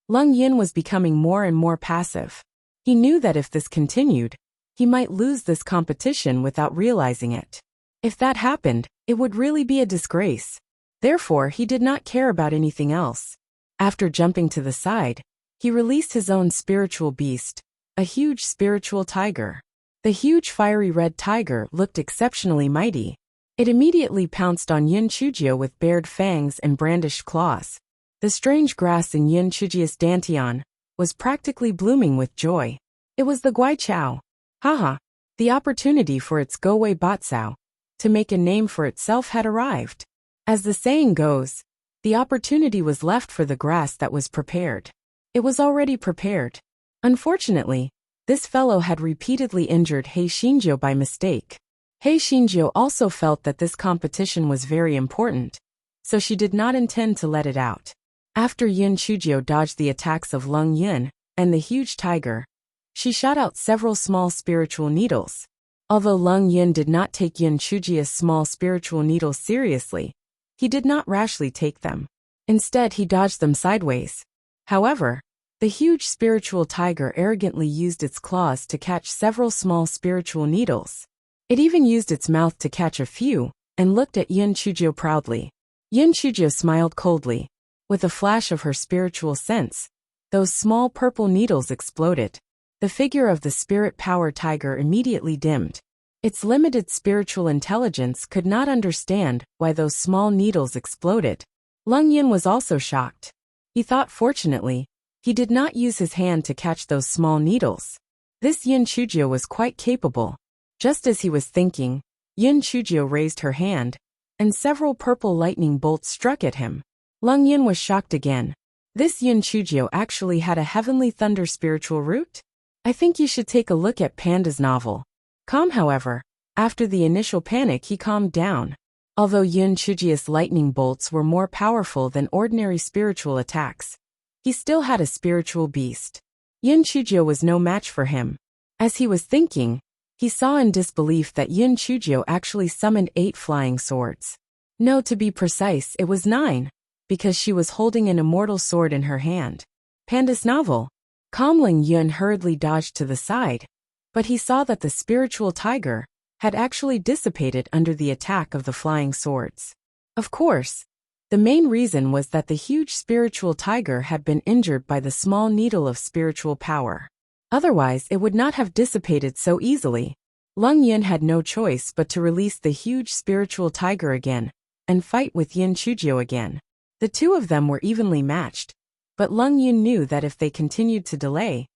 Lung Yin was becoming more and more passive. He knew that if this continued, he might lose this competition without realizing it. If that happened, it would really be a disgrace. Therefore, he did not care about anything else. After jumping to the side, he released his own spiritual beast, a huge spiritual tiger. The huge fiery red tiger looked exceptionally mighty. It immediately pounced on Yin Chujio with bared fangs and brandished claws. The strange grass in Yin Chujio's dantian was practically blooming with joy. It was the Guai Chao. Haha, the opportunity for its Gowei Batsao to make a name for itself had arrived. As the saying goes, the opportunity was left for the grass that was prepared. It was already prepared. Unfortunately, this fellow had repeatedly injured Hei Xinjiu by mistake. Hei Xinjiu also felt that this competition was very important, so she did not intend to let it out. After Yin Chujio dodged the attacks of Lung Yin and the huge tiger, she shot out several small spiritual needles. Although Lung Yin did not take Yin Chujio's small spiritual needles seriously, he did not rashly take them. Instead, he dodged them sideways. However, the huge spiritual tiger arrogantly used its claws to catch several small spiritual needles. It even used its mouth to catch a few, and looked at Yun Chujio proudly. Yun Chujio smiled coldly. With a flash of her spiritual sense, those small purple needles exploded. The figure of the spirit power tiger immediately dimmed. Its limited spiritual intelligence could not understand why those small needles exploded. Lung Yun was also shocked. He thought fortunately, he did not use his hand to catch those small needles. This Yun Chujio was quite capable. Just as he was thinking, Yun Chujio raised her hand, and several purple lightning bolts struck at him. Lung Yun was shocked again. This Yun Chujio actually had a heavenly thunder spiritual root? I think you should take a look at Panda's novel. Calm, however, after the initial panic he calmed down. Although Yun Chujio's lightning bolts were more powerful than ordinary spiritual attacks, he still had a spiritual beast. Yun Chujio was no match for him. As he was thinking, he saw in disbelief that Yun Chujio actually summoned 8 flying swords. No, to be precise, it was 9, because she was holding an immortal sword in her hand. Panda's novel. Lung Yun hurriedly dodged to the side, but he saw that the spiritual tiger had actually dissipated under the attack of the flying swords. Of course, the main reason was that the huge spiritual tiger had been injured by the small needle of spiritual power. Otherwise, it would not have dissipated so easily. Lung Yun had no choice but to release the huge spiritual tiger again and fight with Yun Chujio again. The two of them were evenly matched, but Lung Yun knew that if they continued to delay,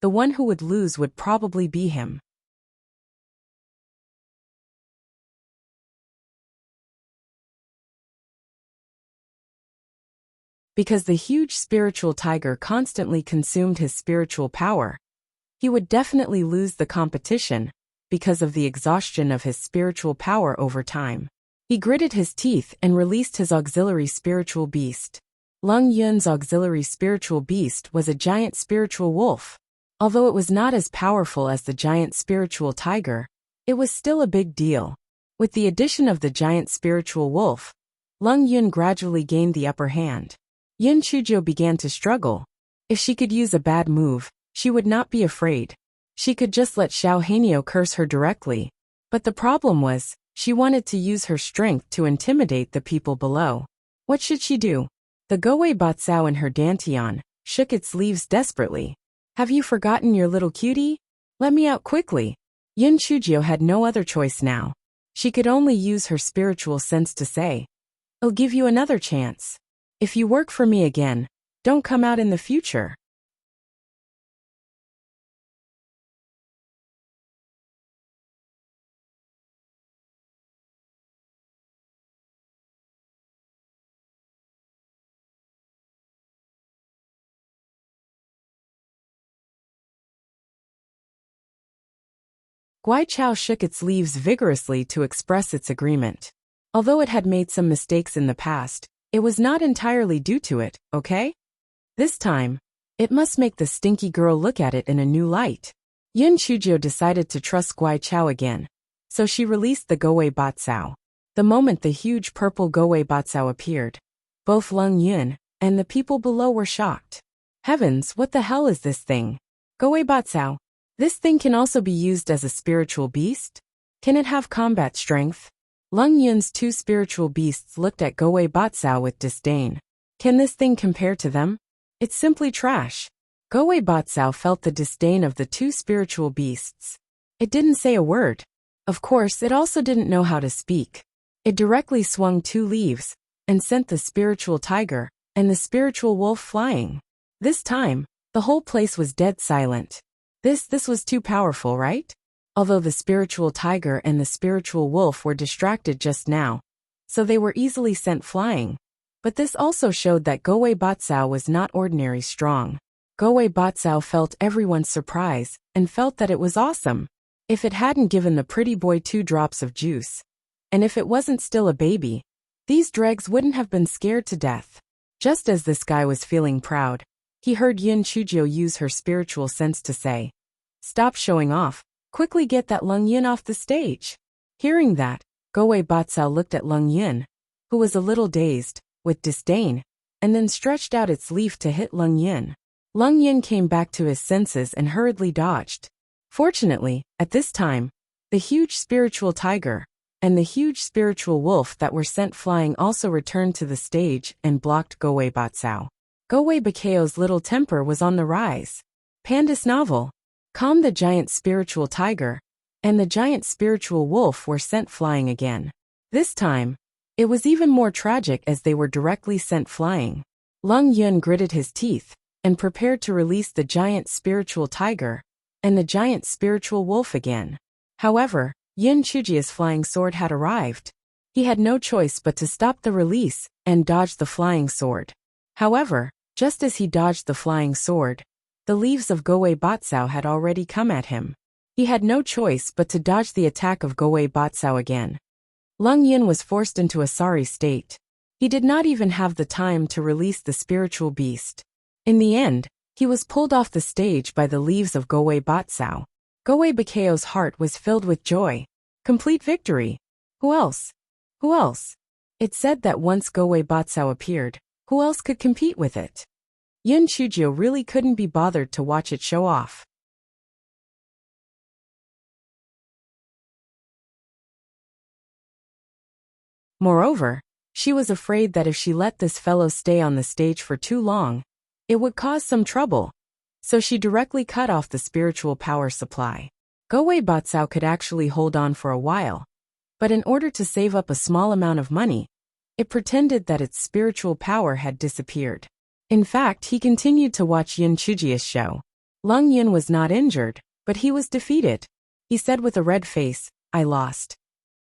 the one who would lose would probably be him. Because the huge spiritual tiger constantly consumed his spiritual power, he would definitely lose the competition because of the exhaustion of his spiritual power over time. He gritted his teeth and released his auxiliary spiritual beast. Lung Yun's auxiliary spiritual beast was a giant spiritual wolf. Although it was not as powerful as the giant spiritual tiger, it was still a big deal. With the addition of the giant spiritual wolf, Lung Yun gradually gained the upper hand. Yun Chujio began to struggle. If she could use a bad move, she would not be afraid. She could just let Xiao Hanyo curse her directly. But the problem was, she wanted to use her strength to intimidate the people below. What should she do? The Goei Batsao in her dantian shook its leaves desperately. Have you forgotten your little cutie? Let me out quickly. Yun Chujio had no other choice now. She could only use her spiritual sense to say, I'll give you another chance. If you work for me again, don't come out in the future. Guai Chao shook its leaves vigorously to express its agreement. Although it had made some mistakes in the past, it was not entirely due to it, okay? This time, it must make the stinky girl look at it in a new light. Yun Chujio decided to trust Guai Chao again, so she released the Goei Batsao. The moment the huge purple Goei Batsao appeared, both Lung Yun and the people below were shocked. Heavens, what the hell is this thing? Goei Batsao. This thing can also be used as a spiritual beast? Can it have combat strength? Lung Yun's 2 spiritual beasts looked at Goei Batsao with disdain. Can this thing compare to them? It's simply trash. Goei Batsao felt the disdain of the 2 spiritual beasts. It didn't say a word. Of course, it also didn't know how to speak. It directly swung 2 leaves and sent the spiritual tiger and the spiritual wolf flying. This time, the whole place was dead silent. This was too powerful, right? Although the spiritual tiger and the spiritual wolf were distracted just now, so they were easily sent flying. But this also showed that Goei Batsao was not ordinary strong. Goei Batsao felt everyone's surprise and felt that it was awesome. If it hadn't given the pretty boy 2 drops of juice, and if it wasn't still a baby, these dregs wouldn't have been scared to death. Just as this guy was feeling proud, he heard Yun Chujio use her spiritual sense to say, Stop showing off, quickly get that Lung Yun off the stage. Hearing that, Goei Batsao looked at Lung Yun, who was a little dazed, with disdain, and then stretched out its leaf to hit Lung Yun. Lung Yun came back to his senses and hurriedly dodged. Fortunately, at this time, The huge spiritual tiger and the huge spiritual wolf that were sent flying also returned to the stage and blocked Gowei Batsao. Gowei Bakao's little temper was on the rise. Pandas novel. Calm the giant spiritual tiger and the giant spiritual wolf were sent flying again. This time, it was even more tragic as they were directly sent flying. Lung Yun gritted his teeth and prepared to release the giant spiritual tiger and the giant spiritual wolf again. However, Yin Chujia's flying sword had arrived. He had no choice but to stop the release and dodge the flying sword. However, just as he dodged the flying sword, the leaves of Gowei Batsao had already come at him. He had no choice but to dodge the attack of Gowei Batsao again. Lung Yin was forced into a sorry state. He did not even have the time to release the spiritual beast. In the end, he was pulled off the stage by the leaves of Gowei Batsao. Gowei Bakao's heart was filled with joy. Complete victory. Who else? Who else? It said that once Gowei Batsao appeared, who else could compete with it? Yin Chujio really couldn't be bothered to watch it show off. Moreover, she was afraid that if she let this fellow stay on the stage for too long, it would cause some trouble. So she directly cut off the spiritual power supply. Gowei Batsao could actually hold on for a while, but in order to save up a small amount of money, it pretended that its spiritual power had disappeared. In fact, he continued to watch Yin Chujia's show. Lung Yin was not injured, but he was defeated. He said with a red face, "I lost."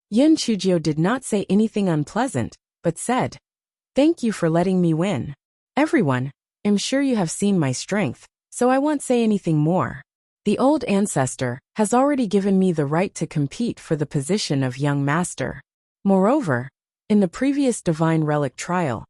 Yin Chujio did not say anything unpleasant, but said, "Thank you for letting me win. Everyone, I'm sure you have seen my strength, so I won't say anything more. The old ancestor has already given me the right to compete for the position of young master. Moreover, in the previous divine relic trial,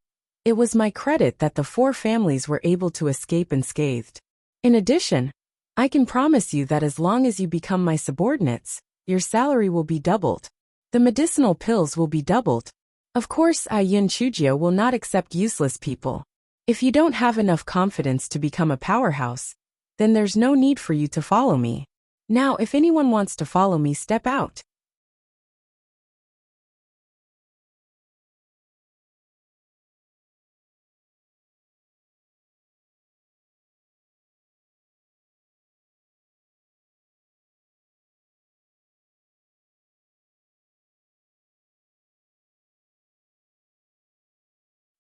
it was my credit that the 4 families were able to escape unscathed. In addition, I can promise you that as long as you become my subordinates, your salary will be doubled. The medicinal pills will be doubled. Of course, Yin Chujio will not accept useless people. If you don't have enough confidence to become a powerhouse, then there's no need for you to follow me. Now, if anyone wants to follow me, step out."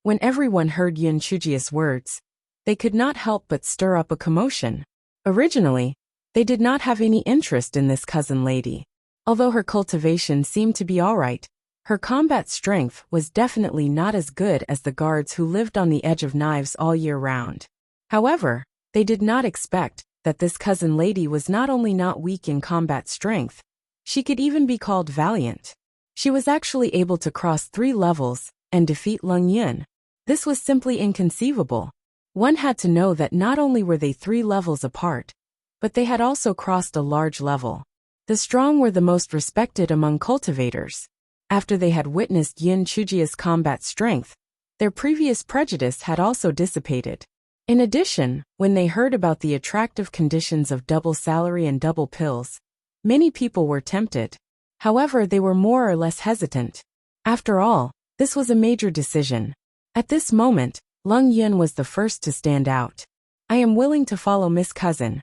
When everyone heard Yin Chujia's words, they could not help but stir up a commotion. Originally, they did not have any interest in this cousin lady. Although her cultivation seemed to be alright, her combat strength was definitely not as good as the guards who lived on the edge of knives all year round. However, they did not expect that this cousin lady was not only not weak in combat strength, she could even be called valiant. She was actually able to cross 3 levels and defeat Lung Yin. This was simply inconceivable. One had to know that not only were they 3 levels apart, but they had also crossed a large level. The strong were the most respected among cultivators. After they had witnessed Yin Chujia's combat strength, their previous prejudice had also dissipated. In addition, when they heard about the attractive conditions of double salary and double pills, many people were tempted. However, they were more or less hesitant. After all, this was a major decision. At this moment, Lung Yin was the first to stand out. "I am willing to follow Miss Cousin."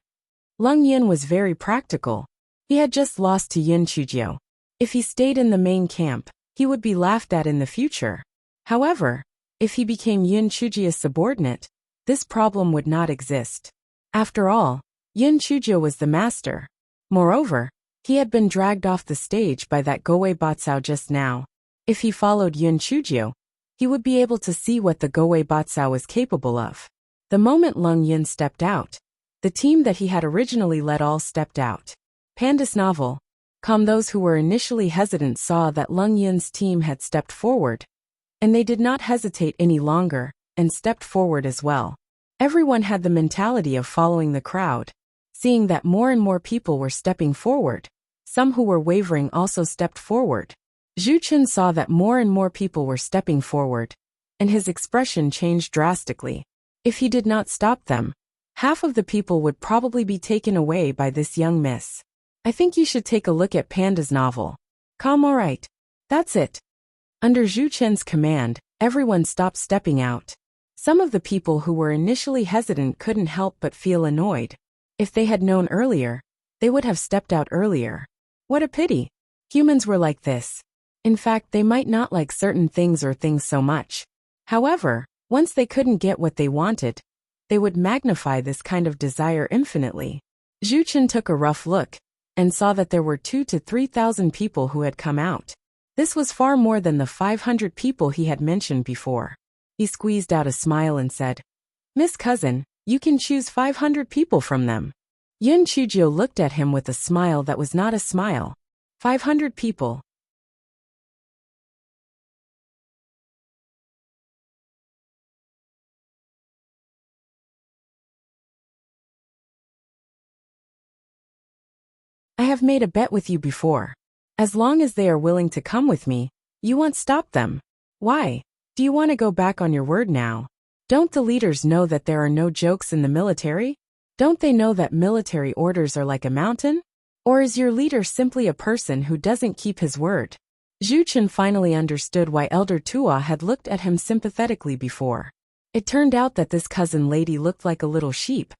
Lung Yin was very practical. He had just lost to Yin Chujio. If he stayed in the main camp, he would be laughed at in the future. However, if he became Yin Chujia's subordinate, this problem would not exist. After all, Yin Chujio was the master. Moreover, he had been dragged off the stage by that Gowei Batsao just now. If he followed Yin Chujio, he would be able to see what the Gowei Batsao was capable of. The moment Lung Yin stepped out, the team that he had originally led all stepped out. Pandas novel. Those who were initially hesitant saw that Lung Yin's team had stepped forward, and they did not hesitate any longer, and stepped forward as well. Everyone had the mentality of following the crowd. Seeing that more and more people were stepping forward, some who were wavering also stepped forward. Zhu Chun saw that more and more people were stepping forward, and his expression changed drastically. If he did not stop them, half of the people would probably be taken away by this young miss. I think you should take a look at Panda's novel. Calm, alright. That's it. Under Zhu Chen's command, everyone stopped stepping out. Some of the people who were initially hesitant couldn't help but feel annoyed. If they had known earlier, they would have stepped out earlier. What a pity. Humans were like this. In fact, they might not like certain things or things so much. However, once they couldn't get what they wanted, they would magnify this kind of desire infinitely. Zhu Chen took a rough look and saw that there were 2,000 to 3,000 people who had come out. This was far more than the 500 people he had mentioned before. He squeezed out a smile and said, Miss Cousin, you can choose 500 people from them. Yun Chujio looked at him with a smile that was not a smile. 500 people. I have made a bet with you before. As long as they are willing to come with me, you won't stop them. Why? Do you want to go back on your word now? Don't the leaders know that there are no jokes in the military? Don't they know that military orders are like a mountain? Or is your leader simply a person who doesn't keep his word? Zhu Chen finally understood why Elder Tua had looked at him sympathetically before. It turned out that this cousin lady looked like a little sheep.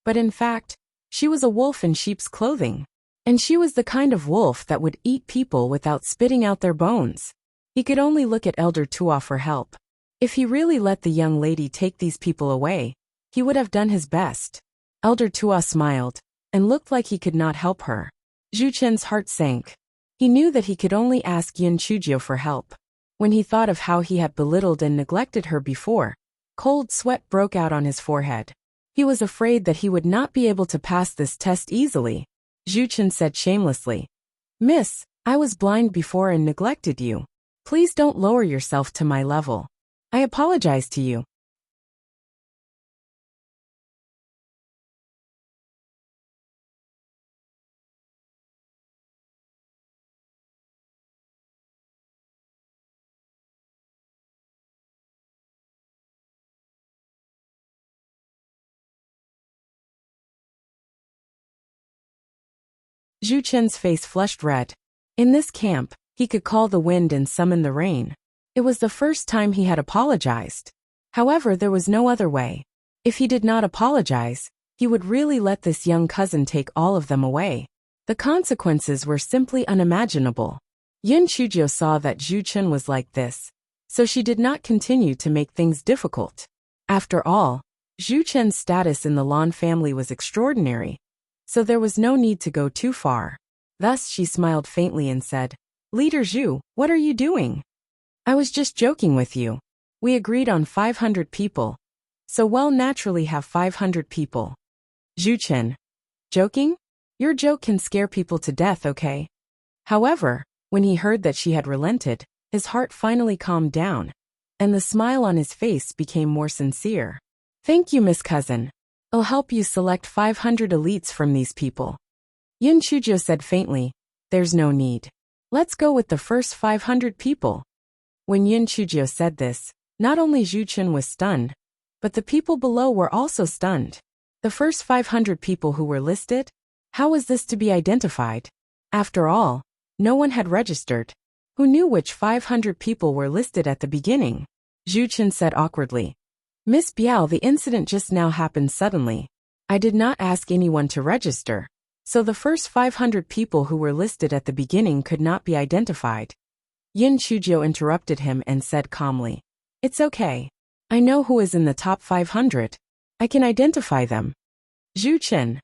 But in fact, she was a wolf in sheep's clothing. And she was the kind of wolf that would eat people without spitting out their bones. He could only look at Elder Tua for help. If he really let the young lady take these people away, he would have done his best. Elder Tua smiled and looked like he could not help her. Zhu Chen's heart sank. He knew that he could only ask Yun Chujio for help. When he thought of how he had belittled and neglected her before, cold sweat broke out on his forehead. He was afraid that he would not be able to pass this test easily. Zhu Chen said shamelessly, Miss, I was blind before and neglected you. Please don't lower yourself to my level. I apologize to you. Zhu Chen's face flushed red. In this camp, he could call the wind and summon the rain. It was the first time he had apologized. However, there was no other way. If he did not apologize, he would really let this young cousin take all of them away. The consequences were simply unimaginable. Yun Chujio saw that Zhu Chen was like this, so she did not continue to make things difficult. After all, Zhu Chen's status in the Lan family was extraordinary, so there was no need to go too far. Thus she smiled faintly and said, Leader Zhu, what are you doing? I was just joking with you. We agreed on 500 people, so we'll naturally have 500 people. Zhu Chen. Joking? Your joke can scare people to death, okay? However, when he heard that she had relented, his heart finally calmed down, and the smile on his face became more sincere. Thank you, Miss Cousin. I'll help you select 500 elites from these people. Yun Chujio said faintly, There's no need. Let's go with the first 500 people. When Yun Chujio said this, not only Zhu Chen was stunned, but the people below were also stunned. The first 500 people who were listed? How was this to be identified? After all, no one had registered. Who knew which 500 people were listed at the beginning? Zhu Chen said awkwardly. Miss Biao, the incident just now happened suddenly. I did not ask anyone to register, so the first 500 people who were listed at the beginning could not be identified. Yun Chujio interrupted him and said calmly, It's okay. I know who is in the top 500. I can identify them. Zhu Chen.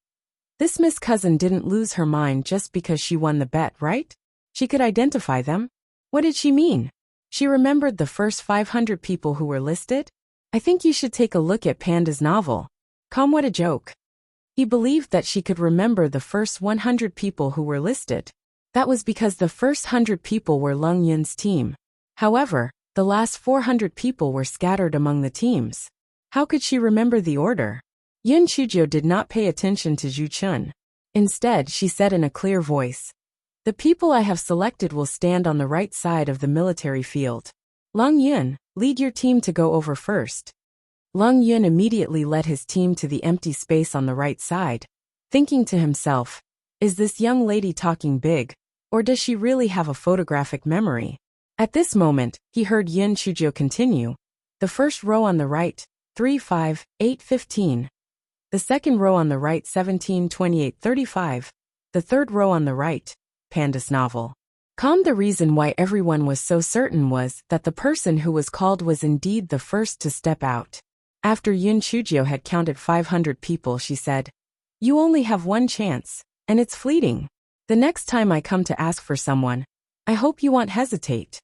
This Miss Cousin didn't lose her mind just because she won the bet, right? She could identify them? What did she mean? She remembered the first 500 people who were listed? I think you should take a look at Panda's novel. Come, what a joke. He believed that she could remember the first 100 people who were listed. That was because the first 100 people were Lung Yun's team. However, the last 400 people were scattered among the teams. How could she remember the order? Yun Chujio did not pay attention to Zhu Chen. Instead, she said in a clear voice, The people I have selected will stand on the right side of the military field. Lung Yun, lead your team to go over first. Lung Yun immediately led his team to the empty space on the right side, thinking to himself, Is this young lady talking big, or does she really have a photographic memory? At this moment, he heard Yin Chujio continue. The first row on the right, 3, 5, 8, 15. The second row on the right, 17, 28, 35. The third row on the right, Panda's novel. The reason why everyone was so certain was that the person who was called was indeed the first to step out. After Yin Chujio had counted 500 people, she said, "You only have one chance, and it's fleeting. The next time I come to ask for someone, I hope you won't hesitate."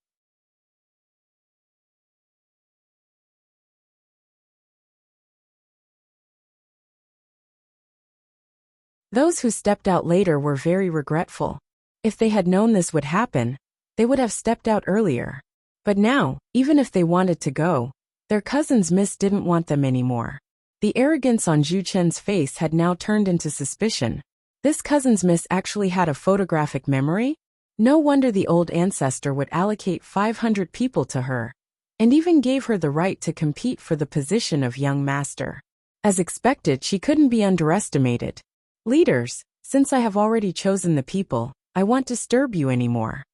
Those who stepped out later were very regretful. If they had known this would happen, they would have stepped out earlier. But now, even if they wanted to go, their cousins Miss didn't want them anymore. The arrogance on Zhu Chen's face had now turned into suspicion. This cousin's Miss actually had a photographic memory? No wonder the old ancestor would allocate 500 people to her, and even gave her the right to compete for the position of young master. As expected, she couldn't be underestimated. "Leaders, since I have already chosen the people, I won't disturb you anymore,"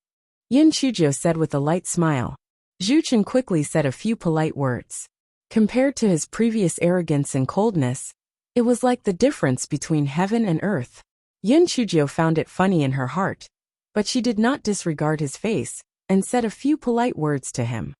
Yin Chujio said with a light smile. Zhu Chen quickly said a few polite words. Compared to his previous arrogance and coldness, it was like the difference between heaven and earth. Yin Chujio found it funny in her heart, but she did not disregard his face, and said a few polite words to him.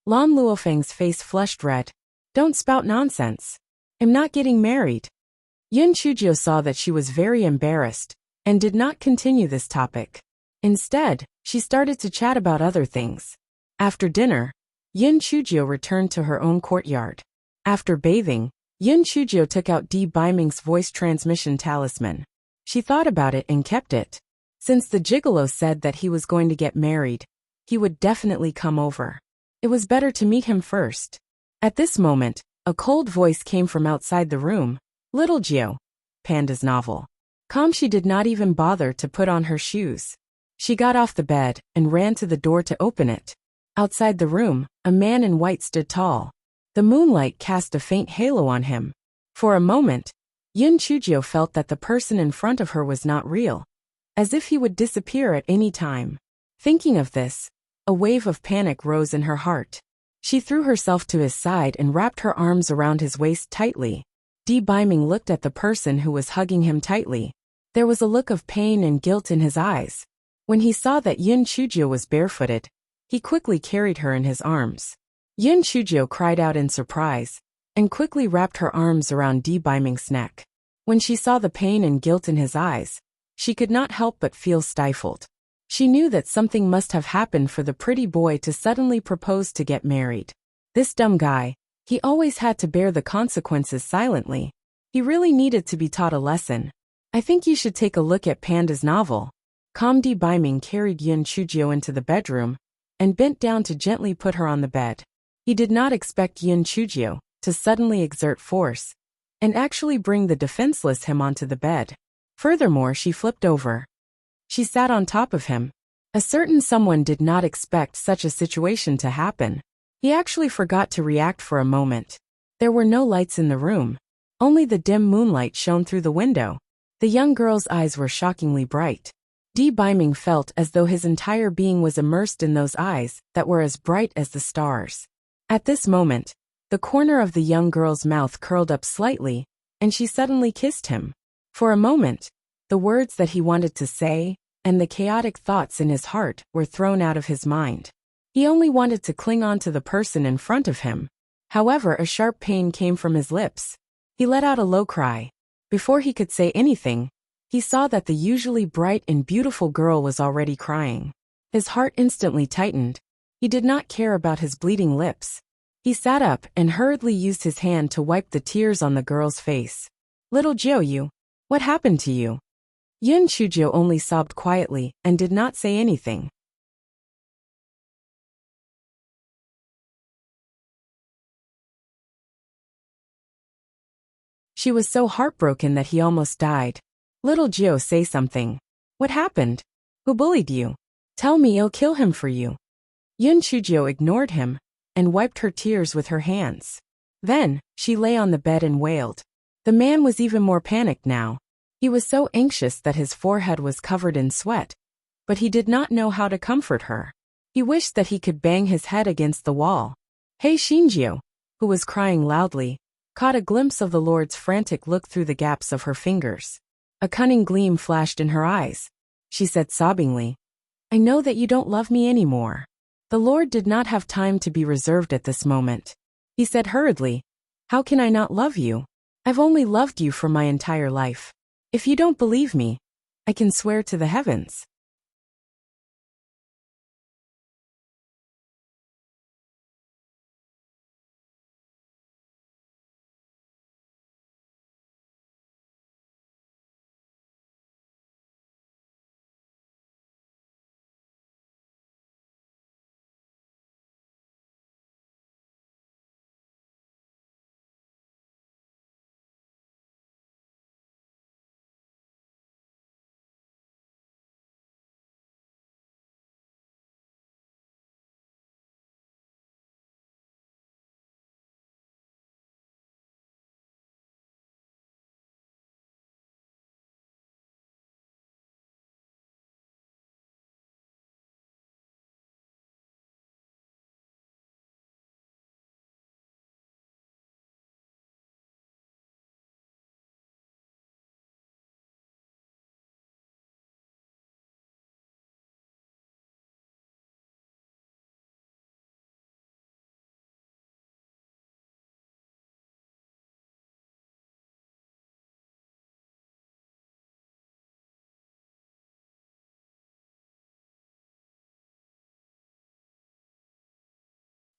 Lan Luofeng's face flushed red. "Don't spout nonsense. I'm not getting married." Yin Chujio saw that she was very embarrassed, and did not continue this topic. Instead, she started to chat about other things. After dinner, Yin Chujio returned to her own courtyard. After bathing, Yin Chujio took out Di Biming's voice transmission talisman. She thought about it and kept it. Since the gigolo said that he was going to get married, he would definitely come over. It was better to meet him first. At this moment, a cold voice came from outside the room. "Little Gio." Panda's novel. She did not even bother to put on her shoes. She got off the bed and ran to the door to open it. Outside the room, a man in white stood tall. The moonlight cast a faint halo on him. For a moment, Yin Chujio felt that the person in front of her was not real, as if he would disappear at any time. Thinking of this, a wave of panic rose in her heart. She threw herself to his side and wrapped her arms around his waist tightly. Di Biming looked at the person who was hugging him tightly. There was a look of pain and guilt in his eyes. When he saw that Yin Chujio was barefooted, he quickly carried her in his arms. Yin Chujio cried out in surprise, and quickly wrapped her arms around Di Biming's neck. When she saw the pain and guilt in his eyes, she could not help but feel stifled. She knew that something must have happened for the pretty boy to suddenly propose to get married. This dumb guy, he always had to bear the consequences silently. He really needed to be taught a lesson. "I think you should take a look at Panda's novel." Di Biming carried Yin Chujio into the bedroom, and bent down to gently put her on the bed. He did not expect Yin Chujio to suddenly exert force, and actually bring the defenseless him onto the bed. Furthermore, she flipped over. She sat on top of him. A certain someone did not expect such a situation to happen. He actually forgot to react for a moment. There were no lights in the room. Only the dim moonlight shone through the window. The young girl's eyes were shockingly bright. Di Biming felt as though his entire being was immersed in those eyes that were as bright as the stars. At this moment, the corner of the young girl's mouth curled up slightly, and she suddenly kissed him. For a moment, the words that he wanted to say and the chaotic thoughts in his heart were thrown out of his mind. He only wanted to cling on to the person in front of him. However, a sharp pain came from his lips. He let out a low cry. Before he could say anything, he saw that the usually bright and beautiful girl was already crying. His heart instantly tightened. He did not care about his bleeding lips. He sat up and hurriedly used his hand to wipe the tears on the girl's face. "Little Jiu, what happened to you?" Yun Chujio only sobbed quietly and did not say anything. She was so heartbroken that he almost died. "Little Jiu, say something. What happened? Who bullied you? Tell me, I'll kill him for you." Yun Chujio ignored him and wiped her tears with her hands. Then, she lay on the bed and wailed. The man was even more panicked now. He was so anxious that his forehead was covered in sweat, but he did not know how to comfort her. He wished that he could bang his head against the wall. Hey Shinjio, who was crying loudly, caught a glimpse of the Lord's frantic look through the gaps of her fingers. A cunning gleam flashed in her eyes. She said sobbingly, "I know that you don't love me anymore." The Lord did not have time to be reserved at this moment. He said hurriedly, "How can I not love you? I've only loved you for my entire life. If you don't believe me, I can swear to the heavens."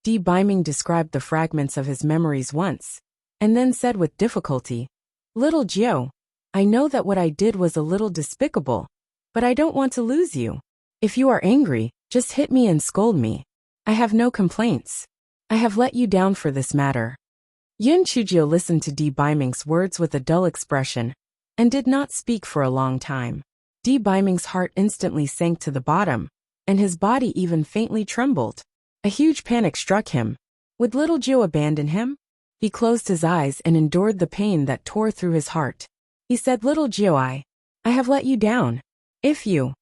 Biming described the fragments of his memories once, and then said with difficulty, "Little Jiu, I know that what I did was a little despicable, but I don't want to lose you. If you are angry, just hit me and scold me. I have no complaints. I have let you down for this matter." Yun Chujio listened to Biming's words with a dull expression, and did not speak for a long time. Biming's heart instantly sank to the bottom, and his body even faintly trembled. A huge panic struck him. Would little Jiu abandon him? He closed his eyes and endured the pain that tore through his heart. He said, "Little Jiu, I have let you down. If you..."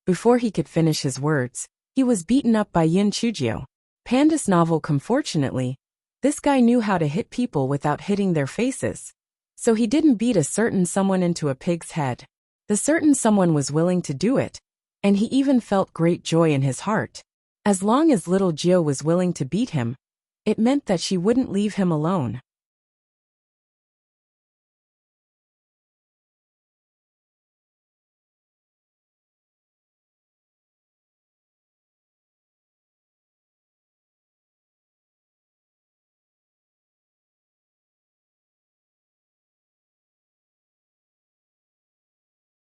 Before he could finish his words, he was beaten up by Yun Chujio. Panda's novel. Unfortunately, this guy knew how to hit people without hitting their faces. So he didn't beat a certain someone into a pig's head. The certain someone was willing to do it, and he even felt great joy in his heart. As long as little Jiu was willing to beat him, it meant that she wouldn't leave him alone.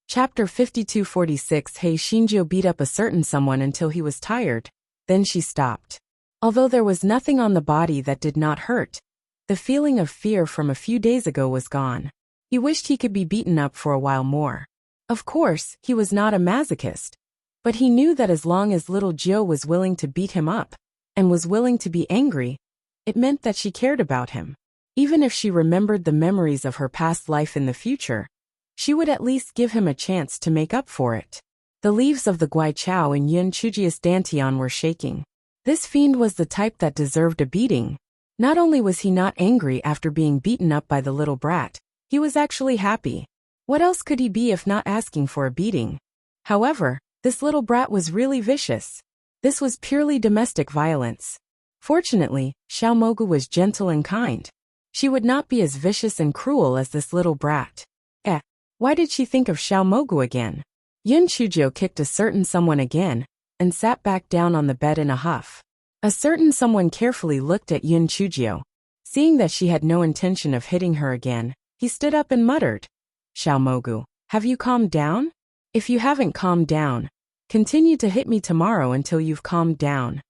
Chapter 5246. Hey Shinjio beat up a certain someone until he was tired, then she stopped. Although there was nothing on the body that did not hurt, the feeling of fear from a few days ago was gone. He wished he could be beaten up for a while more. Of course, he was not a masochist, but he knew that as long as little Jiu was willing to beat him up, and was willing to be angry, it meant that she cared about him. Even if she remembered the memories of her past life in the future, she would at least give him a chance to make up for it. The leaves of the guaichao in Yun Chujio's dantian were shaking. This fiend was the type that deserved a beating. Not only was he not angry after being beaten up by the little brat, he was actually happy. What else could he be if not asking for a beating? However, this little brat was really vicious. This was purely domestic violence. Fortunately, Xiaomogu was gentle and kind. She would not be as vicious and cruel as this little brat. Why did she think of Xiaomogu again? Yun Chujio kicked a certain someone again, and sat back down on the bed in a huff. A certain someone carefully looked at Yun Chujio. Seeing that she had no intention of hitting her again, he stood up and muttered, "Xiaomogu, have you calmed down? If you haven't calmed down, continue to hit me tomorrow until you've calmed down."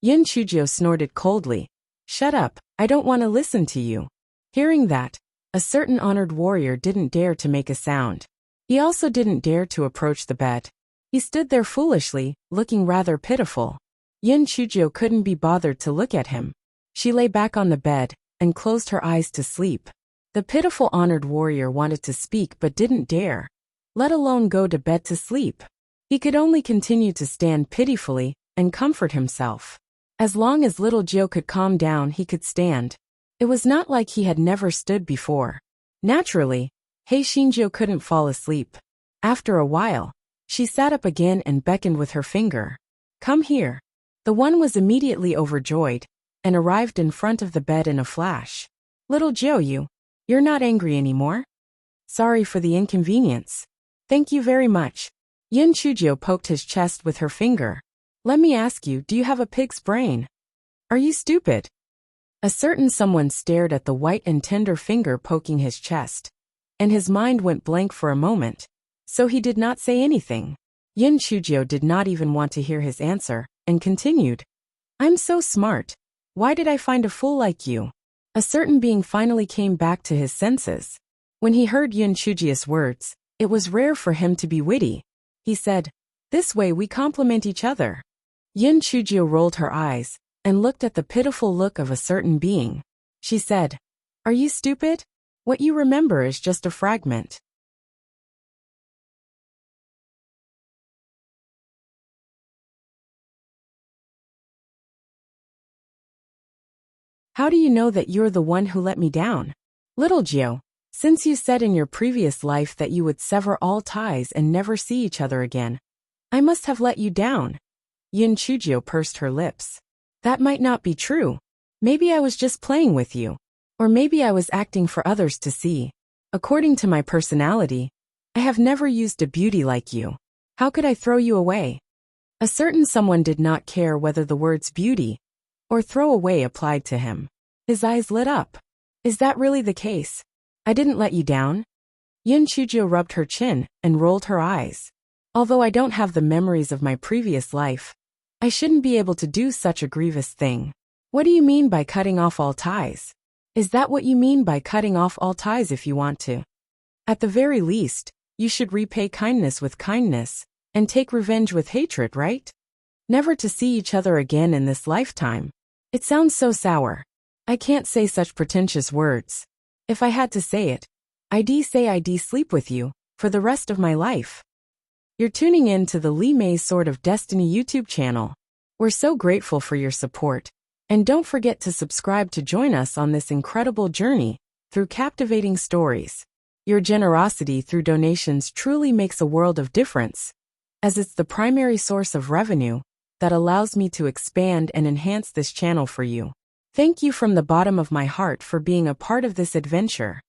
Yun Chujio snorted coldly, "Shut up, I don't want to listen to you." Hearing that, a certain honored warrior didn't dare to make a sound. He also didn't dare to approach the bed. He stood there foolishly, looking rather pitiful. Yun Chujio couldn't be bothered to look at him. She lay back on the bed and closed her eyes to sleep. The pitiful honored warrior wanted to speak but didn't dare, let alone go to bed to sleep. He could only continue to stand pitifully and comfort himself. As long as little Jiu could calm down, he could stand. It was not like he had never stood before. Naturally, Hei Shinjo couldn't fall asleep. After a while, she sat up again and beckoned with her finger. "Come here." The one was immediately overjoyed and arrived in front of the bed in a flash. "Little Jiu, you're not angry anymore? Sorry for the inconvenience." "Thank you very much." Yun Chujio poked his chest with her finger. "Let me ask you, do you have a pig's brain? Are you stupid?" A certain someone stared at the white and tender finger poking his chest, and his mind went blank for a moment, so he did not say anything. Yun Chujio did not even want to hear his answer, and continued, "I'm so smart. Why did I find a fool like you?" A certain being finally came back to his senses. When he heard Yun Chujio's words, it was rare for him to be witty. He said, "This way we complement each other." Yun Chujio rolled her eyes and looked at the pitiful look of a certain being. She said, "Are you stupid? What you remember is just a fragment." How do you know that you're the one who let me down? Little Jiu, since you said in your previous life that you would sever all ties and never see each other again, I must have let you down. Yun Chujio pursed her lips. That might not be true. Maybe I was just playing with you. Or maybe I was acting for others to see. According to my personality, I have never used a beauty like you. How could I throw you away? A certain someone did not care whether the words beauty or throw away applied to him. His eyes lit up. Is that really the case? I didn't let you down? Yun Chujio rubbed her chin and rolled her eyes. Although I don't have the memories of my previous life, I shouldn't be able to do such a grievous thing. What do you mean by cutting off all ties? Is that what you mean by cutting off all ties if you want to? At the very least, you should repay kindness with kindness and take revenge with hatred, right? Never to see each other again in this lifetime. It sounds so sour. I can't say such pretentious words. If I had to say it, I'd say I'd sleep with you for the rest of my life. You're tuning in to the Li Mei's Sword of Destiny YouTube channel. We're so grateful for your support, and don't forget to subscribe to join us on this incredible journey through captivating stories. Your generosity through donations truly makes a world of difference, as it's the primary source of revenue that allows me to expand and enhance this channel for you. Thank you from the bottom of my heart for being a part of this adventure.